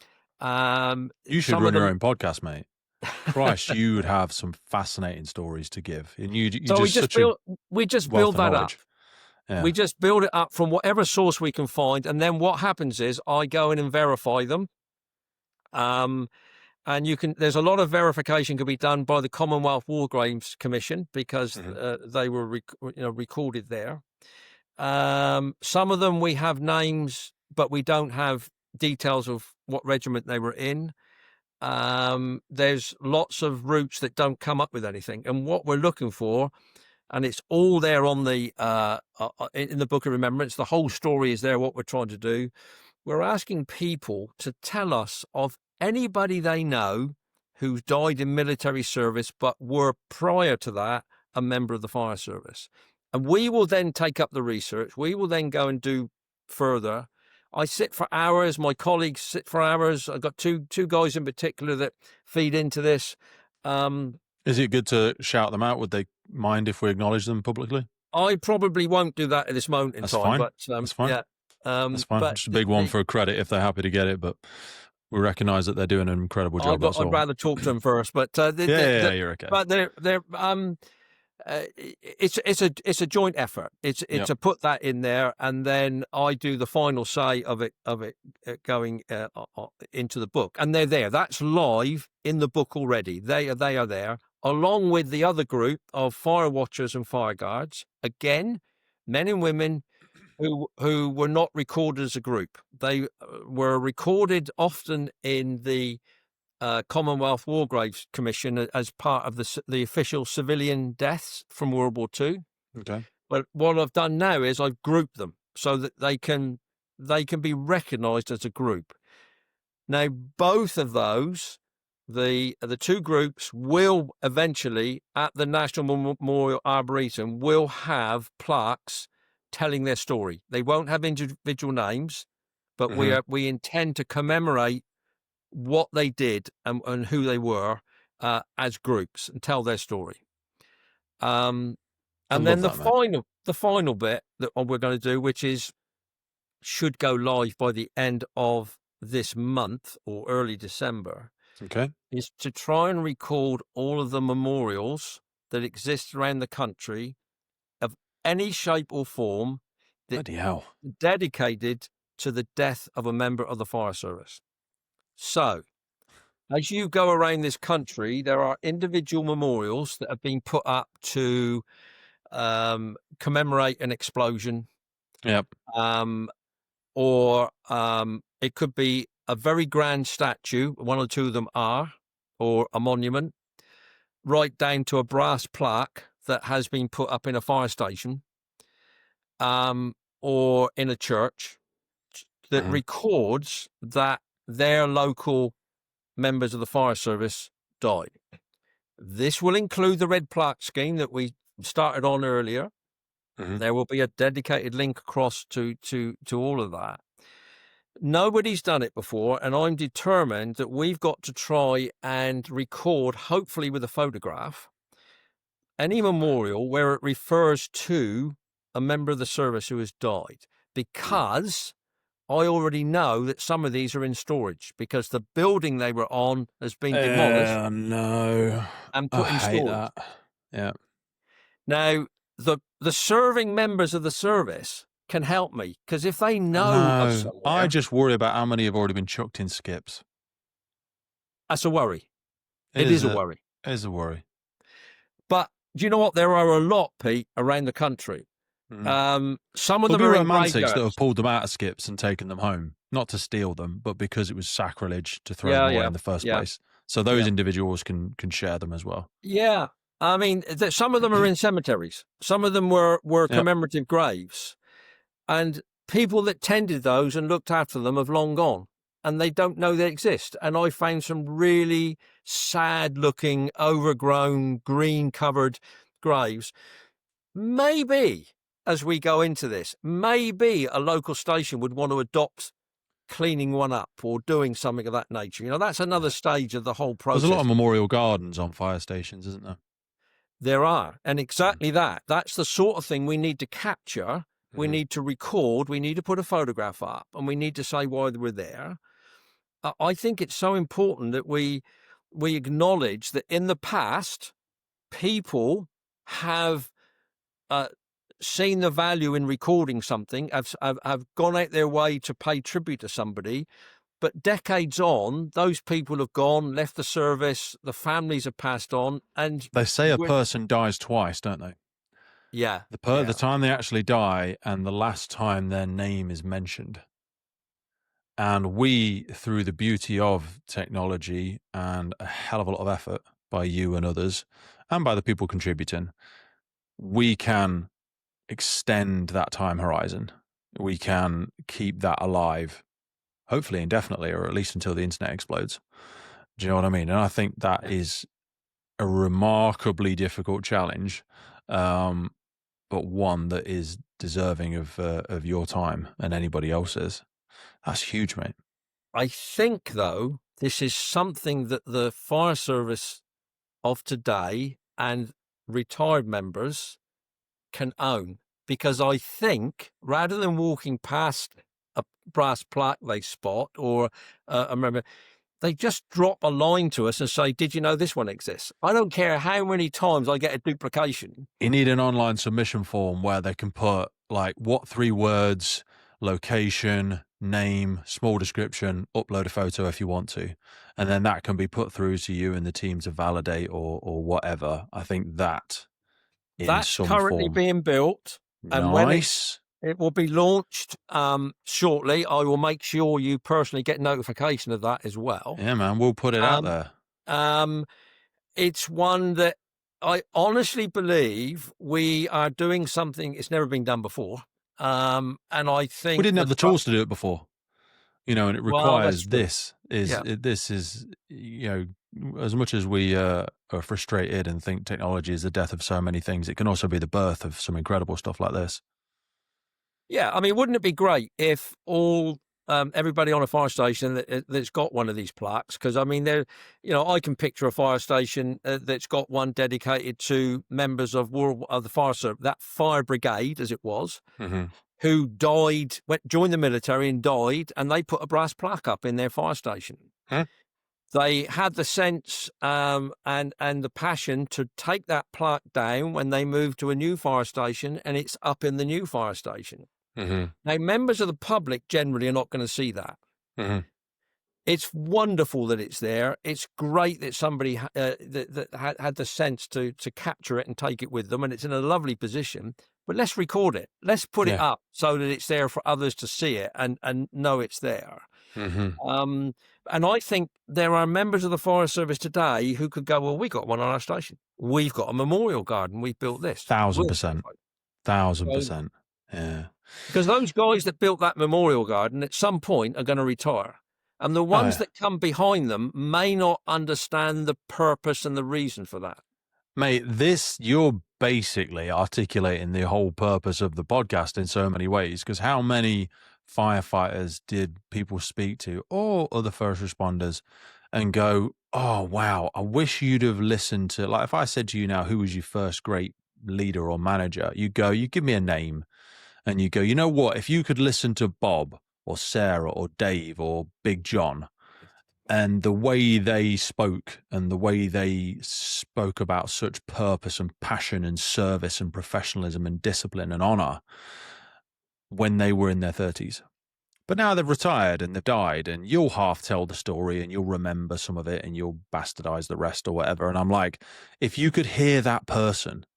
[SPEAKER 1] should run your own podcast, mate. Christ, you would have some fascinating stories to give. And we just
[SPEAKER 2] build that up. Yeah. We just build it up from whatever source we can find. And then what happens is I go in and verify them. And there's a lot of verification can be done by the Commonwealth War Graves Commission because they were recorded there. Some of them we have names, but we don't have details of what regiment they were in. There's lots of routes that don't come up with anything, and what we're looking for, and it's all there on the in the Book of Remembrance. The whole story is there. What we're trying to do, we're asking people to tell us of anybody they know who's died in military service, but were prior to that a member of the fire service, and we will then take up the research. We will then go and do further. I sit for hours. My colleagues sit for hours. I've got two guys in particular that feed into this.
[SPEAKER 1] Is it good to shout them out? Would they mind if we acknowledge them publicly?
[SPEAKER 2] I probably won't do that at this moment in time.
[SPEAKER 1] Fine.
[SPEAKER 2] But
[SPEAKER 1] that's fine.
[SPEAKER 2] Yeah,
[SPEAKER 1] that's fine.
[SPEAKER 2] But
[SPEAKER 1] just a big one for a credit if they're happy to get it. But We recognise that they're doing an incredible job. That's
[SPEAKER 2] I'd
[SPEAKER 1] all.
[SPEAKER 2] rather talk to them first, but
[SPEAKER 1] Yeah, you're okay.
[SPEAKER 2] but they're it's a joint effort. It's
[SPEAKER 1] Yep.
[SPEAKER 2] to put that in there, and then I do the final say of it going into the book, and they're there. That's live in the book already. They are there along with the other group of fire watchers and fire guards. Again, men and women who were not recorded as a group. They were recorded often in the Commonwealth War Graves Commission as part of the official civilian deaths from World War II.
[SPEAKER 1] Okay.
[SPEAKER 2] But what I've done now is I've grouped them so that they can be recognised as a group. Now, both of those, the two groups will eventually at the National Memorial Arboretum will have plaques telling their story. They won't have individual names, but we intend to commemorate what they did and who they were as groups and tell their story. And then the final bit that we're going to do, which should go live by the end of this month or early December,
[SPEAKER 1] Okay.
[SPEAKER 2] is to try and record all of the memorials that exist around the country of any shape or form that
[SPEAKER 1] Bloody hell.
[SPEAKER 2] dedicated to the death of a member of the fire service. So, as you go around this country, there are individual memorials that have been put up to commemorate an explosion.
[SPEAKER 1] Yep.
[SPEAKER 2] Or it could be a very grand statue, one or two of them are, or a monument, right down to a brass plaque that has been put up in a fire station or in a church that records that their local members of the fire service died. This will include the red plaque scheme that we started on earlier. There will be a dedicated link across to all of that. Nobody's done it before, and I'm determined that we've got to try and record, hopefully with a photograph, any memorial where it refers to a member of the service who has died, because I already know that some of these are in storage because the building they were on has been demolished.
[SPEAKER 1] Oh, no.
[SPEAKER 2] And put in storage.
[SPEAKER 1] That. Yeah.
[SPEAKER 2] Now, the serving members of the service can help me, because if they know of somewhere,
[SPEAKER 1] I just worry about how many have already been chucked in skips.
[SPEAKER 2] That's a worry. It is a worry.
[SPEAKER 1] It is a worry.
[SPEAKER 2] But do you know what? There are a lot, Pete, around the country. Some of them are in
[SPEAKER 1] romantics that have pulled them out of skips and taken them home, not to steal them, but because it was sacrilege to throw them away in the first place. So those individuals can share them as well. Yeah.
[SPEAKER 2] I mean, some of them are in cemeteries. Some of them were commemorative graves. And people that tended those and looked after them have long gone, and they don't know they exist. And I found some really sad-looking, overgrown, green-covered graves. Maybe, as we go into this, maybe a local station would want to adopt cleaning one up or doing something of that nature. You know, that's another stage of the whole process.
[SPEAKER 1] There's a lot of memorial gardens on fire stations, isn't there?
[SPEAKER 2] There are. And exactly that. That's the sort of thing we need to capture. We need to record, we need to put a photograph up, and we need to say why we're there. I think it's so important that we acknowledge that in the past, people have seen the value in recording something, have gone out their way to pay tribute to somebody, but decades on, those people have gone, left the service, the families have passed on. And
[SPEAKER 1] they say a person dies twice, don't they?
[SPEAKER 2] Yeah.
[SPEAKER 1] The time they actually die and the last time their name is mentioned. And we, through the beauty of technology and a hell of a lot of effort by you and others, and by the people contributing, we can extend that time horizon. We can keep that alive, hopefully indefinitely, or at least until the internet explodes. Do you know what I mean? And I think that is a remarkably difficult challenge. But one that is deserving of your time and anybody else's. That's huge, mate.
[SPEAKER 2] I think, though, this is something that the fire service of today and retired members can own, because I think rather than walking past brass plaque they spot, or I remember they just drop a line to us and say, "Did you know this one exists?" I don't care how many times I get a duplication.
[SPEAKER 1] You need an online submission form where they can put like what 3 words, location, name, small description, upload a photo if you want to. And then that can be put through to you and the team to validate or whatever. I think that in
[SPEAKER 2] That's
[SPEAKER 1] some
[SPEAKER 2] currently
[SPEAKER 1] form.
[SPEAKER 2] being built, and when
[SPEAKER 1] Nice.
[SPEAKER 2] it will be launched shortly, I will make sure you personally get notification of that as well.
[SPEAKER 1] Yeah, man. We'll put it out
[SPEAKER 2] Um,
[SPEAKER 1] there.
[SPEAKER 2] it's one that I honestly believe we are doing something it's never been done before. And I think
[SPEAKER 1] We didn't have
[SPEAKER 2] that
[SPEAKER 1] the tools to do it before, and it
[SPEAKER 2] well, that's
[SPEAKER 1] requires
[SPEAKER 2] true.
[SPEAKER 1] this
[SPEAKER 2] Yeah.
[SPEAKER 1] is, as much as we are frustrated and think technology is the death of so many things, it can also be the birth of some incredible stuff like this.
[SPEAKER 2] Yeah, I mean, wouldn't it be great if all everybody on a fire station that's got one of these plaques? Because I mean, I can picture a fire station that's got one dedicated to members of the fire service, that fire brigade, as it was,
[SPEAKER 1] Mm-hmm.
[SPEAKER 2] who joined the military and died, and they put a brass plaque up in their fire station.
[SPEAKER 1] Huh?
[SPEAKER 2] They had the sense and the passion to take that plaque down when they moved to a new fire station, and it's up in the new fire station.
[SPEAKER 1] Mm-hmm.
[SPEAKER 2] Now, members of the public generally are not going to see that.
[SPEAKER 1] Mm-hmm.
[SPEAKER 2] It's wonderful that it's there. It's great that somebody that had the sense to capture it and take it with them, and it's in a lovely position. But let's record it. Let's put it
[SPEAKER 1] Yeah.
[SPEAKER 2] up so that it's there for others to see it and know it's there.
[SPEAKER 1] Mm-hmm.
[SPEAKER 2] And I think there are members of the fire service today who could go, well, we got one on our station. We've got a memorial garden. We've built this.
[SPEAKER 1] 1,000%. 1,000%.
[SPEAKER 2] So,
[SPEAKER 1] Yeah.
[SPEAKER 2] because those guys that built that memorial garden at some point are going to retire. And the ones
[SPEAKER 1] yeah.
[SPEAKER 2] that come behind them may not understand the purpose and the reason for that.
[SPEAKER 1] Mate, you're basically articulating the whole purpose of the podcast in so many ways, because how many firefighters did people speak to, or other first responders, and go, oh, wow, I wish you'd have listened to, like, if I said to you now, who was your first great leader or manager, you give me a name, and you go, you know what, if you could listen to Bob or Sarah or Dave or Big John, and the way they spoke and the way they spoke about such purpose and passion and service and professionalism and discipline and honor when they were in their 30s. But now they've retired and they've died, and you'll half tell the story and you'll remember some of it and you'll bastardize the rest or whatever. And I'm like, if you could hear that person,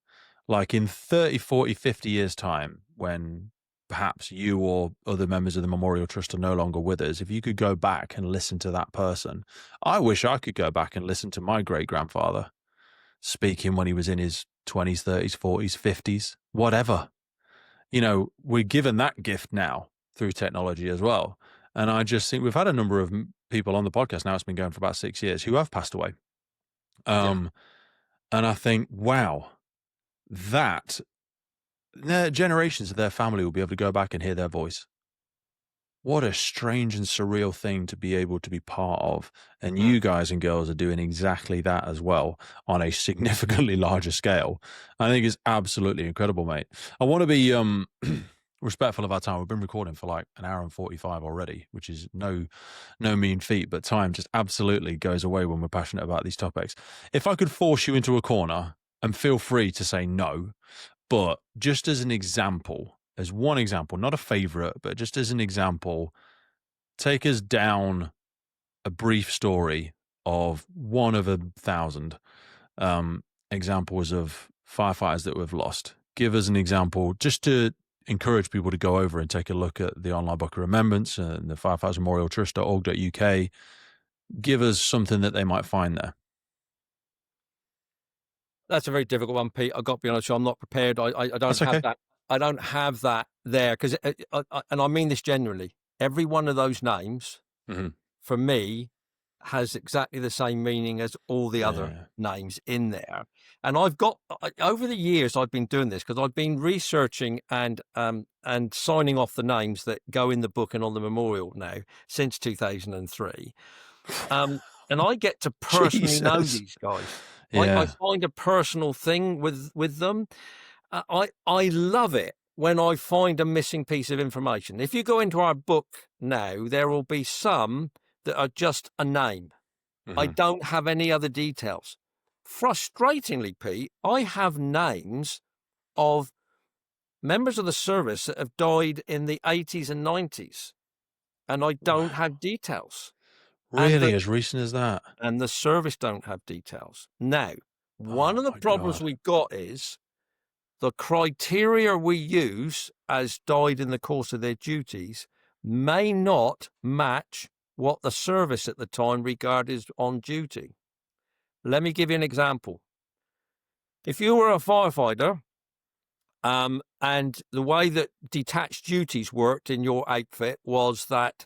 [SPEAKER 1] like in 30, 40, 50 years' time, when perhaps you or other members of the Memorial Trust are no longer with us, if you could go back and listen to that person, I wish I could go back and listen to my great-grandfather speaking when he was in his 20s, 30s, 40s, 50s, whatever. We're given that gift now through technology as well. And I just think we've had a number of people on the podcast now, it's been going for about 6 years, who have passed away. And I think, wow, that generations of their family will be able to go back and hear their voice. What a strange and surreal thing to be able to be part of. And you guys and girls are doing exactly that as well on a significantly larger scale. I think it's absolutely incredible, mate. I want to be respectful of our time. We've been recording for like an hour and 45 already, which is no mean feat, but time just absolutely goes away when we're passionate about these topics. If I could force you into a corner, and feel free to say no, but just as an example, as one example, not a favorite, but just as an example, take us down a brief story of one of 1,000 examples of firefighters that we've lost. Give us an example just to encourage people to go over and take a look at the online book of remembrance and the Firefighters Memorial Trust.org.uk. Give us something that they might find there.
[SPEAKER 2] That's a very difficult one, Pete. I've got to be honest, I'm not prepared. I don't have that. I don't have that there because, and I mean this genuinely, every one of those names for me has exactly the same meaning as all the other names in there. And I've got, over the years, I've been doing this because I've been researching and signing off the names that go in the book and on the memorial now since 2003. And I get to personally know these guys. I find a personal thing with them. I love it when I find a missing piece of information. If you go into our book now, there will be some that are just a name. I don't have any other details. Frustratingly, Pete, I have names of members of the service that have died in the 80s and 90s, and I don't have details.
[SPEAKER 1] Really, as recent as that?
[SPEAKER 2] And the service don't have details. Now, one of the problems we've got is the criteria we use as died in the course of their duties may not match what the service at the time regarded as on duty. Let me give you an example. If you were a firefighter, and the way that detached duties worked in your outfit was that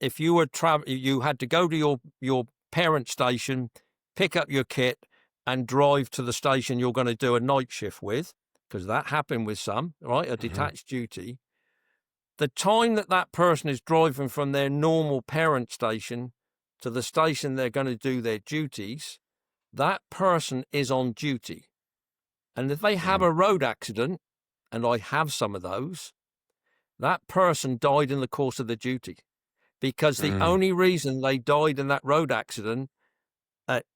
[SPEAKER 2] if you were you had to go to your parent station, pick up your kit, and drive to the station you're going to do a night shift with, because that happened with some, right? A detached duty. The time that that person is driving from their normal parent station to the station they're going to do their duties, that person is on duty. And if they have a road accident, and I have some of those, that person died in the course of the duty, because the only reason they died in that road accident at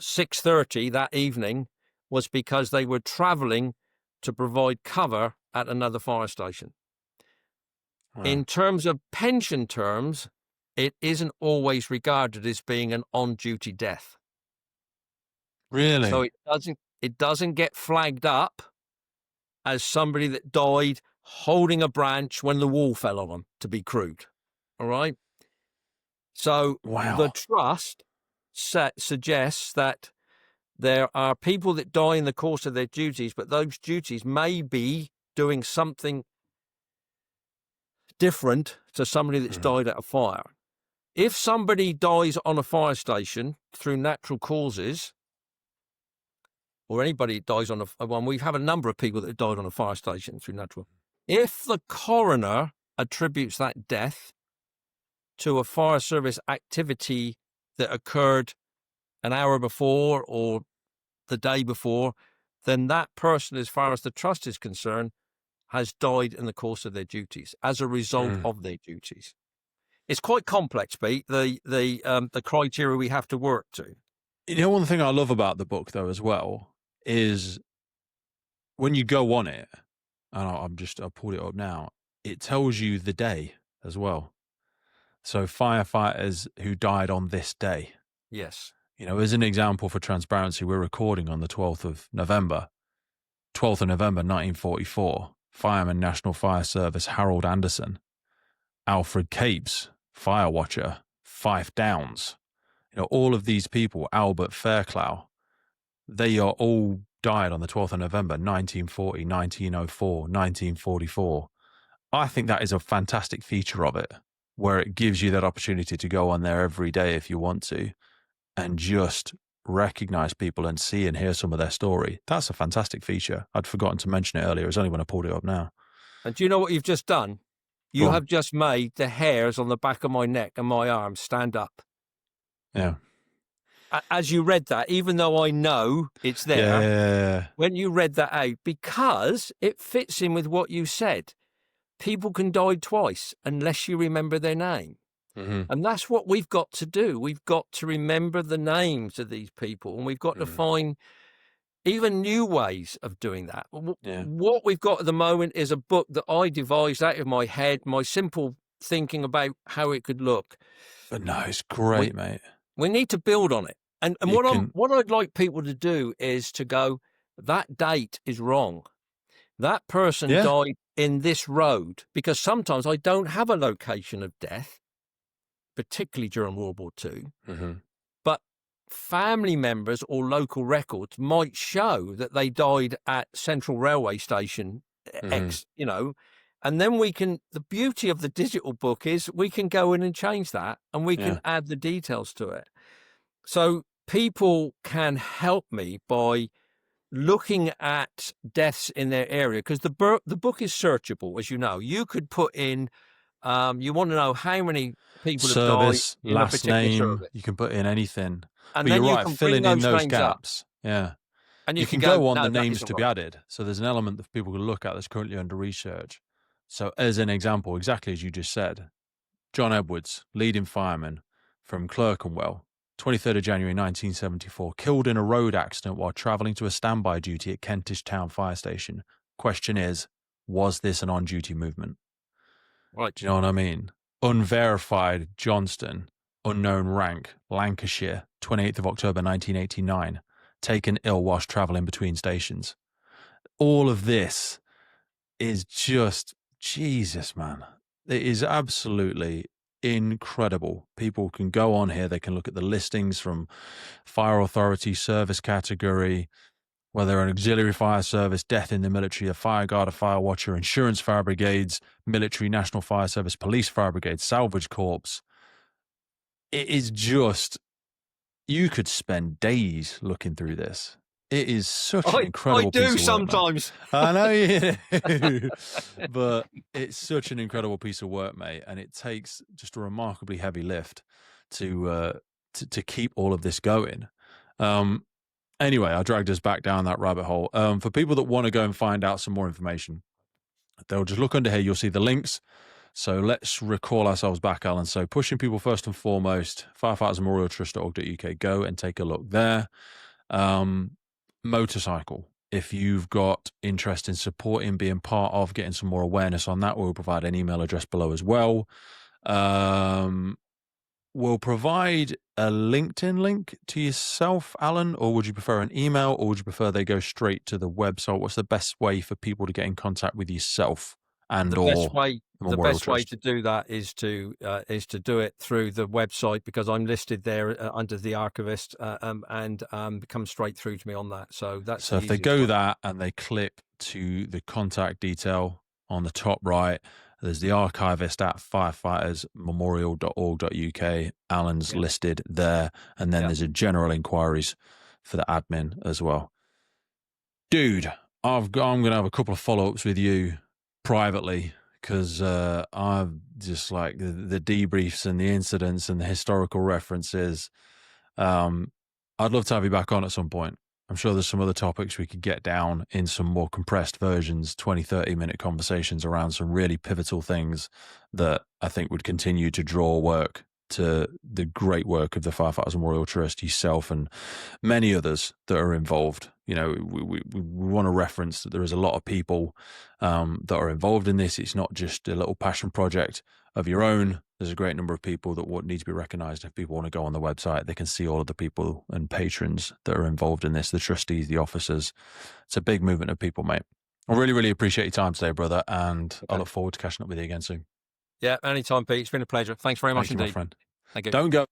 [SPEAKER 2] 6:30 that evening was because they were traveling to provide cover at another fire station. Wow. In terms of pension terms, it isn't always regarded as being an on-duty death.
[SPEAKER 1] Really?
[SPEAKER 2] So it doesn't get flagged up as somebody that died holding a branch when the wall fell on them, to be crude. All right? So the trust suggests that there are people that die in the course of their duties, but those duties may be doing something different to somebody that's died at a fire. If somebody dies on a fire station through natural causes, or anybody dies on we have a number of people that have died on a fire station through natural. If the coroner attributes that death to a fire service activity that occurred an hour before or the day before, then that person, as far as the trust is concerned, has died in the course of their duties as a result of their duties. It's quite complex, Pete, the criteria we have to work to.
[SPEAKER 1] You know, one thing I love about the book, though, as well, is when you go on it, and I pulled it up now, it tells you the day as well. So firefighters who died on this day.
[SPEAKER 2] Yes.
[SPEAKER 1] You know, as an example for transparency, we're recording on the 12th of November, 1944, Fireman National Fire Service Harold Anderson, Alfred Capes, fire watcher, Fife Downs. You know, all of these people, Albert Fairclough, they are all died on the 12th of November, 1940, 1904, 1944. I think that is a fantastic feature of it, where it gives you that opportunity to go on there every day if you want to, and just recognize people and see and hear some of their story. That's a fantastic feature. I'd forgotten to mention it earlier. It's only when I pulled it up now.
[SPEAKER 2] And do you know what you've just done? You have just made the hairs on the back of my neck and my arms stand up.
[SPEAKER 1] Yeah.
[SPEAKER 2] As you read that, even though I know it's there, when you read that out, because it fits in with what you said, people can die twice unless you remember their name. And that's what we've got to do. We've got to remember the names of these people, and we've got to find even new ways of doing that. What we've got at the moment is a book that I devised out of my head, my simple thinking about how it could look.
[SPEAKER 1] But no, it's great, mate.
[SPEAKER 2] We need to build on it. And what I'd like people to do is to go, that date is wrong. That person died in this road, because sometimes I don't have a location of death, particularly during World War II. But family members or local records might show that they died at Central Railway Station X, you know, and then the beauty of the digital book is we can go in and change that, and we can add the details to it. So people can help me by looking at deaths in their area, because the book is searchable, as you know. You could put in, you want to know how many people have died in
[SPEAKER 1] last
[SPEAKER 2] a particular
[SPEAKER 1] name,
[SPEAKER 2] service.
[SPEAKER 1] You can put in anything.
[SPEAKER 2] And
[SPEAKER 1] but
[SPEAKER 2] then
[SPEAKER 1] you're
[SPEAKER 2] you
[SPEAKER 1] right,
[SPEAKER 2] can
[SPEAKER 1] filling
[SPEAKER 2] bring
[SPEAKER 1] in those
[SPEAKER 2] names
[SPEAKER 1] gaps.
[SPEAKER 2] up.
[SPEAKER 1] Yeah.
[SPEAKER 2] And
[SPEAKER 1] You
[SPEAKER 2] you can
[SPEAKER 1] can
[SPEAKER 2] go,
[SPEAKER 1] go on the
[SPEAKER 2] no, that
[SPEAKER 1] names
[SPEAKER 2] isn't
[SPEAKER 1] to be
[SPEAKER 2] right.
[SPEAKER 1] added. So there's an element that people can look at that's currently under research. So as an example, exactly as you just said, John Edwards, leading fireman from Clerkenwell, 23rd of January 1974, killed in a road accident while travelling to a standby duty at Kentish Town Fire Station. Question is, was this an on-duty movement?
[SPEAKER 2] Right.
[SPEAKER 1] Do you know what I mean? Unverified Johnston, unknown rank, Lancashire, 28th of October 1989, taken ill whilst travelling between stations. All of this is just, Jesus, man. It is absolutely incredible. People can go on here, they can look at the listings from fire authority, service category, whether an auxiliary fire service, death in the military, a fire guard, a fire watcher, insurance fire brigades, military, national fire service, police fire brigades, salvage corps. It is just, you could spend days looking through this. It is such an
[SPEAKER 2] I
[SPEAKER 1] incredible
[SPEAKER 2] do
[SPEAKER 1] piece of work, mate.
[SPEAKER 2] sometimes.
[SPEAKER 1] I know you do, but it's such an incredible piece of work, mate, and it takes just a remarkably heavy lift to keep all of this going. Anyway, I dragged us back down that rabbit hole. For people that want to go and find out some more information, they'll just look under here. You'll see the links. So let's recall ourselves back, Alan. So pushing people first and foremost, Firefighters Memorial Trust.org.uk. Go and take a look there. Motorcycle. If you've got interest in supporting, being part of, getting some more awareness on that, we'll provide an email address below as well. We'll provide a LinkedIn link to yourself, Alan, or would you prefer an email, or would you prefer they go straight to the website? What's the best way for people to get in contact with yourself and
[SPEAKER 2] The
[SPEAKER 1] or
[SPEAKER 2] best way
[SPEAKER 1] Trust?
[SPEAKER 2] to do that is to do it through the website, because I'm listed there under the archivist, and come straight through to me on that. So that's
[SPEAKER 1] So
[SPEAKER 2] the
[SPEAKER 1] if they
[SPEAKER 2] easiest
[SPEAKER 1] go
[SPEAKER 2] way.
[SPEAKER 1] that and they click to the contact detail on the top right, there's the archivist at firefightersmemorial.org.uk. Alan's listed there. And then there's a general inquiries for the admin as well. Dude, I'm going to have a couple of follow-ups with you privately, because I've just like the debriefs and the incidents and the historical references. I'd love to have you back on at some point. I'm sure there's some other topics we could get down in some more compressed versions, 20, 30-minute conversations around some really pivotal things that I think would continue to draw work to the great work of the Firefighters Memorial Trust, yourself and many others that are involved. You know, we want to reference that there is a lot of people that are involved in this. It's not just a little passion project of your own. There's a great number of people that need to be recognised. If people want to go on the website, they can see all of the people and patrons that are involved in this, the trustees, the officers. It's a big movement of people, mate. I really, really appreciate your time today, brother, and I look forward to catching up with you again soon.
[SPEAKER 2] Yeah, anytime, Pete. It's been a pleasure. Thanks very much
[SPEAKER 1] Thank you,
[SPEAKER 2] indeed.
[SPEAKER 1] my friend.
[SPEAKER 2] Thank you.
[SPEAKER 1] Don't go.